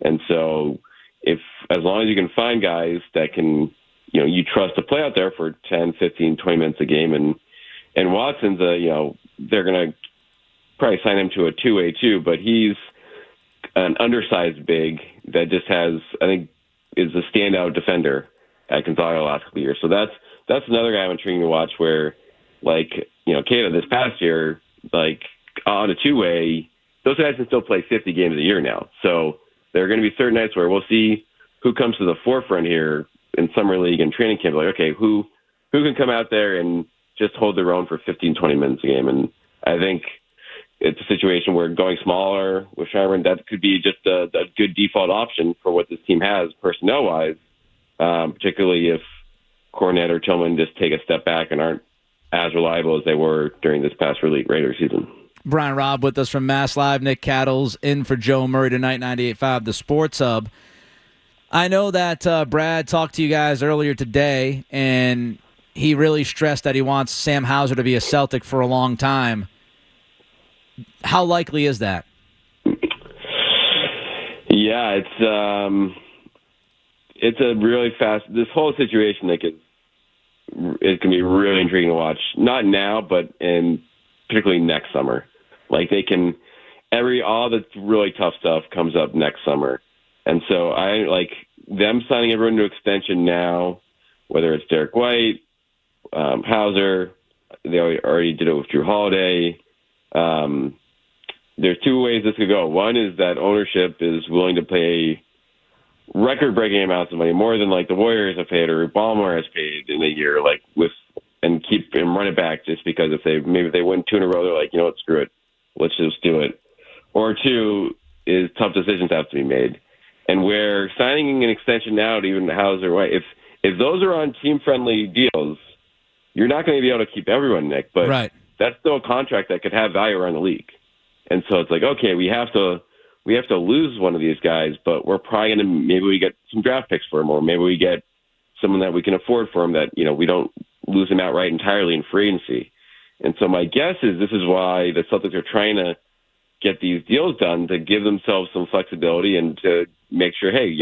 And so as long as you can find guys that can, you trust to play out there for 10, 15, 20 minutes a game, and Watson's they're going to probably sign him to a 2-way too, but he's an undersized big that just has, I think, is a standout defender at Gonzaga the last couple of years. So that's another guy I'm intrigued to watch where, Keita this past year, on a 2-way, those guys can still play 50 games a year now. So there are going to be certain nights where we'll see who comes to the forefront here in summer league and training camp. Okay, who can come out there and just hold their own for 15, 20 minutes a game. And I think it's a situation where going smaller with Shireman, that could be just a good default option for what this team has personnel-wise, particularly if Cornette or Tillman just take a step back and aren't as reliable as they were during this past regular season. Brian Robb with us from Mass Live. Nick Cattles in for Joe Murray tonight, 98.5 The Sports Hub. I know that Brad talked to you guys earlier today, and he really stressed that he wants Sam Hauser to be a Celtic for a long time. How likely is that? Yeah, it's a really fast. This whole situation, it can be really intriguing to watch. Not now, but particularly next summer. All the really tough stuff comes up next summer, and so I them signing everyone to extension now. Whether it's Derek White, Hauser, they already did it with Drew Holiday. There's two ways this could go. One is that ownership is willing to pay record-breaking amounts of money, more than the Warriors have paid or Ballmer has paid in a year, and keep and run it back just because if they win 2 in a row, they're you know what, screw it, let's just do it. Or two is tough decisions have to be made, and where signing an extension now to even Hauser, White, if those are on team-friendly deals, you're not going to be able to keep everyone, Nick, but right. That's still a contract that could have value around the league. And so it's okay, we have to lose one of these guys, but we're probably going to, maybe we get some draft picks for him, or maybe we get someone that we can afford for him that, we don't lose him outright entirely in free agency. And so my guess is this is why the Celtics are trying to get these deals done, to give themselves some flexibility and to make sure, hey,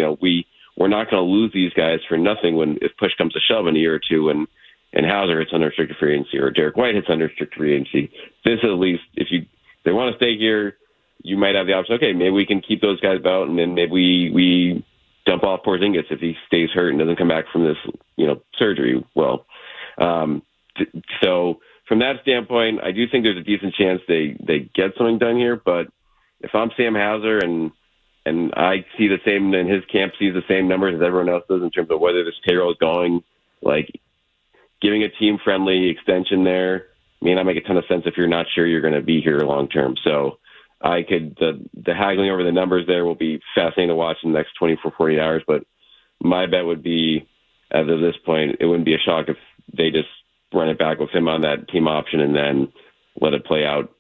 we're not going to lose these guys for nothing if push comes to shove in a year or two and Hauser hits unrestricted free agency or Derek White hits unrestricted free agency. This at least, if they want to stay here, you might have the option, okay, maybe we can keep those guys out, and then maybe we dump off Porzingis if he stays hurt and doesn't come back from this, surgery. Well, so from that standpoint, I do think there's a decent chance they get something done here. But if I'm Sam Hauser and I see the same, and his camp sees the same numbers as everyone else does in terms of whether this payroll is going, giving a team-friendly extension there may not make a ton of sense if you're not sure you're going to be here long term. So the haggling over the numbers there will be fascinating to watch in the next 24, 48 hours. But my bet would be, as of this point, it wouldn't be a shock if they just run it back with him on that team option and then let it play out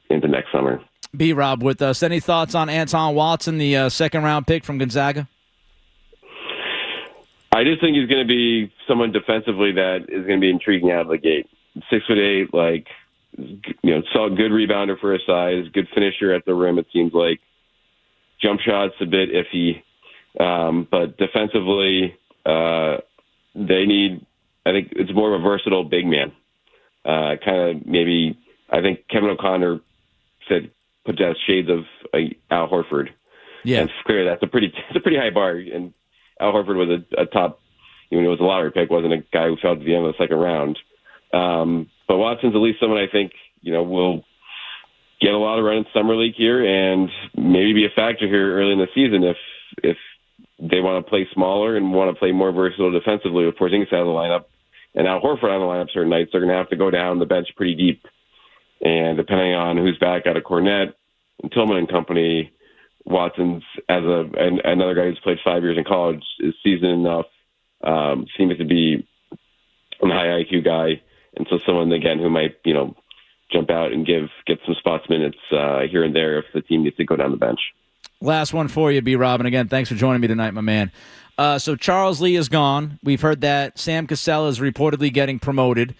into next summer. B-Rob with us. Any thoughts on Anton Watson, the second-round pick from Gonzaga? I just think he's going to be someone defensively that is going to be intriguing out of the gate. 6'8", saw a good rebounder for his size, good finisher at the rim, it seems like. Jump shots a bit iffy. But defensively, they need, I think it's more of a versatile big man. I think Kevin O'Connor said put down shades of Al Horford. Yeah. And it's clear that's a pretty high bar. And Al Horford was a top, even though it was a lottery pick, wasn't a guy who fell to the end of the second round. But Watson's at least someone I think, will get a lot of run in Summer League here and maybe be a factor here early in the season if they want to play smaller and want to play more versatile defensively with Porzingis out of the lineup and Al Horford on the lineup certain nights. They're going to have to go down the bench pretty deep. And depending on who's back out of Cornette, Tillman and company. Watson's another guy who's played 5 years in college is seasoned enough. Seems to be a high IQ guy, and so someone again who might jump out and get some spots minutes here and there if the team needs to go down the bench. Last one for you, B. Rob, and again, thanks for joining me tonight, my man. So Charles Lee is gone. We've heard that Sam Cassell is reportedly getting promoted.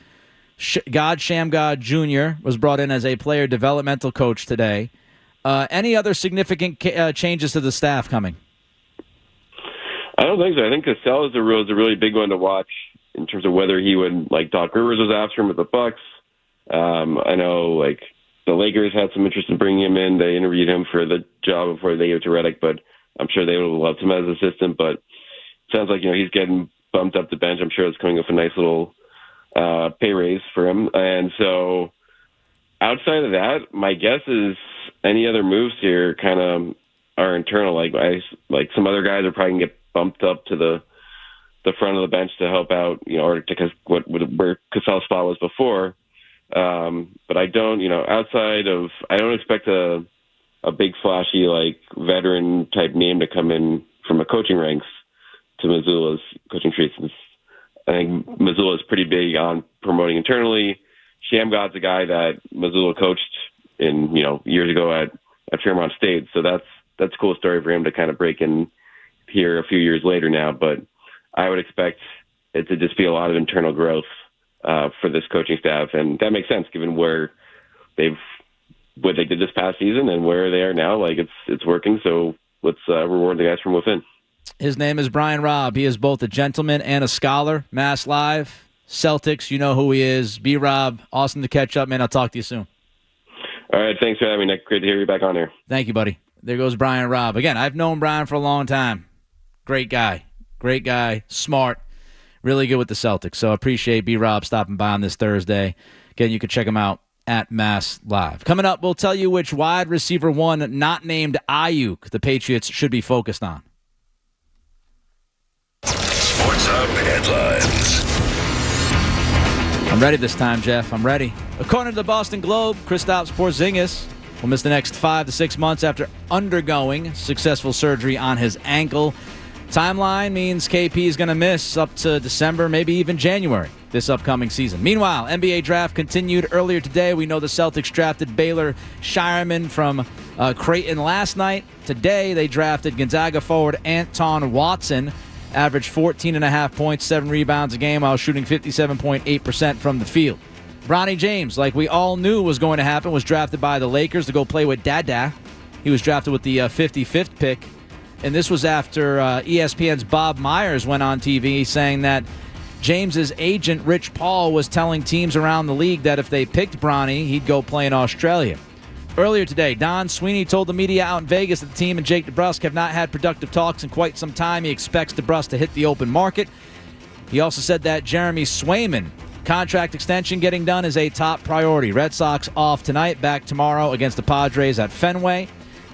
God Shamgod Jr. was brought in as a player developmental coach today. Any other significant changes to the staff coming? I don't think so. I think Cassell is a really big one to watch in terms of whether he would, like Doc Rivers was after him with the Bucks. I know, the Lakers had some interest in bringing him in. They interviewed him for the job before they gave it to Redick, but I'm sure they would have loved him as assistant. But it sounds like he's getting bumped up the bench. I'm sure it's coming with a nice little pay raise for him. And so outside of that, my guess is any other moves here kind of are internal. Like some other guys are probably going to get bumped up to the front of the bench to help out, or to where Cassell's spot was before. But I don't, I don't expect a big flashy, veteran type name to come in from a coaching ranks to Missoula's coaching tree. Since I think Missoula is pretty big on promoting internally. Shamgod's a guy that Missoula coached in, years ago at Fairmont State. So that's a cool story for him to kind of break in here a few years later now. But I would expect it to just be a lot of internal growth for this coaching staff, and that makes sense given what they did this past season and where they are now. It's working, so let's reward the guys from within. His name is Brian Robb. He is both a gentleman and a scholar. Mass Live, Celtics, you know who he is. B. Rob, awesome to catch up, man. I'll talk to you soon. All right, thanks for having me, Nick. Great to hear you back on here. Thank you, buddy. There goes Brian Robb. Again, I've known Brian for a long time. Great guy, smart. Really good with the Celtics. So I appreciate B-Rob stopping by on this Thursday. Again, you can check him out at Mass Live. Coming up, we'll tell you which wide receiver one not named Ayuk the Patriots should be focused on. Sports Hub headlines. I'm ready this time, Jeff. I'm ready. According to the Boston Globe, Kristaps Porzingis will miss the next 5 to 6 months after undergoing successful surgery on his ankle. Timeline means KP is going to miss up to December, maybe even January this upcoming season. Meanwhile, NBA draft continued earlier today. We know the Celtics drafted Baylor Shireman from Creighton last night. Today, they drafted Gonzaga forward Anton Watson, averaged 14.5 points, 7 rebounds a game while shooting 57.8% from the field. Bronny James, like we all knew was going to happen, was drafted by the Lakers to go play with Dada. He was drafted with the 55th pick. And this was after ESPN's Bob Myers went on TV saying that James's agent, Rich Paul, was telling teams around the league that if they picked Bronny, he'd go play in Australia. Earlier today, Don Sweeney told the media out in Vegas that the team and Jake DeBrusk have not had productive talks in quite some time. He expects DeBrusk to hit the open market. He also said that Jeremy Swayman, contract extension getting done is a top priority. Red Sox off tonight, back tomorrow against the Padres at Fenway.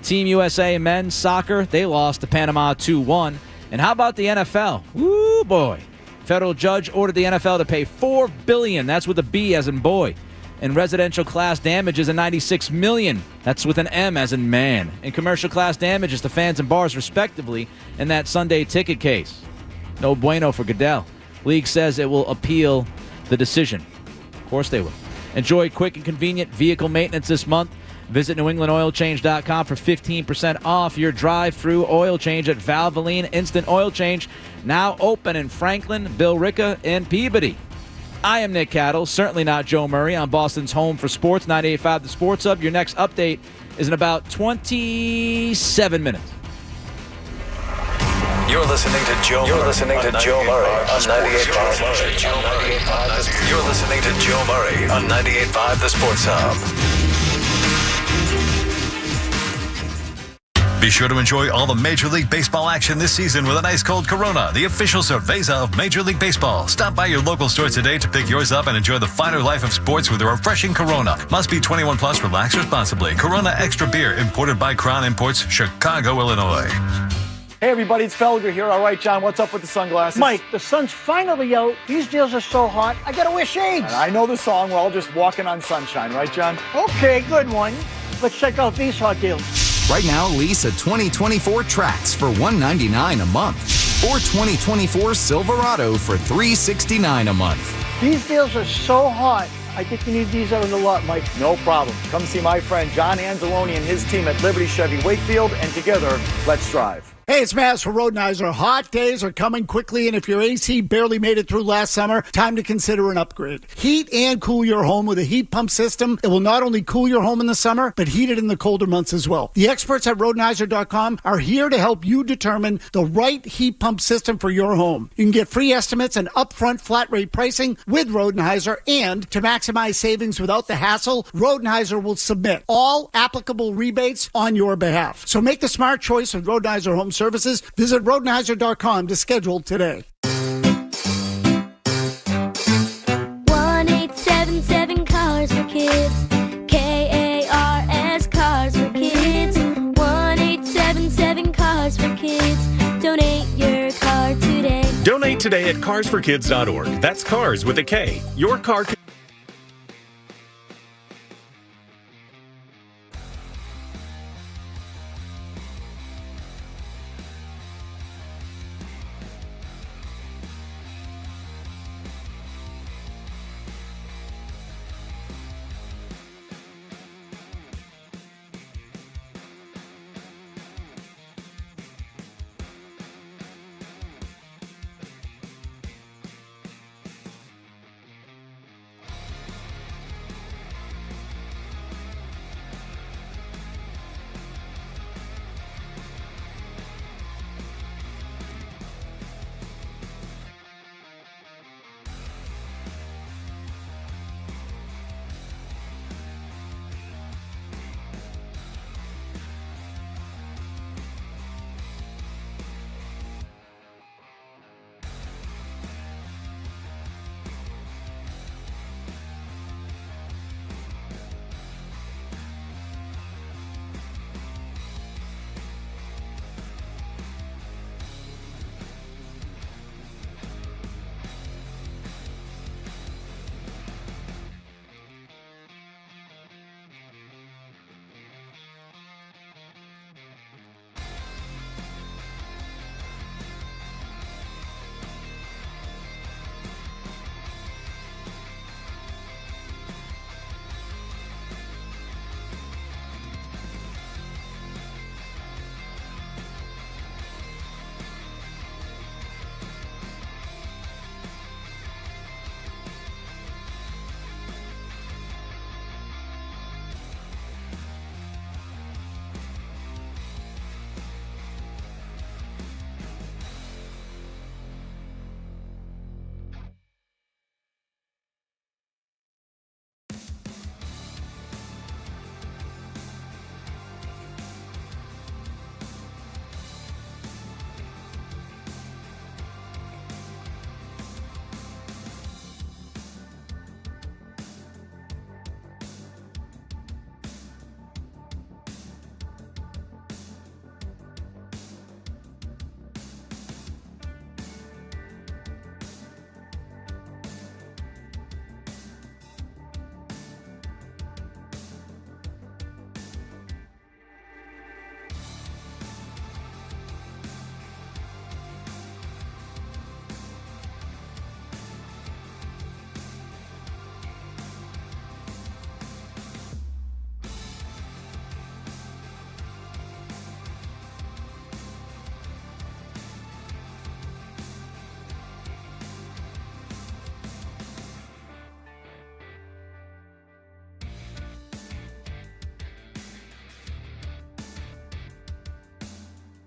Team USA men's soccer, they lost to Panama 2-1. And how about the NFL? Woo, boy. Federal judge ordered the NFL to pay $4 billion, that's with a B as in boy, in residential class damages and $96 million, that's with an M as in man, in commercial class damages to fans and bars respectively in that Sunday ticket case. No bueno for Goodell. League says it will appeal the decision. Of course they will. Enjoy quick and convenient vehicle maintenance this month. Visit NewEnglandOilChange.com for 15% off your drive-through oil change at Valvoline Instant Oil Change, now open in Franklin, Billerica, and Peabody. I am Nick Cattle, certainly not Joe Murray, on Boston's home for sports, 98.5 The Sports Hub. Your next update is in about 27 minutes. You're listening to Joe Murray on 98.5. You're listening to Joe Murray on 98.5 The Sports Hub. Be sure to enjoy all the Major League Baseball action this season with an ice cold Corona, the official cerveza of Major League Baseball. Stop by your local store today to pick yours up and enjoy the finer life of sports with a refreshing Corona. Must be 21 plus. Relax responsibly. Corona Extra Beer, imported by Crown Imports, Chicago, Illinois. Hey everybody, it's Felger here. All right, John, what's up with the sunglasses? Mike, the sun's finally out. These deals are so hot, I gotta wear shades. I know the song. We're all just walking on sunshine, right, John? Okay, good one. Let's check out these hot deals. Right now, lease a 2024 Trax for $199 a month or 2024 Silverado for $369 a month. These deals are so hot. I think you need these out on the lot, Mike. No problem. Come see my friend John Anzalone and his team at Liberty Chevy Wakefield, and together, let's drive. Hey, it's Maz for Rodenizer. Hot days are coming quickly, and if your AC barely made it through last summer, time to consider an upgrade. Heat and cool your home with a heat pump system. It will not only cool your home in the summer, but heat it in the colder months as well. The experts at Rodenizer.com are here to help you determine the right heat pump system for your home. You can get free estimates and upfront flat rate pricing with Rodenizer, and to maximize savings without the hassle, Rodenizer will submit all applicable rebates on your behalf. So make the smart choice with Rodenizer Home Services. Visit Rodenizer.com to schedule today. 1-877 Cars for Kids. KARS Cars for Kids. 1-877 Cars for Kids. Donate your car today. Donate today at carsforkids.org. That's cars with a K. Your car could...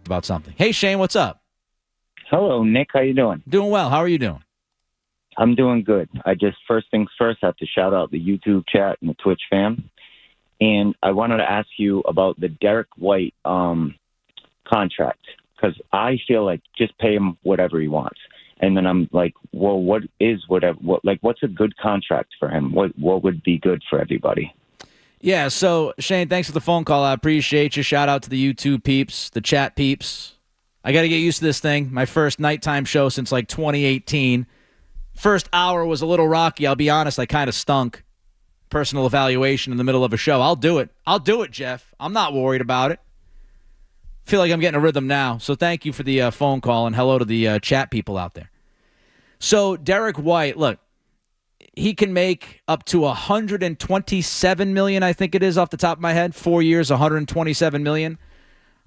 About something. Hey, Shane, what's up? Hello, Nick. How you doing? Doing well. How are you doing? I'm doing good. I just, first things first, have to shout out the YouTube chat and the Twitch fam. And I wanted to ask you about the Derek White contract, because I feel like just pay him whatever he wants. And then I'm like, well, what's a good contract for him? What would be good for everybody? Yeah, so, Shane, thanks for the phone call. I appreciate you. Shout out to the YouTube peeps, the chat peeps. I got to get used to this thing. My first nighttime show since, 2018. First hour was a little rocky. I'll be honest, I kind of stunk. personal evaluation in the middle of a show. I'll do it. I'll do it, Jeff. I'm not worried about it. Feel like I'm getting a rhythm now. So thank you for the phone call, and hello to the chat people out there. So Derek White, look, he can make up to $127 million, I think it is off the top of my head. 4 years, $127 million.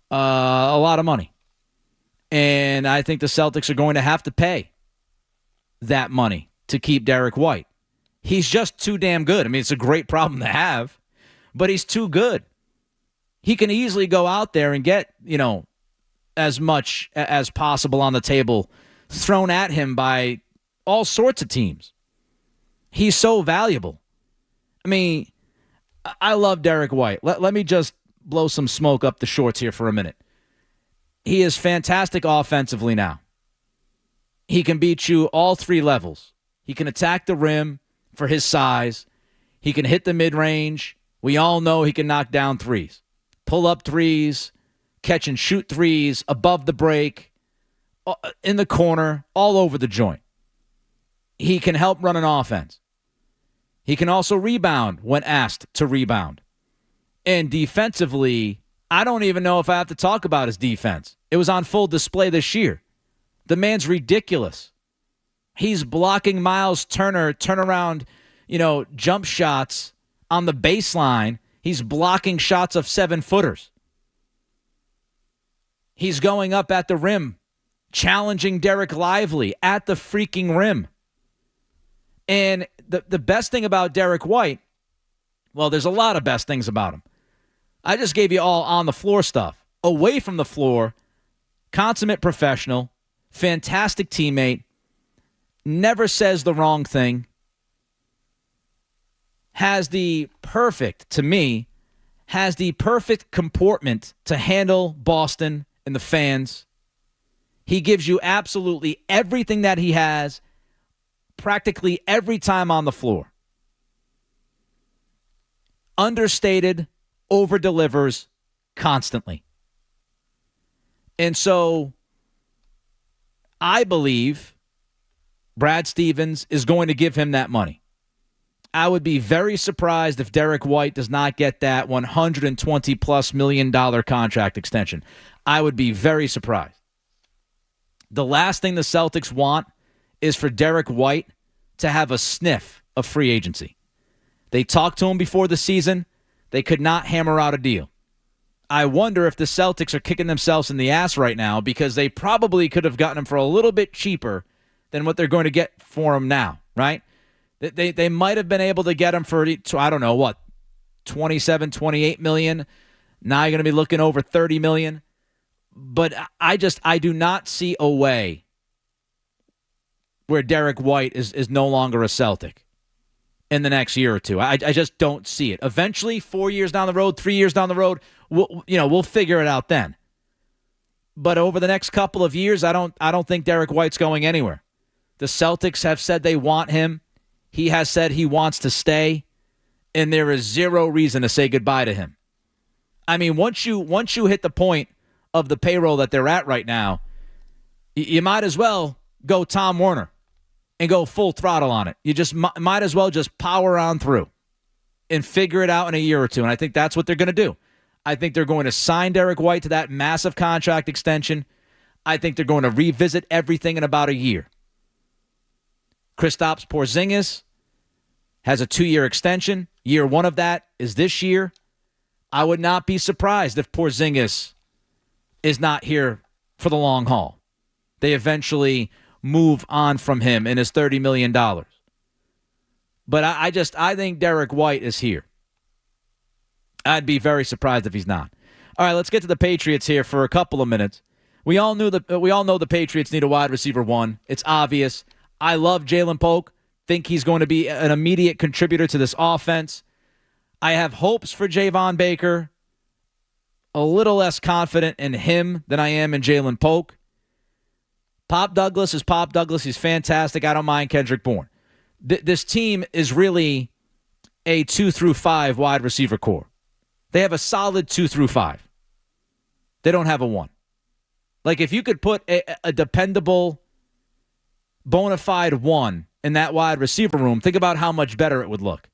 A lot of money. And I think the Celtics are going to have to pay that money to keep Derek White. He's just too damn good. I mean, it's a great problem to have, but he's too good. He can easily go out there and get, as much as possible on the table thrown at him by all sorts of teams. He's so valuable. I mean, I love Derek White. Let me just blow some smoke up the shorts here for a minute. He is fantastic offensively now. He can beat you all three levels. He can attack the rim for his size. He can hit the mid-range. We all know he can knock down threes. Pull up threes, catch and shoot threes, above the break, in the corner, all over the joint. He can help run an offense. He can also rebound when asked to rebound. And defensively, I don't even know if I have to talk about his defense. It was on full display this year. The man's ridiculous. He's blocking Miles Turner turnaround, jump shots on the baseline. He's blocking shots of 7-footers. He's going up at the rim, challenging Derek Lively at the freaking rim. And the best thing about Derek White, well, there's a lot of best things about him. I just gave you all on the floor stuff. Away from the floor, consummate professional, fantastic teammate, never says the wrong thing, has the perfect comportment to handle Boston and the fans. He gives you absolutely everything that he has, practically every time on the floor. Understated, over-delivers constantly. And so I believe Brad Stevens is going to give him that money. I would be very surprised if Derek White does not get that $120+ million contract extension. I would be very surprised. The last thing the Celtics want is for Derek White to have a sniff of free agency. They talked to him before the season. They could not hammer out a deal. I wonder if the Celtics are kicking themselves in the ass right now because they probably could have gotten him for a little bit cheaper than what they're going to get for him now, right? They might have been able to get him for, I don't know, what, 27, 28 million. Now you're going to be looking over 30 million. But I do not see a way where Derek White is no longer a Celtic in the next year or two. I just don't see it. Eventually, 4 years down the road, 3 years down the road, we'll figure it out then. But over the next couple of years, I don't think Derek White's going anywhere. The Celtics have said they want him. He has said he wants to stay, and there is zero reason to say goodbye to him. I mean, once you hit the point of the payroll that they're at right now, you might as well go Tom Werner and go full throttle on it. You just might as well just power on through and figure it out in a year or two. And I think that's what they're going to do. I think they're going to sign Derek White to that massive contract extension. I think they're going to revisit everything in about a year. Kristaps Porzingis has a 2-year extension. Year one of that is this year. I would not be surprised if Porzingis is not here for the long haul. They eventually move on from him and his $30 million. But I think Derek White is here. I'd be very surprised if he's not. All right, let's get to the Patriots here for a couple of minutes. We all know the Patriots need a wide receiver one. It's obvious. I love Jalen Polk. Think he's going to be an immediate contributor to this offense. I have hopes for Javon Baker. A little less confident in him than I am in Jalen Polk. Pop Douglas is Pop Douglas. He's fantastic. I don't mind Kendrick Bourne. This team is really a 2 through 5 wide receiver core. They have a solid 2 through 5. They don't have a 1. Like, if you could put a dependable, bona fide 1 in that wide receiver room, think about how much better it would look.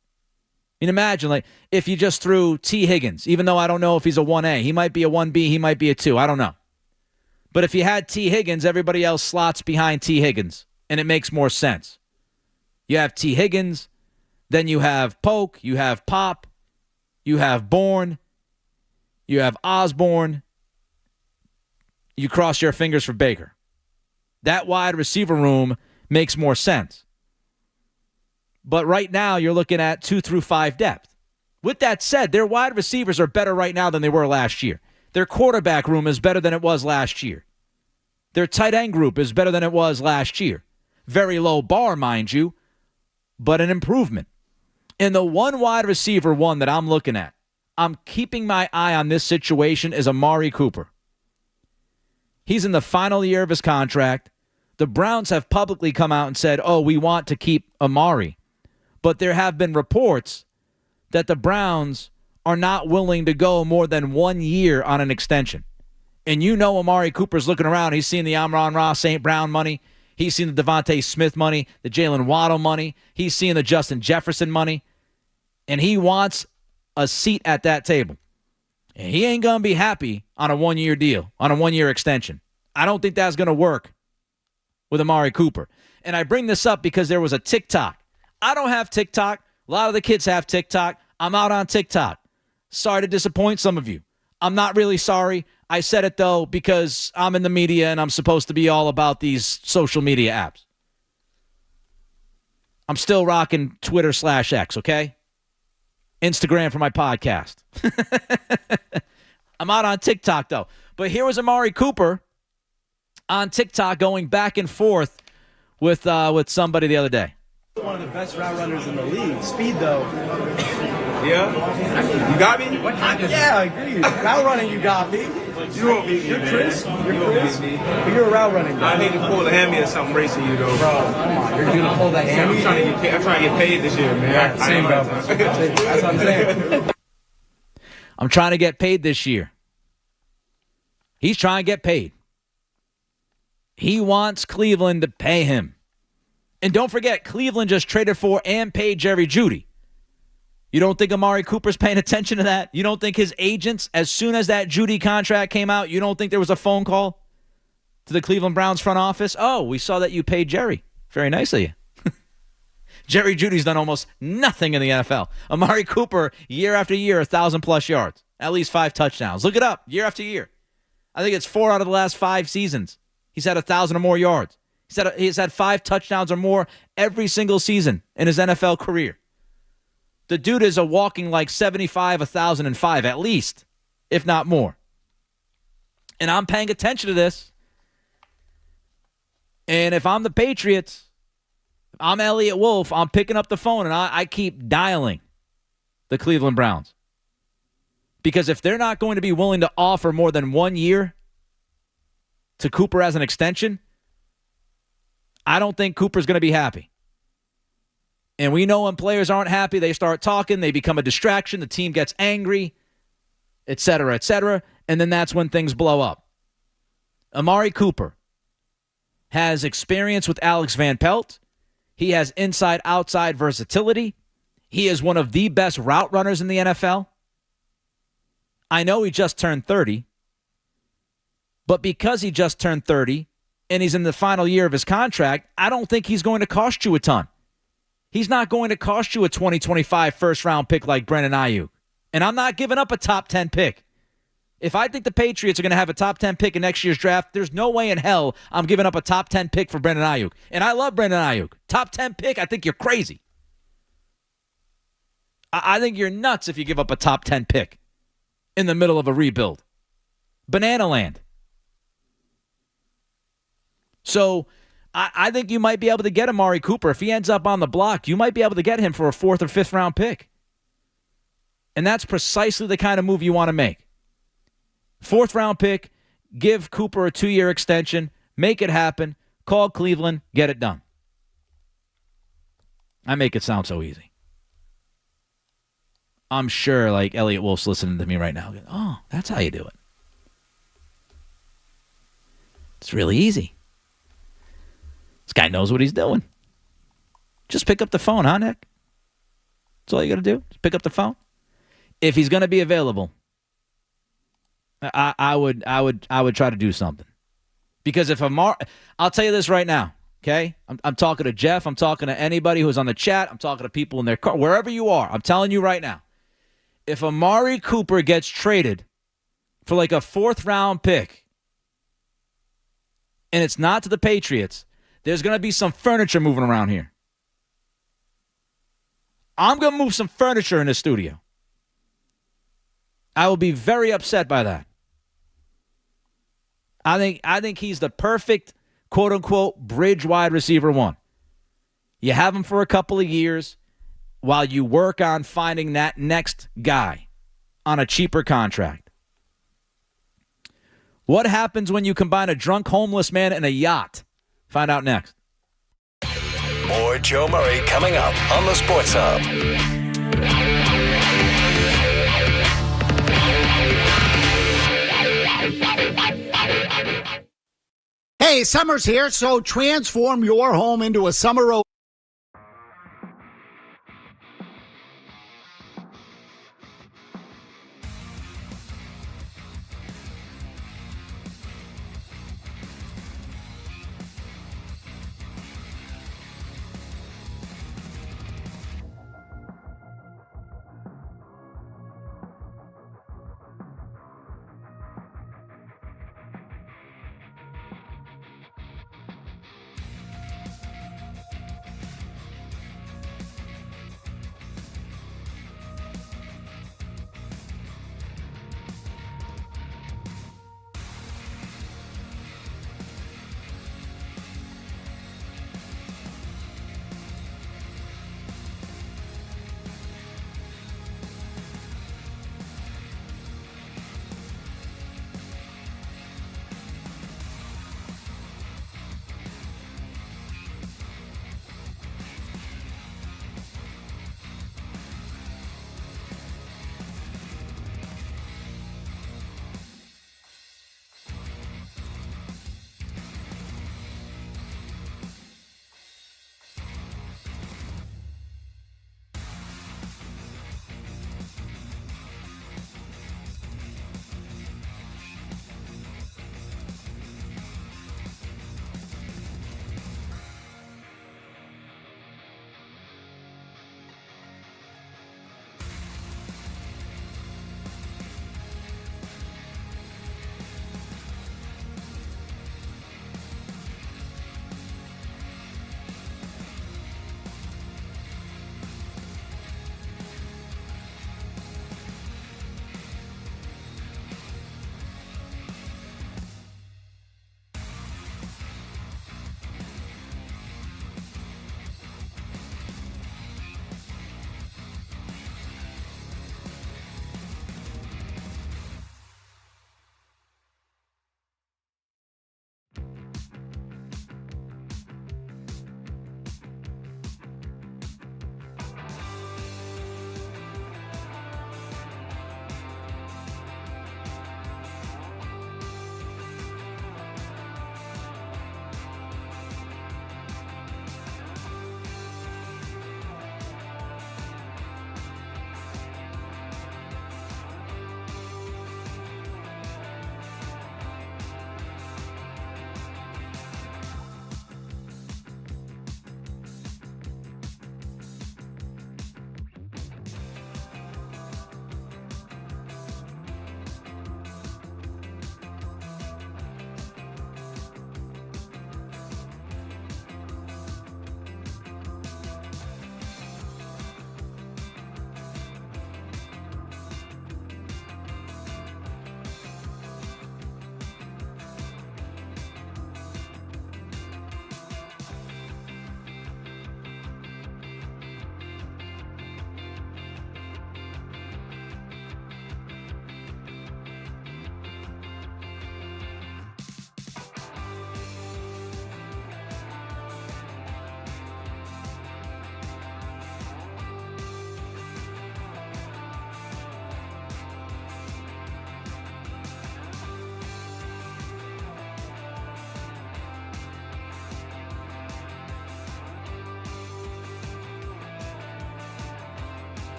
mean, imagine, like, if you just threw T. Higgins, even though I don't know if he's a 1A. He might be a 1B. He might be a 2. I don't know. But if you had T. Higgins, everybody else slots behind T. Higgins, and it makes more sense. You have T. Higgins, then you have Polk, you have Pop, you have Bourne, you have Osborne. You cross your fingers for Baker. That wide receiver room makes more sense. But right now, you're looking at 2 through 5 depth. With that said, their wide receivers are better right now than they were last year. Their quarterback room is better than it was last year. Their tight end group is better than it was last year. Very low bar, mind you, but an improvement. And the one wide receiver one that I'm looking at, I'm keeping my eye on this situation, is Amari Cooper. He's in the final year of his contract. The Browns have publicly come out and said, oh, we want to keep Amari. But there have been reports that the Browns are not willing to go more than 1 year on an extension. And you know Amari Cooper's looking around. He's seen the Amon-Ra St. Brown money. He's seen the Devontae Smith money, the Jalen Waddle money. He's seen the Justin Jefferson money. And he wants a seat at that table. And he ain't going to be happy on a 1-year deal, on a 1-year extension. I don't think that's going to work with Amari Cooper. And I bring this up because there was a TikTok. I don't have TikTok. A lot of the kids have TikTok. I'm out on TikTok. Sorry to disappoint some of you. I'm not really sorry. I said it, though, because I'm in the media and I'm supposed to be all about these social media apps. I'm still rocking Twitter/X, okay? Instagram for my podcast. I'm out on TikTok, though. But here was Amari Cooper on TikTok going back and forth with somebody the other day. One of the best route runners in the league. Speed, though. Yeah? You got me? Yeah, I agree. Route running, you got me. You won't beat me, You're man. crisp. You're You won't crisp. beat me. But you're a route running guy. I need to pull the hammy or something racing you, though. Bro, come on. You're going to pull the hammy? I'm trying to get paid this year, man. Yeah, same, bro. That's what I'm saying. I'm trying to get paid this year. He's trying to get paid. He wants Cleveland to pay him. And don't forget, Cleveland just traded for and paid Jerry Jeudy. You don't think Amari Cooper's paying attention to that? You don't think his agents, as soon as that Jeudy contract came out, you don't think there was a phone call to the Cleveland Browns front office? Oh, we saw that you paid Jerry. Very nice of you. Jerry Jeudy's done almost nothing in the NFL. Amari Cooper, year after year, 1,000-plus yards. At least 5 touchdowns. Look it up, year after year. I think it's 4 out of the last 5 seasons. He's had 1,000 or more yards. He's had 5 touchdowns or more every single season in his NFL career. The dude is a walking like 75, 1,005 at least, if not more. And I'm paying attention to this. And if I'm the Patriots, if I'm Elliott Wolf, I'm picking up the phone and I keep dialing the Cleveland Browns. Because if they're not going to be willing to offer more than 1 year to Cooper as an extension, I don't think Cooper's going to be happy. And we know when players aren't happy, they start talking, they become a distraction, the team gets angry, et cetera, and then that's when things blow up. Amari Cooper has experience with Alex Van Pelt. He has inside-outside versatility. He is one of the best route runners in the NFL. I know he just turned 30, but because he just turned 30 and he's in the final year of his contract, I don't think he's going to cost you a ton. He's not going to cost you a 2025 first-round pick like Brandon Ayuk. And I'm not giving up a top 10 pick. If I think the Patriots are going to have a top 10 pick in next year's draft, there's no way in hell I'm giving up a top 10 pick for Brandon Ayuk. And I love Brandon Ayuk. Top 10 pick, I think you're crazy. I think you're nuts if you give up a top 10 pick in the middle of a rebuild. Banana land. So I think you might be able to get Amari Cooper. If he ends up on the block, you might be able to get him for a 4th or 5th round pick. And that's precisely the kind of move you want to make. 4th round pick, give Cooper a 2-year extension, make it happen, call Cleveland, get it done. I make it sound so easy. I'm sure like Elliott Wolf's listening to me right now. Oh, that's how you do it. It's really easy. This guy knows what he's doing. Just pick up the phone, huh, Nick? That's all you got to do. Just pick up the phone. If he's going to be available, I would try to do something. Because if I'll tell you this right now, okay? I'm talking to Jeff. I'm talking to anybody who's on the chat. I'm talking to people in their car. Wherever you are, I'm telling you right now. If Amari Cooper gets traded for like a 4th-round pick and it's not to the Patriots, there's going to be some furniture moving around here. I'm going to move some furniture in the studio. I will be very upset by that. I think he's the perfect, quote-unquote, bridge wide receiver 1. You have him for a couple of years while you work on finding that next guy on a cheaper contract. What happens when you combine a drunk homeless man and a yacht? Find out next. More Joe Murray coming up on the Sports Hub. Hey, summer's here, so transform your home into a summer road.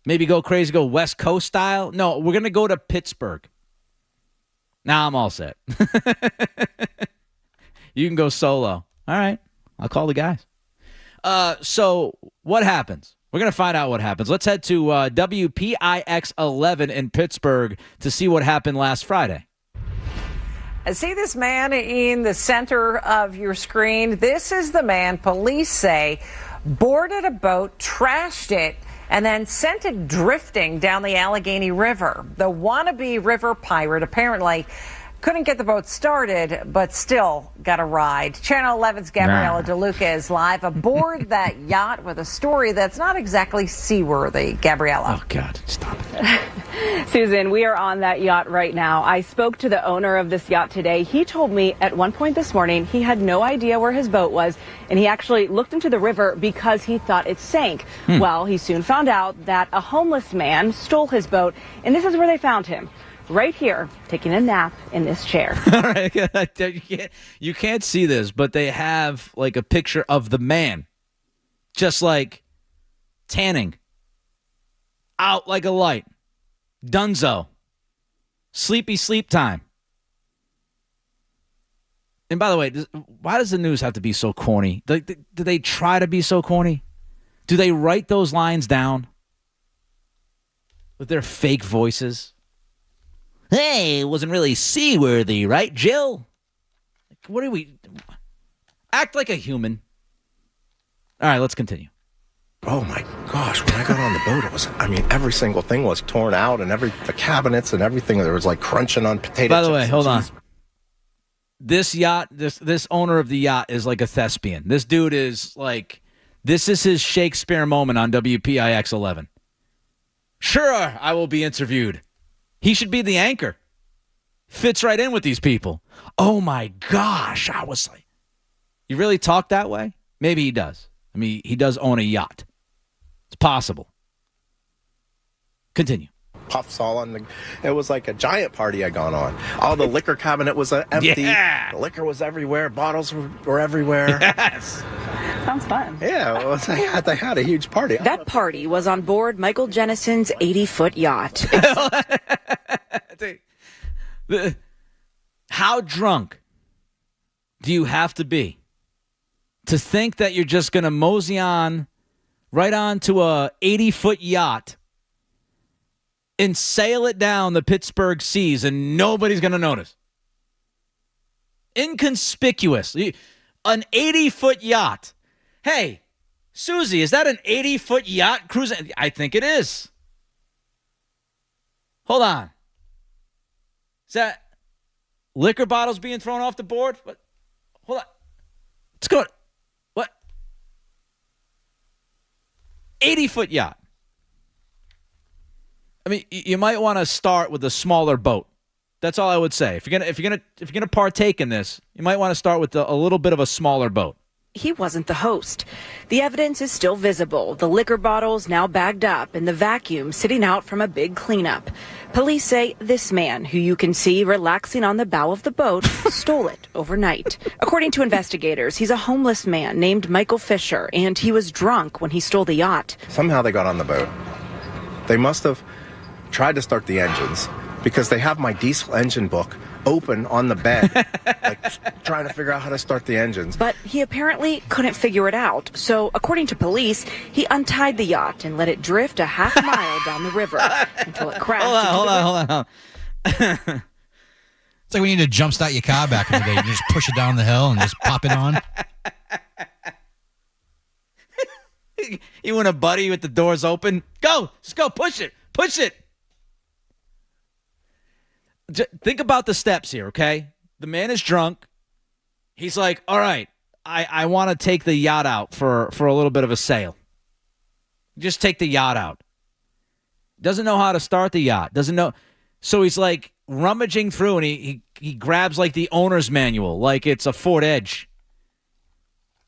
Maybe go crazy, go West Coast style. No, we're going to go to Pittsburgh. Now I'm all set. You can go solo. All right. I'll call the guys. So what happens? We're going to find out what happens. Let's head to WPIX 11 in Pittsburgh to see what happened last Friday. See this man in the center of your screen? This is the man police say boarded a boat, trashed it, and then sent it drifting down the Allegheny River. The wannabe river pirate apparently couldn't get the boat started, but still got a ride. Channel 11's Gabriella DeLuca is live aboard that yacht with a story that's not exactly seaworthy. Gabriella. Oh, God. Stop it. Susan, we are on that yacht right now. I spoke to the owner of this yacht today. He told me at one point this morning he had no idea where his boat was, and he actually looked into the river because he thought it sank. Well, he soon found out that a homeless man stole his boat, and this is where they found him. Right here, taking a nap in this chair. All right. You can't see this, but they have like a picture of the man just like tanning out like a light. Dunzo. Sleepy sleep time. And by the way, why does the news have to be so corny? Do they try to be so corny? Do they write those lines down with their fake voices? Hey, it wasn't really seaworthy, right, Jill? What are we... Act like a human. All right, let's continue. Oh, my gosh. When I got on the boat, it was... I mean, every single thing was torn out, and the cabinets and everything, there was like crunching on potato By the chips way, and hold on. cheese. This yacht, this owner of the yacht is like a thespian. This dude is like... This is his Shakespeare moment on WPIX 11. Sure, I will be interviewed. He should be the anchor. Fits right in with these people. Oh, my gosh. I was like, you really talk that way? Maybe he does. I mean, he does own a yacht. It's possible. Continue. Puffs all on the... It was like a giant party I gone on. All the liquor cabinet was empty. Yeah. The liquor was everywhere. Bottles were everywhere. Yes. Sounds fun. Yeah, they had a huge party. That party was on board Michael Jennison's 80-foot yacht. How drunk do you have to be to think that you're just going to mosey on right onto a 80-foot yacht and sail it down the Pittsburgh seas and nobody's going to notice? Inconspicuous. An 80-foot yacht. Hey, Susie, is that an 80-foot yacht cruising? I think it is. Hold on. Is that liquor bottles being thrown off the board? What? Hold on. Let's go. What? 80-foot yacht. I mean, you might want to start with a smaller boat. That's all I would say. If you're gonna partake in this, you might want to start with a little bit of a smaller boat. He wasn't the host. The evidence is still visible. The liquor bottles now bagged up and the vacuum sitting out from a big cleanup. Police say this man, who you can see relaxing on the bow of the boat, stole it overnight. According to investigators, he's a homeless man named Michael Fisher, and he was drunk when he stole the yacht. Somehow they got on the boat. They must have tried to start the engines because they have my diesel engine book open on the bed, like trying to figure out how to start the engines. But he apparently couldn't figure it out. So, according to police, he untied the yacht and let it drift a half mile down the river until it crashed. Hold on. It's like when you need to jumpstart your car back in the day. You just push it down the hill and just pop it on. You want a buddy with the doors open? Go. Just go. Push it. Push it. Think about the steps here, okay? The man is drunk. He's like, all right, I want to take the yacht out for a little bit of a sail. Just take the yacht out. Doesn't know how to start the yacht. Doesn't know. So he's like rummaging through and he grabs like the owner's manual, like it's a Ford Edge.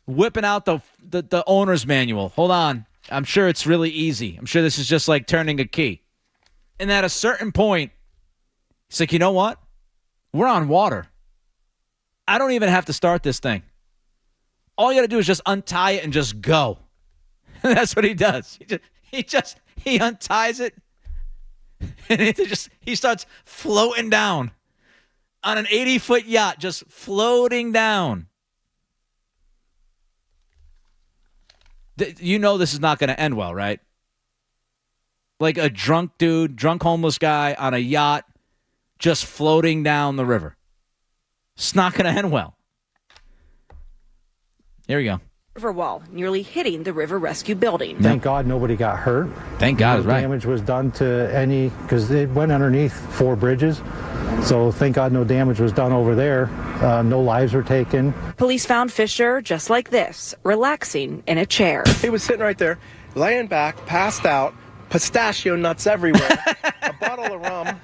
Whipping out the owner's manual. Hold on. I'm sure it's really easy. I'm sure this is just like turning a key. And at a certain point, he's like, you know what? We're on water. I don't even have to start this thing. All you got to do is just untie it and just go. That's what he does. He unties it, and he starts floating down on an 80-foot yacht, just floating down. You know this is not going to end well, right? Like a drunk homeless guy on a yacht just floating down the river. It's not going to end well. Here we go. River wall nearly hitting the river rescue building. Thank God nobody got hurt. Thank God, is right. Damage was done to any, because it went underneath 4 bridges. So thank God no damage was done over there. No lives were taken. Police found Fisher just like this, relaxing in a chair. He was sitting right there, laying back, passed out, pistachio nuts everywhere, a bottle of rum,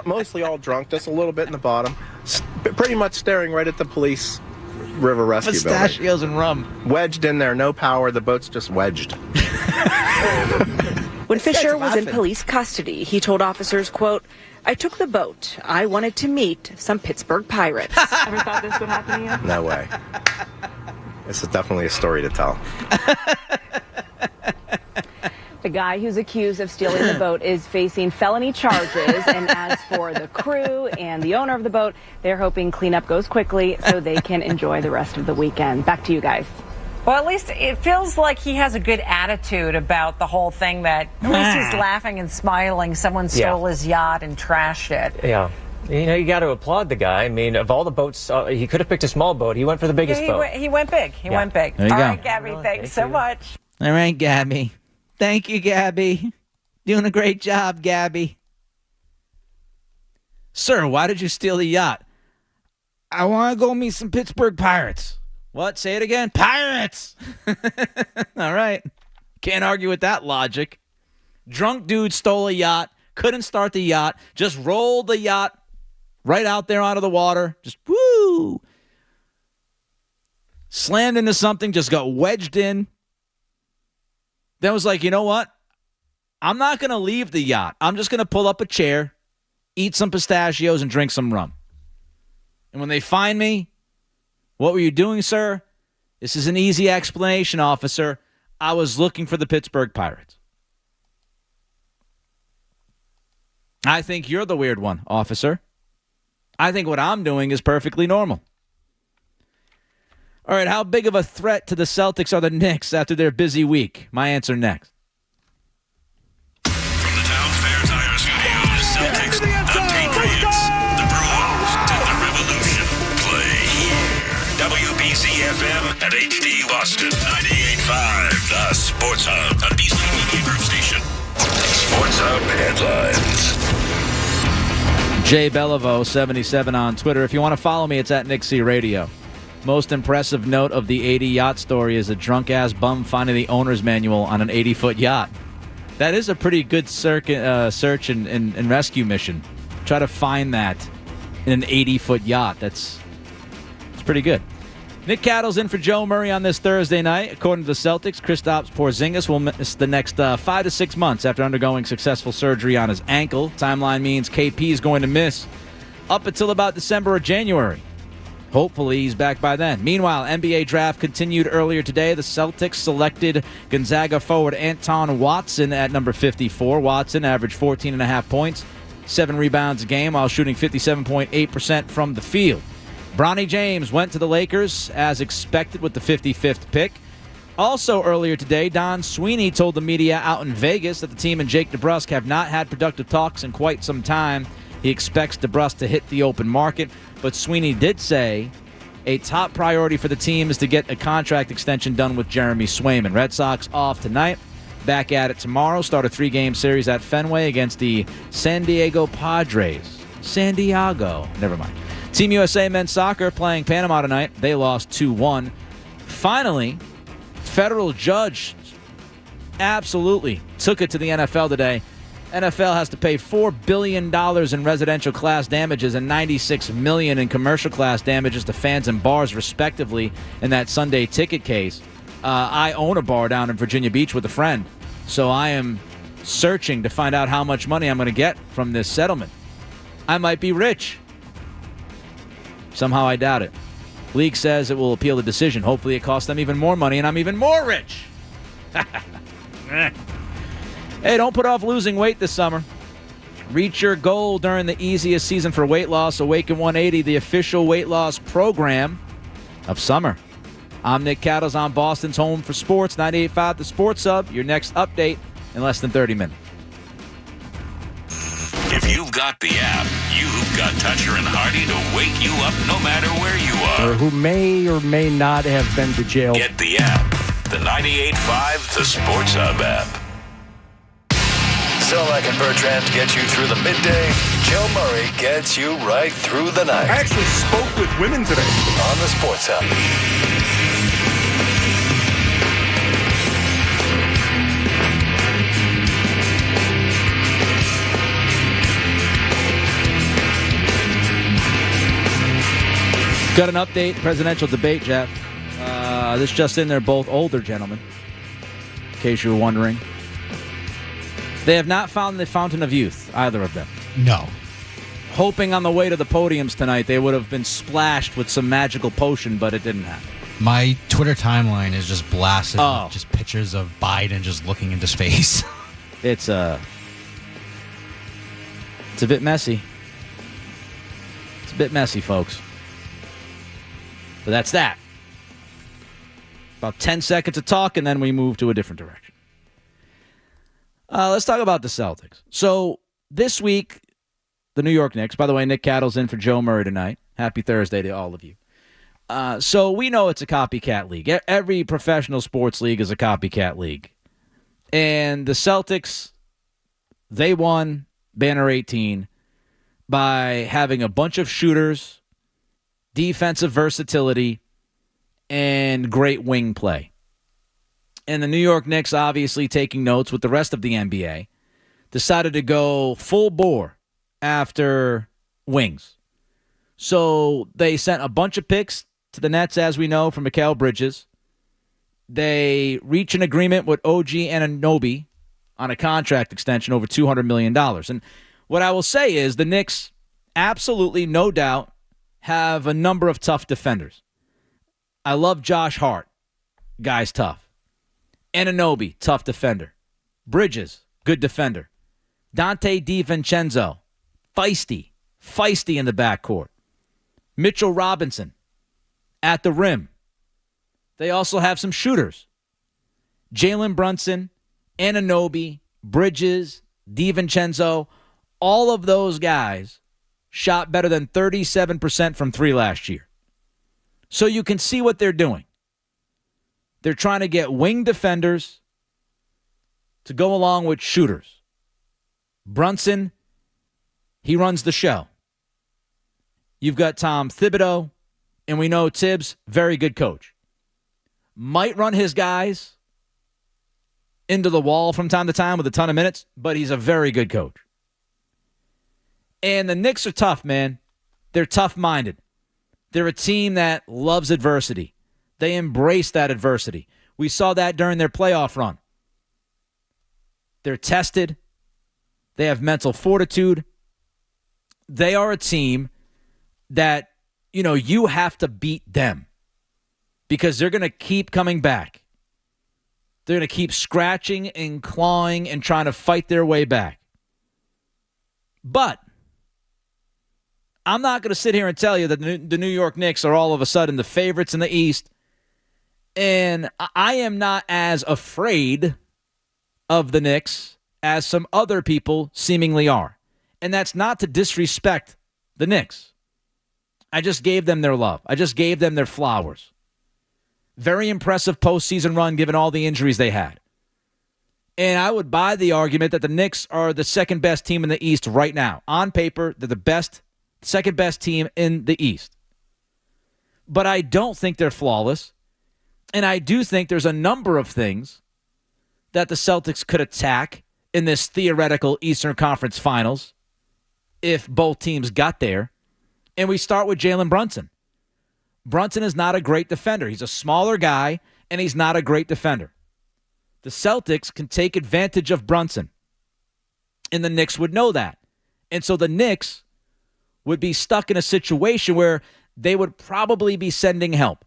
mostly all drunk, just a little bit in the bottom, pretty much staring right at the police river rescue building. Pistachios and rum. Wedged in there, no power, the boat's just wedged. When Fisher was in police custody, he told officers, quote, "I took the boat. I wanted to meet some Pittsburgh Pirates." Ever thought this would happen to you? No way. This is definitely a story to tell. The guy who's accused of stealing the boat is facing felony charges. And as for the crew and the owner of the boat, they're hoping cleanup goes quickly so they can enjoy the rest of the weekend. Back to you guys. Well, at least it feels like he has a good attitude about the whole thing, that at least he's laughing and smiling. Someone stole his yacht and trashed it. Yeah. You know, you got to applaud the guy. I mean, of all the boats, he could have picked a small boat. He went for the biggest boat. He went big. He went big. There you All go. right, Gabby, thanks so much. All right, Gabby. Thank you, Gabby. Doing a great job, Gabby. Sir, why did you steal the yacht? I want to go meet some Pittsburgh Pirates. What? Say it again. Pirates! All right. Can't argue with that logic. Drunk dude stole a yacht, couldn't start the yacht, just rolled the yacht right out there onto the water. Just woo! Slammed into something, just got wedged in. Then was like, you know what? I'm not going to leave the yacht. I'm just going to pull up a chair, eat some pistachios, and drink some rum. And when they find me, what were you doing, sir? This is an easy explanation, officer. I was looking for the Pittsburgh Pirates. I think you're the weird one, officer. I think what I'm doing is perfectly normal. All right, how big of a threat to the Celtics are the Knicks after their busy week? My answer next. From the Town Fair Tire Studios, the Celtics, the Patriots, the Bruins, and the Revolution play here. WBC-FM and HD Boston 98.5, the Sports Hub, a Beasley Media Group station. Sports Hub headlines. Jay Beliveau, 77 on Twitter. If you want to follow me, it's at Nick C Radio. Most impressive note of the 80 yacht story is a drunk-ass bum finding the owner's manual on an 80-foot yacht. That is a pretty good search and rescue mission. Try to find that in an 80-foot yacht. It's pretty good. Nick Cattle's in for Joe Murray on this Thursday night. According to the Celtics, Kristaps Porzingis will miss the next 5 to 6 months after undergoing successful surgery on his ankle. Timeline means KP is going to miss up until about December or January. Hopefully, he's back by then. Meanwhile, NBA draft continued earlier today. The Celtics selected Gonzaga forward Anton Watson at number 54. Watson averaged 14.5 points, 7 rebounds a game while shooting 57.8% from the field. Bronny James went to the Lakers as expected with the 55th pick. Also earlier today, Don Sweeney told the media out in Vegas that the team and Jake DeBrusk have not had productive talks in quite some time. He expects DeBrusk to hit the open market, but Sweeney did say a top priority for the team is to get a contract extension done with Jeremy Swayman. Red Sox off tonight, back at it tomorrow. Start a 3-game series at Fenway against the San Diego Padres. San Diego. Never mind. Team USA men's soccer playing Panama tonight. They lost 2-1. Finally, federal judge absolutely took it to the NFL today. NFL has to pay $4 billion in residential class damages and $96 million in commercial class damages to fans and bars, respectively, in that Sunday ticket case. I own a bar down in Virginia Beach with a friend, so I am searching to find out how much money I'm going to get from this settlement. I might be rich. Somehow I doubt it. League says it will appeal the decision. Hopefully it costs them even more money and I'm even more rich. Hey, don't put off losing weight this summer. Reach your goal during the easiest season for weight loss. Awaken 180, the official weight loss program of summer. I'm Nick Cattles on Boston's home for sports, 98.5 The Sports Hub. Your next update in less than 30 minutes. If you've got the app, you've got Toucher and Hardy to wake you up no matter where you Or are. who may or may not have been to jail. Get the app. The 98.5 The Sports Hub app. Solak and Bertrand get you through the midday. Joe Murray gets you right through the night. I actually spoke with women today. On the Sports Hub. Got an update, presidential debate, Jeff. This just in, they're both older gentlemen, in case you were wondering. They have not found the fountain of youth, either of them. No. Hoping on the way to the podiums tonight they would have been splashed with some magical potion, but it didn't happen. My Twitter timeline is just blasted Oh. with just pictures of Biden just looking into space. It's a bit messy. It's a bit messy, folks. But that's that. About 10 seconds of talk, and then we move to a different direction. Let's talk about the Celtics. So this week, the New York Knicks, by the way, Nick Cattle's in for Joe Murray tonight. Happy Thursday to all of you. So we know it's a copycat league. Every professional sports league is a copycat league. And the Celtics, they won Banner 18 by having a bunch of shooters, defensive versatility, and great wing play. And the New York Knicks, obviously taking notes with the rest of the NBA, decided to go full bore after wings. So they sent a bunch of picks to the Nets, as we know, from Mikal Bridges. They reach an agreement with OG Anunoby on a contract extension over $200 million. And what I will say is the Knicks, absolutely, no doubt, have a number of tough defenders. I love Josh Hart. Guy's tough. Anunoby, tough defender. Bridges, good defender. Dante DiVincenzo, feisty in the backcourt. Mitchell Robinson, at the rim. They also have some shooters. Jalen Brunson, Anunoby, Bridges, DiVincenzo, all of those guys shot better than 37% from three last year. So you can see what they're doing. They're trying to get wing defenders to go along with shooters. Brunson, he runs the show. You've got Tom Thibodeau, and we know Tibbs, very good coach. Might run his guys into the wall from time to time with a ton of minutes, but he's a very good coach. And the Knicks are tough, man. They're tough-minded. They're a team that loves adversity. They embrace that adversity. We saw that during their playoff run. They're tested. They have mental fortitude. They are a team that, you have to beat them because they're going to keep coming back. They're going to keep scratching and clawing and trying to fight their way back. But I'm not going to sit here and tell you that the New York Knicks are all of a sudden the favorites in the East. And I am not as afraid of the Knicks as some other people seemingly are. And that's not to disrespect the Knicks. I just gave them their love. I just gave them their flowers. Very impressive postseason run given all the injuries they had. And I would buy the argument that the Knicks are the second best team in the East right now. On paper, they're the second best team in the East. But I don't think they're flawless. And I do think there's a number of things that the Celtics could attack in this theoretical Eastern Conference Finals if both teams got there. And we start with Jalen Brunson. Brunson is not a great defender. He's a smaller guy, and he's not a great defender. The Celtics can take advantage of Brunson, and the Knicks would know that. And so the Knicks would be stuck in a situation where they would probably be sending help.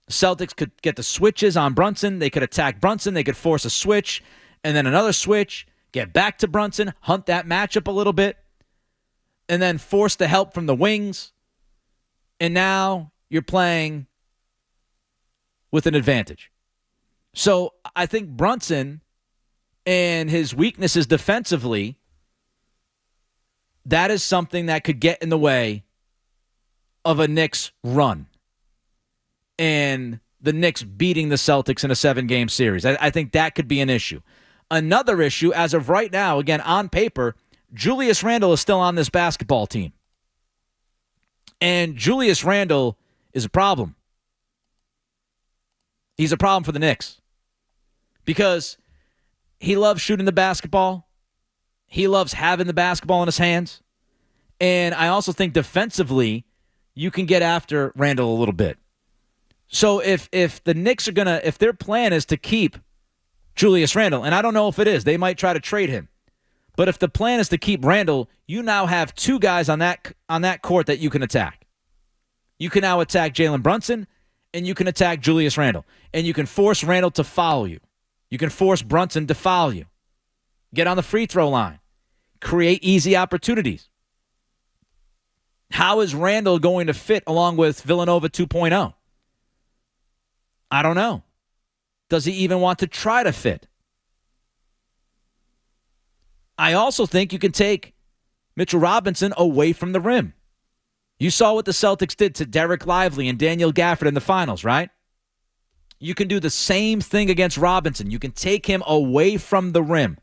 The Celtics could get the switches on Brunson. They could attack Brunson. They could force a switch and then another switch. get back to Brunson, hunt that matchup a little bit, and then force the help from the wings. And now you're playing with an advantage. So I think Brunson and his weaknesses defensively, that is something that could get in the way of a Knicks run and the Knicks beating the Celtics in a 7-game series. I think that could be an issue. Another issue, as of right now, again, on paper, Julius Randle is still on this basketball team. And Julius Randle is a problem. He's a problem for the Knicks because he loves shooting the basketball. He loves having the basketball in his hands. And I also think defensively, you can get after Randle a little bit. So if the Knicks are going to, if their plan is to keep Julius Randle, and I don't know if it is, they might try to trade him. But if the plan is to keep Randle, you now have two guys on that court that you can attack. You can now attack Jalen Brunson, and you can attack Julius Randle. And you can force Randle to foul you. You can force Brunson to foul you. Get on the free throw line. Create easy opportunities. How is Randle going to fit along with Villanova 2.0? I don't know. Does he even want to try to fit? I also think you can take Mitchell Robinson away from the rim. You saw what the Celtics did to Derek Lively and Daniel Gafford in the finals, right? You can do the same thing against Robinson. You can take him away from the rim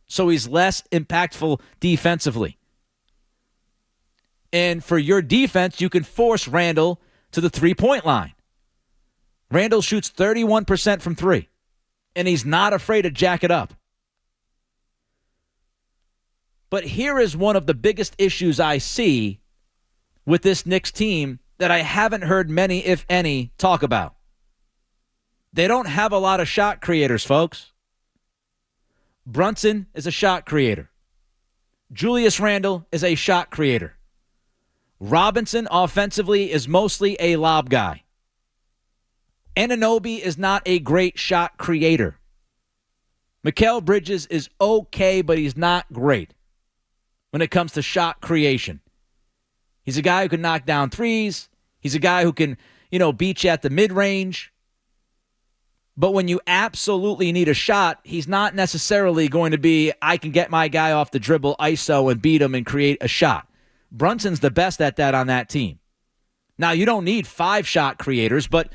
so he's less impactful defensively. And for your defense, you can force Randle to the three-point line. Randle shoots 31% from three, and he's not afraid to jack it up. But here is one of the biggest issues I see with this Knicks team that I haven't heard many, if any, talk about. They don't have a lot of shot creators, folks. Brunson is a shot creator. Julius Randle is a shot creator. Robinson, offensively, is mostly a lob guy. Anunoby is not a great shot creator. Mikal Bridges is okay, but he's not great when it comes to shot creation. He's a guy who can knock down threes. He's a guy who can, beat you at the mid-range. But when you absolutely need a shot, he's not necessarily going to be, I can get my guy off the dribble, ISO, and beat him and create a shot. Brunson's the best at that on that team. Now, you don't need 5 shot creators, but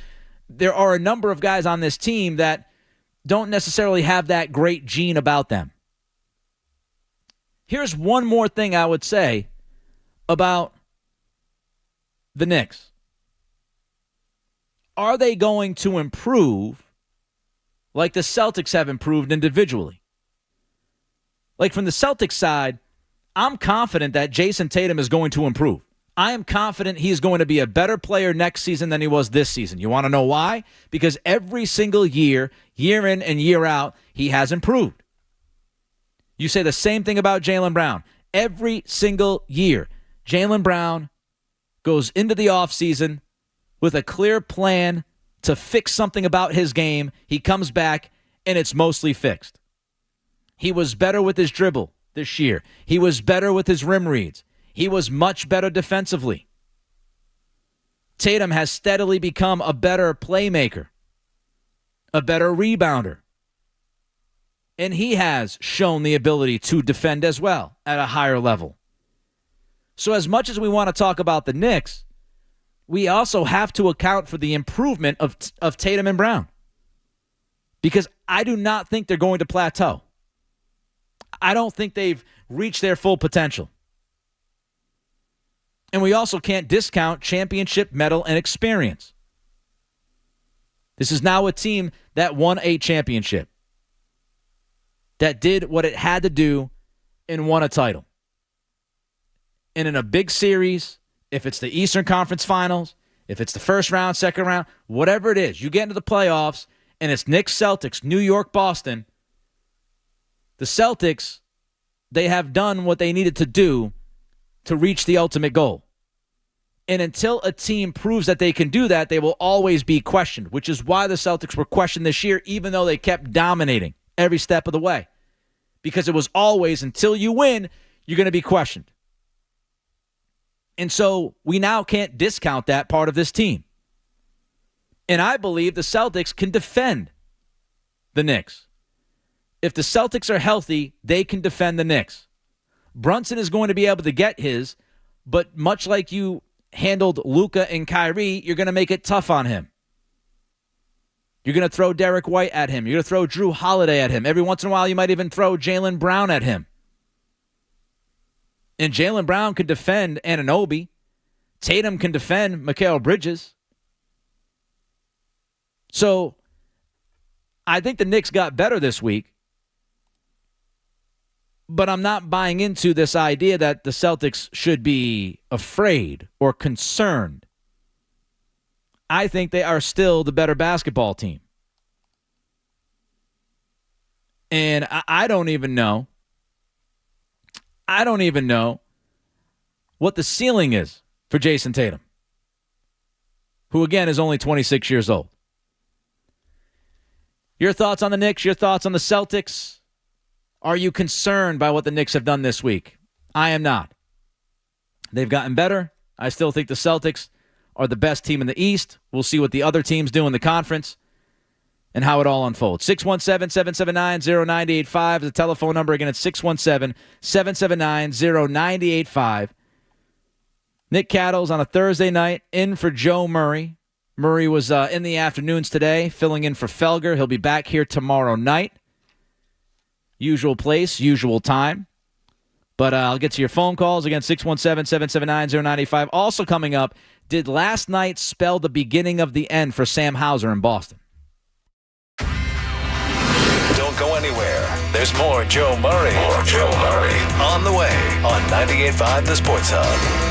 there are a number of guys on this team that don't necessarily have that great gene about them. Here's one more thing I would say about the Knicks. Are they going to improve like the Celtics have improved individually? Like from the Celtics side, I'm confident that Jason Tatum is going to improve. I am confident he's going to be a better player next season than he was this season. You want to know why? Because every single year, year in and year out, he has improved. You say the same thing about Jaylen Brown. Every single year, Jaylen Brown goes into the offseason with a clear plan to fix something about his game. He comes back, and it's mostly fixed. He was better with his dribble this year. He was better with his rim reads. He was much better defensively. Tatum has steadily become a better playmaker, a better rebounder. And he has shown the ability to defend as well at a higher level. So as much as we want to talk about the Knicks, we also have to account for the improvement of Tatum and Brown. Because I do not think they're going to plateau. I don't think they've reached their full potential. And we also can't discount championship medal and experience. This is now a team that won a championship, that did what it had to do and won a title. And in a big series, if it's the Eastern Conference Finals, if it's the first round, second round, whatever it is, you get into the playoffs, and it's Knicks, Celtics, New York, Boston. The Celtics, they have done what they needed to do to reach the ultimate goal. And until a team proves that they can do that, they will always be questioned, which is why the Celtics were questioned this year, even though they kept dominating every step of the way. because it was always until you win, you're going to be questioned. And so we now can't discount that part of this team. And I believe the Celtics can defend the Knicks. If the Celtics are healthy, they can defend the Knicks. Brunson is going to be able to get his, but much like you handled Luka and Kyrie, you're going to make it tough on him. You're going to throw Derek White at him. You're going to throw Drew Holiday at him. Every once in a while, you might even throw Jaylen Brown at him. And Jaylen Brown can defend Anunoby. Tatum can defend Mikal Bridges. So I think the Knicks got better this week. But I'm not buying into this idea that the Celtics should be afraid or concerned. I think they are still the better basketball team. And I don't even know. I don't even know what the ceiling is for Jason Tatum, who, again, is only 26 years old. Your thoughts on the Knicks, your thoughts on the Celtics. Are you concerned by what the Knicks have done this week? I am not. They've gotten better. I still think the Celtics are the best team in the East. We'll see what the other teams do in the conference and how it all unfolds. 617-779-0985 is the telephone number. Again, it's 617-779-0985. Nick Cattles on a Thursday night in for Joe Murray. Murray was in the afternoons today, filling in for Felger. He'll be back here tomorrow night. Usual place, usual time. But I'll get to your phone calls. Again, 617-779-0985. Also coming up, did last night spell the beginning of the end for Sam Hauser in Boston? Don't go anywhere. There's more Joe Murray. On the way on 98.5 The Sports Hub.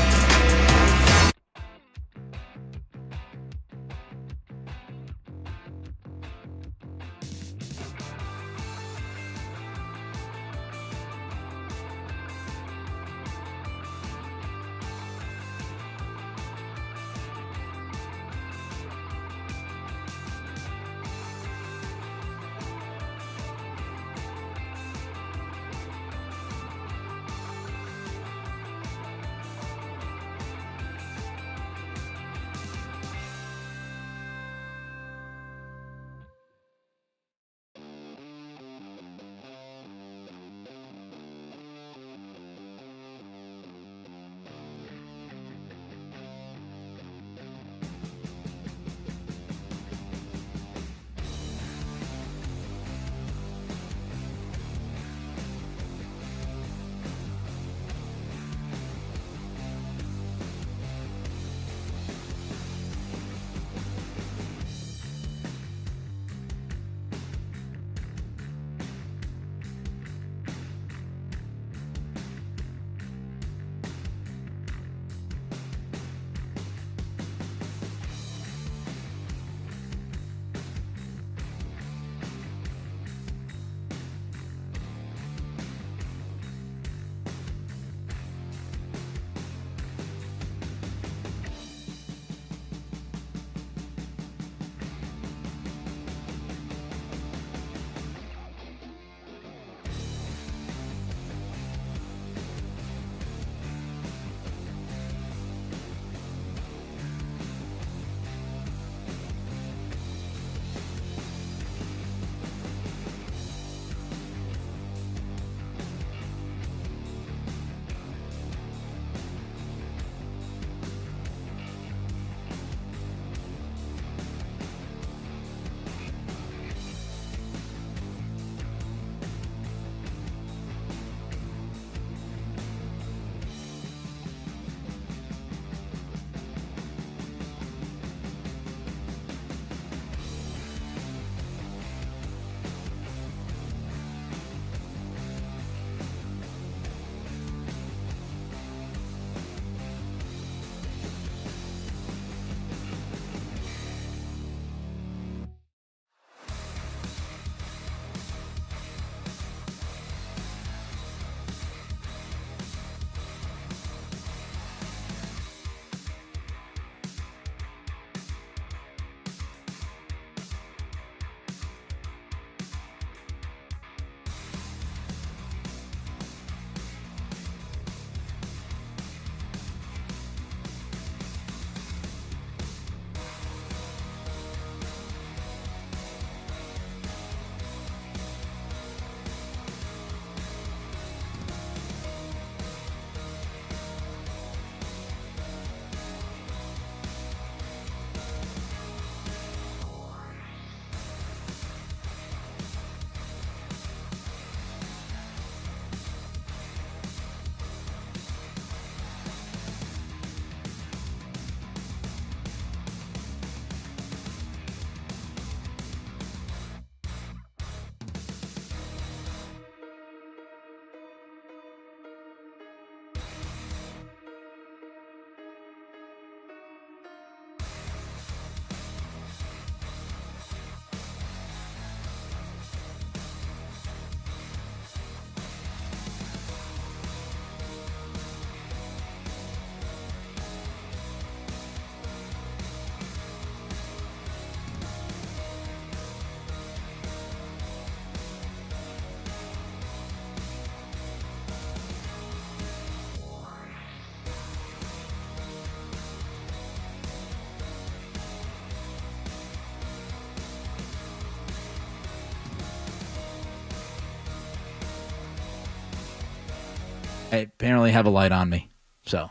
apparently have a light on me. So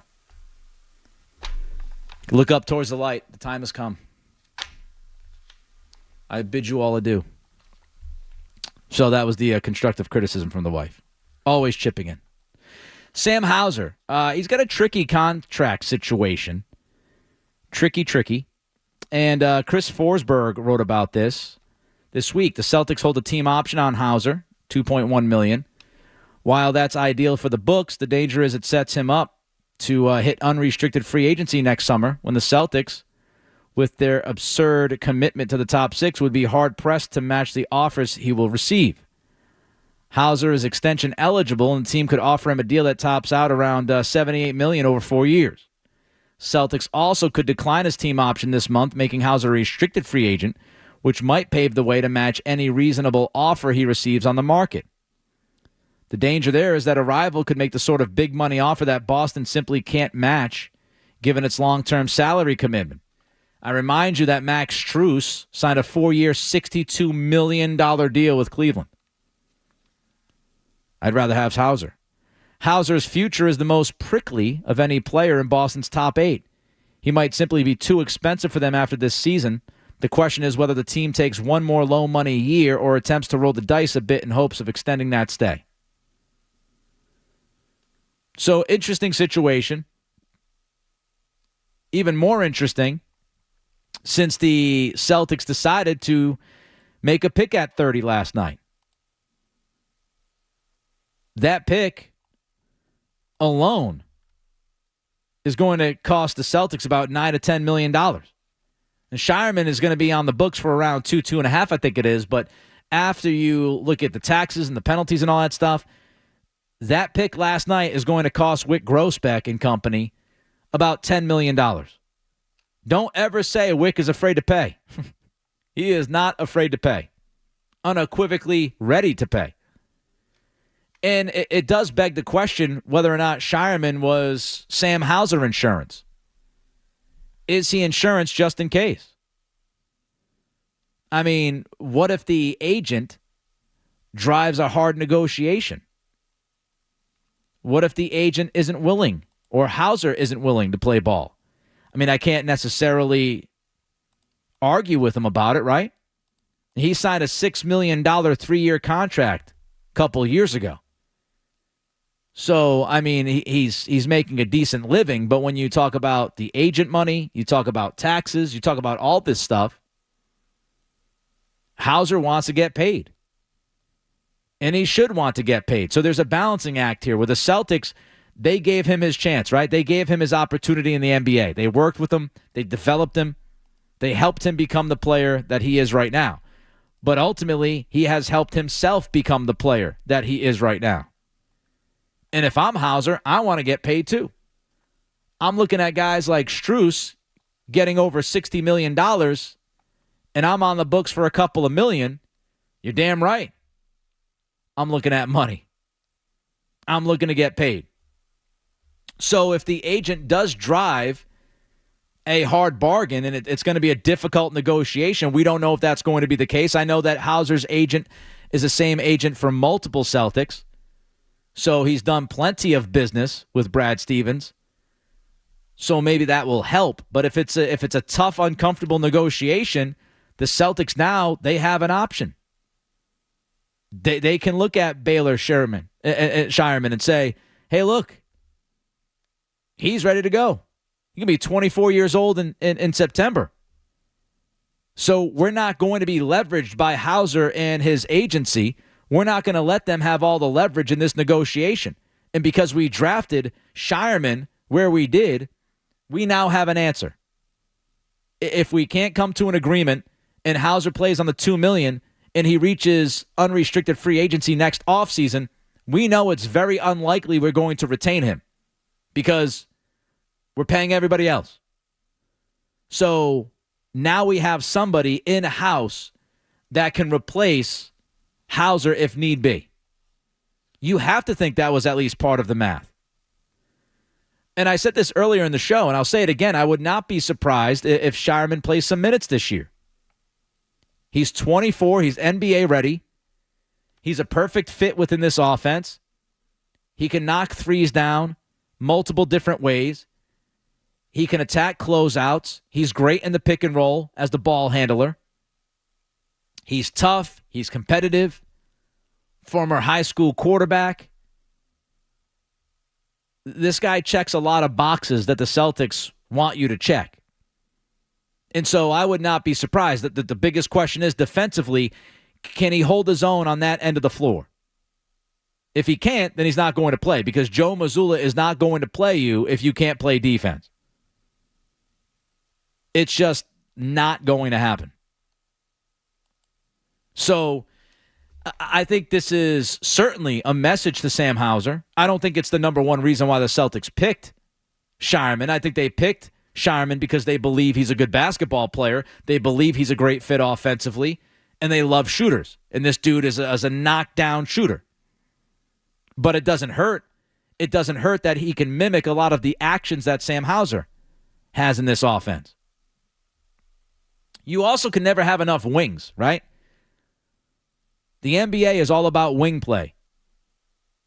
look up towards the light. The time has come. I bid you all adieu. So that was the constructive criticism from the wife. Always chipping in. Sam Hauser. He's got a tricky contract situation. Tricky. And Chris Forsberg wrote about this week. The Celtics hold a team option on Hauser, $2.1 million. While that's ideal for the books, the danger is it sets him up to hit unrestricted free agency next summer when the Celtics, with their absurd commitment to the top six, would be hard-pressed to match the offers he will receive. Hauser is extension eligible, and the team could offer him a deal that tops out around $78 million over 4 years. Celtics also could decline his team option this month, making Hauser a restricted free agent, which might pave the way to match any reasonable offer he receives on the market. The danger there is that a rival could make the sort of big money offer that Boston simply can't match, given its long-term salary commitment. I remind you that Max Strus signed a 4-year, $62 million deal with Cleveland. I'd rather have Hauser. Hauser's future is the most prickly of any player in Boston's top 8. He might simply be too expensive for them after this season. The question is whether the team takes one more low money year or attempts to roll the dice a bit in hopes of extending that stay. So, interesting situation. Even more interesting, since the Celtics decided to make a pick at 30 last night. That pick alone is going to cost the Celtics about $9 to $10 million. And Shireman is going to be on the books for around two and a half, I think it is. But after you look at the taxes and the penalties and all that stuff, that pick last night is going to cost Wick Grossbeck and company about $10 million. Don't ever say Wick is afraid to pay. He is not afraid to pay. Unequivocally ready to pay. And it does beg the question whether or not Shireman was Sam Hauser insurance. Is he insurance just in case? I mean, what if the agent drives a hard negotiation? What if the agent isn't willing or Hauser isn't willing to play ball? I mean, I can't necessarily argue with him about it, right? He signed a $6 million 3-year contract a couple years ago. So, I mean, he's making a decent living, but when you talk about the agent money, you talk about taxes, you talk about all this stuff, Hauser wants to get paid. And he should want to get paid. So there's a balancing act here with the Celtics. They gave him his chance, right? They gave him his opportunity in the NBA. They worked with him. They developed him. They helped him become the player that he is right now. But ultimately, he has helped himself become the player that he is right now. And if I'm Hauser, I want to get paid too. I'm looking at guys like Strus getting over $60 million, and I'm on the books for a couple of million. You're damn right. I'm looking at money. I'm looking to get paid. So if the agent does drive a hard bargain, and it's going to be a difficult negotiation, we don't know if that's going to be the case. I know that Hauser's agent is the same agent for multiple Celtics. So he's done plenty of business with Brad Stevens. So maybe that will help. But if it's a tough, uncomfortable negotiation, the Celtics now, they have an option. They can look at Baylor Shireman and say, hey, look, he's ready to go. He can be 24 years old in September. So we're not going to be leveraged by Hauser and his agency. We're not going to let them have all the leverage in this negotiation. And because we drafted Shireman where we did, we now have an answer. If we can't come to an agreement and Hauser plays on the $2 million and he reaches unrestricted free agency next offseason, we know it's very unlikely we're going to retain him because we're paying everybody else. So now we have somebody in-house that can replace Hauser if need be. You have to think that was at least part of the math. And I said this earlier in the show, and I'll say it again. I would not be surprised if Shireman plays some minutes this year. He's 24. He's NBA ready. He's a perfect fit within this offense. He can knock threes down multiple different ways. He can attack closeouts. He's great in the pick and roll as the ball handler. He's tough. He's competitive. Former high school quarterback. This guy checks a lot of boxes that the Celtics want you to check. And so I would not be surprised that the biggest question is defensively, can he hold his own on that end of the floor? If he can't, then he's not going to play because Joe Mazzulla is not going to play you if you can't play defense. It's just not going to happen. So I think this is certainly a message to Sam Hauser. I don't think it's the number one reason why the Celtics picked Shireman. I think they picked Shireman because they believe he's a good basketball player. They believe he's a great fit offensively, and they love shooters. And this dude is a knockdown shooter. But it doesn't hurt. It doesn't hurt that he can mimic a lot of the actions that Sam Hauser has in this offense. You also can never have enough wings, right? The NBA is all about wing play.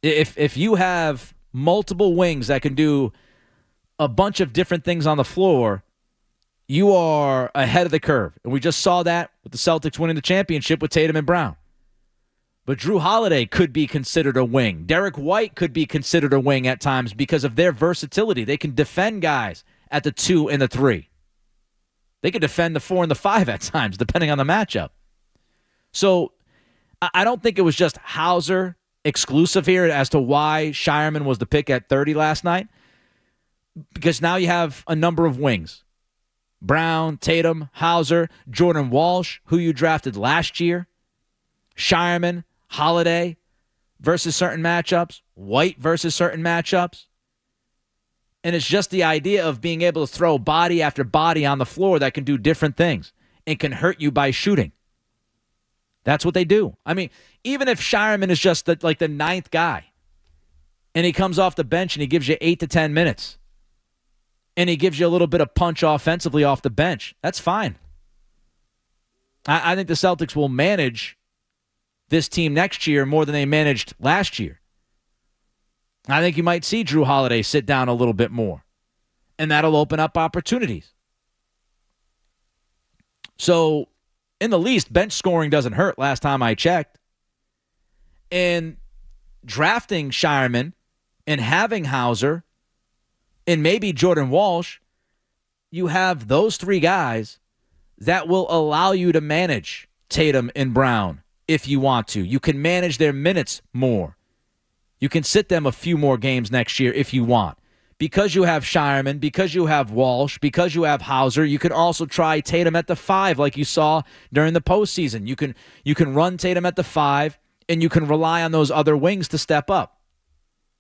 If you have multiple wings that can do a bunch of different things on the floor, you are ahead of the curve. And we just saw that with the Celtics winning the championship with Tatum and Brown. But Drew Holiday could be considered a wing. Derek White could be considered a wing at times because of their versatility. They can defend guys at the 2 and the 3. They could defend the 4 and the 5 at times, depending on the matchup. So I don't think it was just Hauser exclusive here as to why Shireman was the pick at 30 last night. Because now you have a number of wings. Brown, Tatum, Hauser, Jordan Walsh, who you drafted last year. Shireman, Holiday versus certain matchups. White versus certain matchups. And it's just the idea of being able to throw body after body on the floor that can do different things and can hurt you by shooting. That's what they do. I mean, even if Shireman is just like the 9th guy and he comes off the bench and he gives you 8 to 10 minutes and he gives you a little bit of punch offensively off the bench, that's fine. I think the Celtics will manage this team next year more than they managed last year. I think you might see Drew Holiday sit down a little bit more, and that'll open up opportunities. So, in the least, bench scoring doesn't hurt last time I checked. And drafting Shireman and having Hauser and maybe Jordan Walsh, you have those 3 guys that will allow you to manage Tatum and Brown if you want to. You can manage their minutes more. You can sit them a few more games next year if you want. Because you have Shireman, because you have Walsh, because you have Hauser, you can also try Tatum at the 5 like you saw during the postseason. You can run Tatum at the 5, and you can rely on those other wings to step up.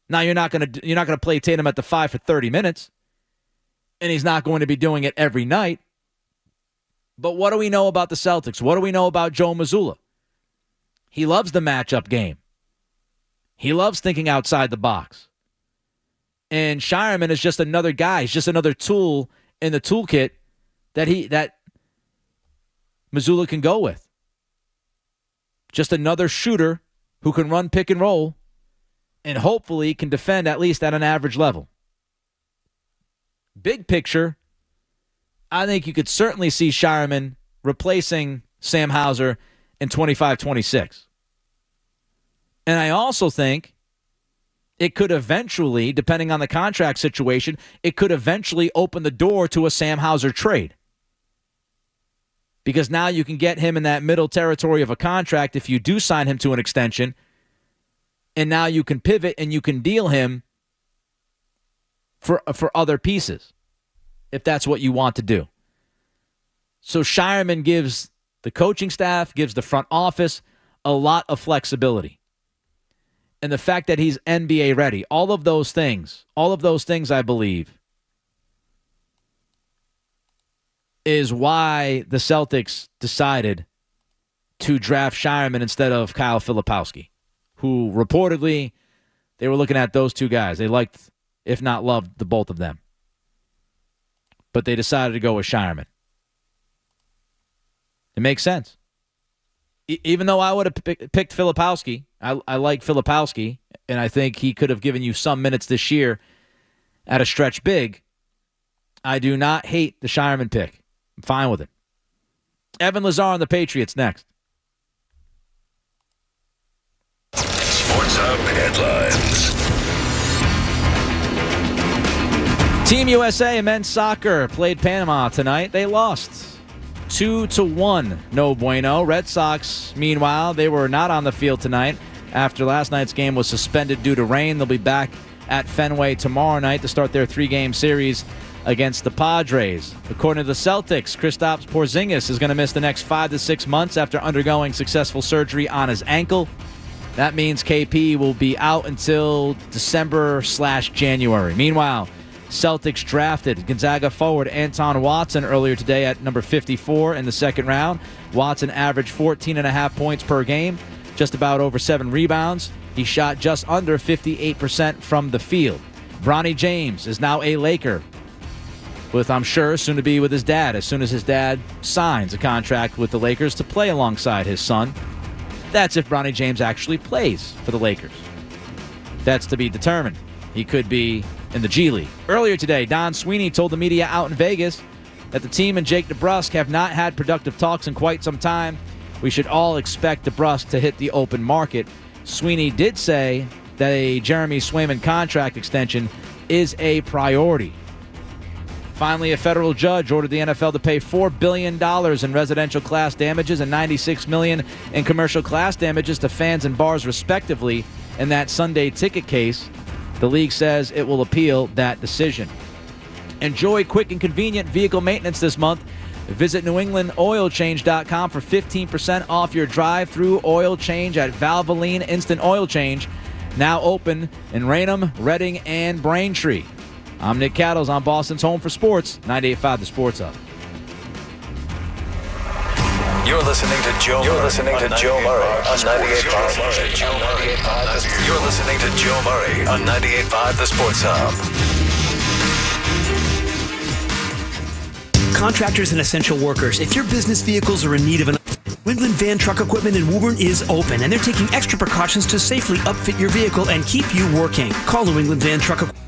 Now you're not gonna play Tatum at the 5 for 30 minutes, and he's not going to be doing it every night. But what do we know about the Celtics? What do we know about Joe Mazzulla? He loves the matchup game. He loves thinking outside the box. And Shireman is just another guy. He's just another tool in the toolkit that Mazzulla can go with. Just another shooter who can run pick and roll and hopefully can defend at least at an average level. Big picture, I think you could certainly see Shireman replacing Sam Hauser in 25-26. And I also think it could eventually, depending on the contract situation, it could eventually open the door to a Sam Hauser trade. Because now you can get him in that middle territory of a contract if you do sign him to an extension. And now you can pivot and you can deal him for other pieces, if that's what you want to do. So Shireman gives the coaching staff, gives the front office a lot of flexibility. And the fact that he's NBA ready, all of those things, I believe, is why the Celtics decided to draft Shireman instead of Kyle Filipowski, who reportedly they were looking at those 2 guys. They liked, if not loved, the both of them. But they decided to go with Shireman. It makes sense. Even though I would have picked Filipowski, I like Filipowski And I think he could have given you some minutes this year at a stretch big. I do not hate the Shireman pick. I'm fine with it. Evan Lazar on the Patriots next. Sports Hub headlines. Team USA men's soccer played Panama tonight. They lost 2-1. No bueno. Red Sox, meanwhile, they were not on the field tonight after last night's game was suspended due to rain. They'll be back at Fenway tomorrow night to start their 3-game series against the Padres. According to the Celtics, Kristaps Porzingis is going to miss the next 5 to 6 months after undergoing successful surgery on his ankle. That means KP will be out until December/January. Meanwhile, Celtics drafted Gonzaga forward Anton Watson earlier today at number 54 in the second round. Watson averaged 14.5 points per game, just about over 7 rebounds. He shot just under 58% from the field. Bronny James is now a Laker, with, I'm sure, soon to be with his dad, as soon as his dad signs a contract with the Lakers to play alongside his son. That's if Bronny James actually plays for the Lakers. That's to be determined. He could be in the G League. Earlier today, Don Sweeney told the media out in Vegas that the team and Jake DeBrusk have not had productive talks in quite some time. We should all expect DeBrusk to hit the open market. Sweeney did say that a Jeremy Swayman contract extension is a priority. Finally, a federal judge ordered the NFL to pay $4 billion in residential class damages and $96 million in commercial class damages to fans and bars, respectively, in that Sunday ticket case. The league says it will appeal that decision. Enjoy quick and convenient vehicle maintenance this month. Visit NewEnglandOilChange.com for 15% off your drive-through oil change at Valvoline Instant Oil Change. Now open in Raynham, Reading, and Braintree. I'm Nick Cattles on Boston's Home for Sports, 98.5 The Sports Hub. You're listening to Joe Murray on 98.5. You're listening to Joe Murray on 98.5 The Sports Hub. Contractors and essential workers, if your business vehicles are in need of an New England Van Truck Equipment in Woburn is open, and they're taking extra precautions to safely upfit your vehicle and keep you working. Call New England Van Truck Equipment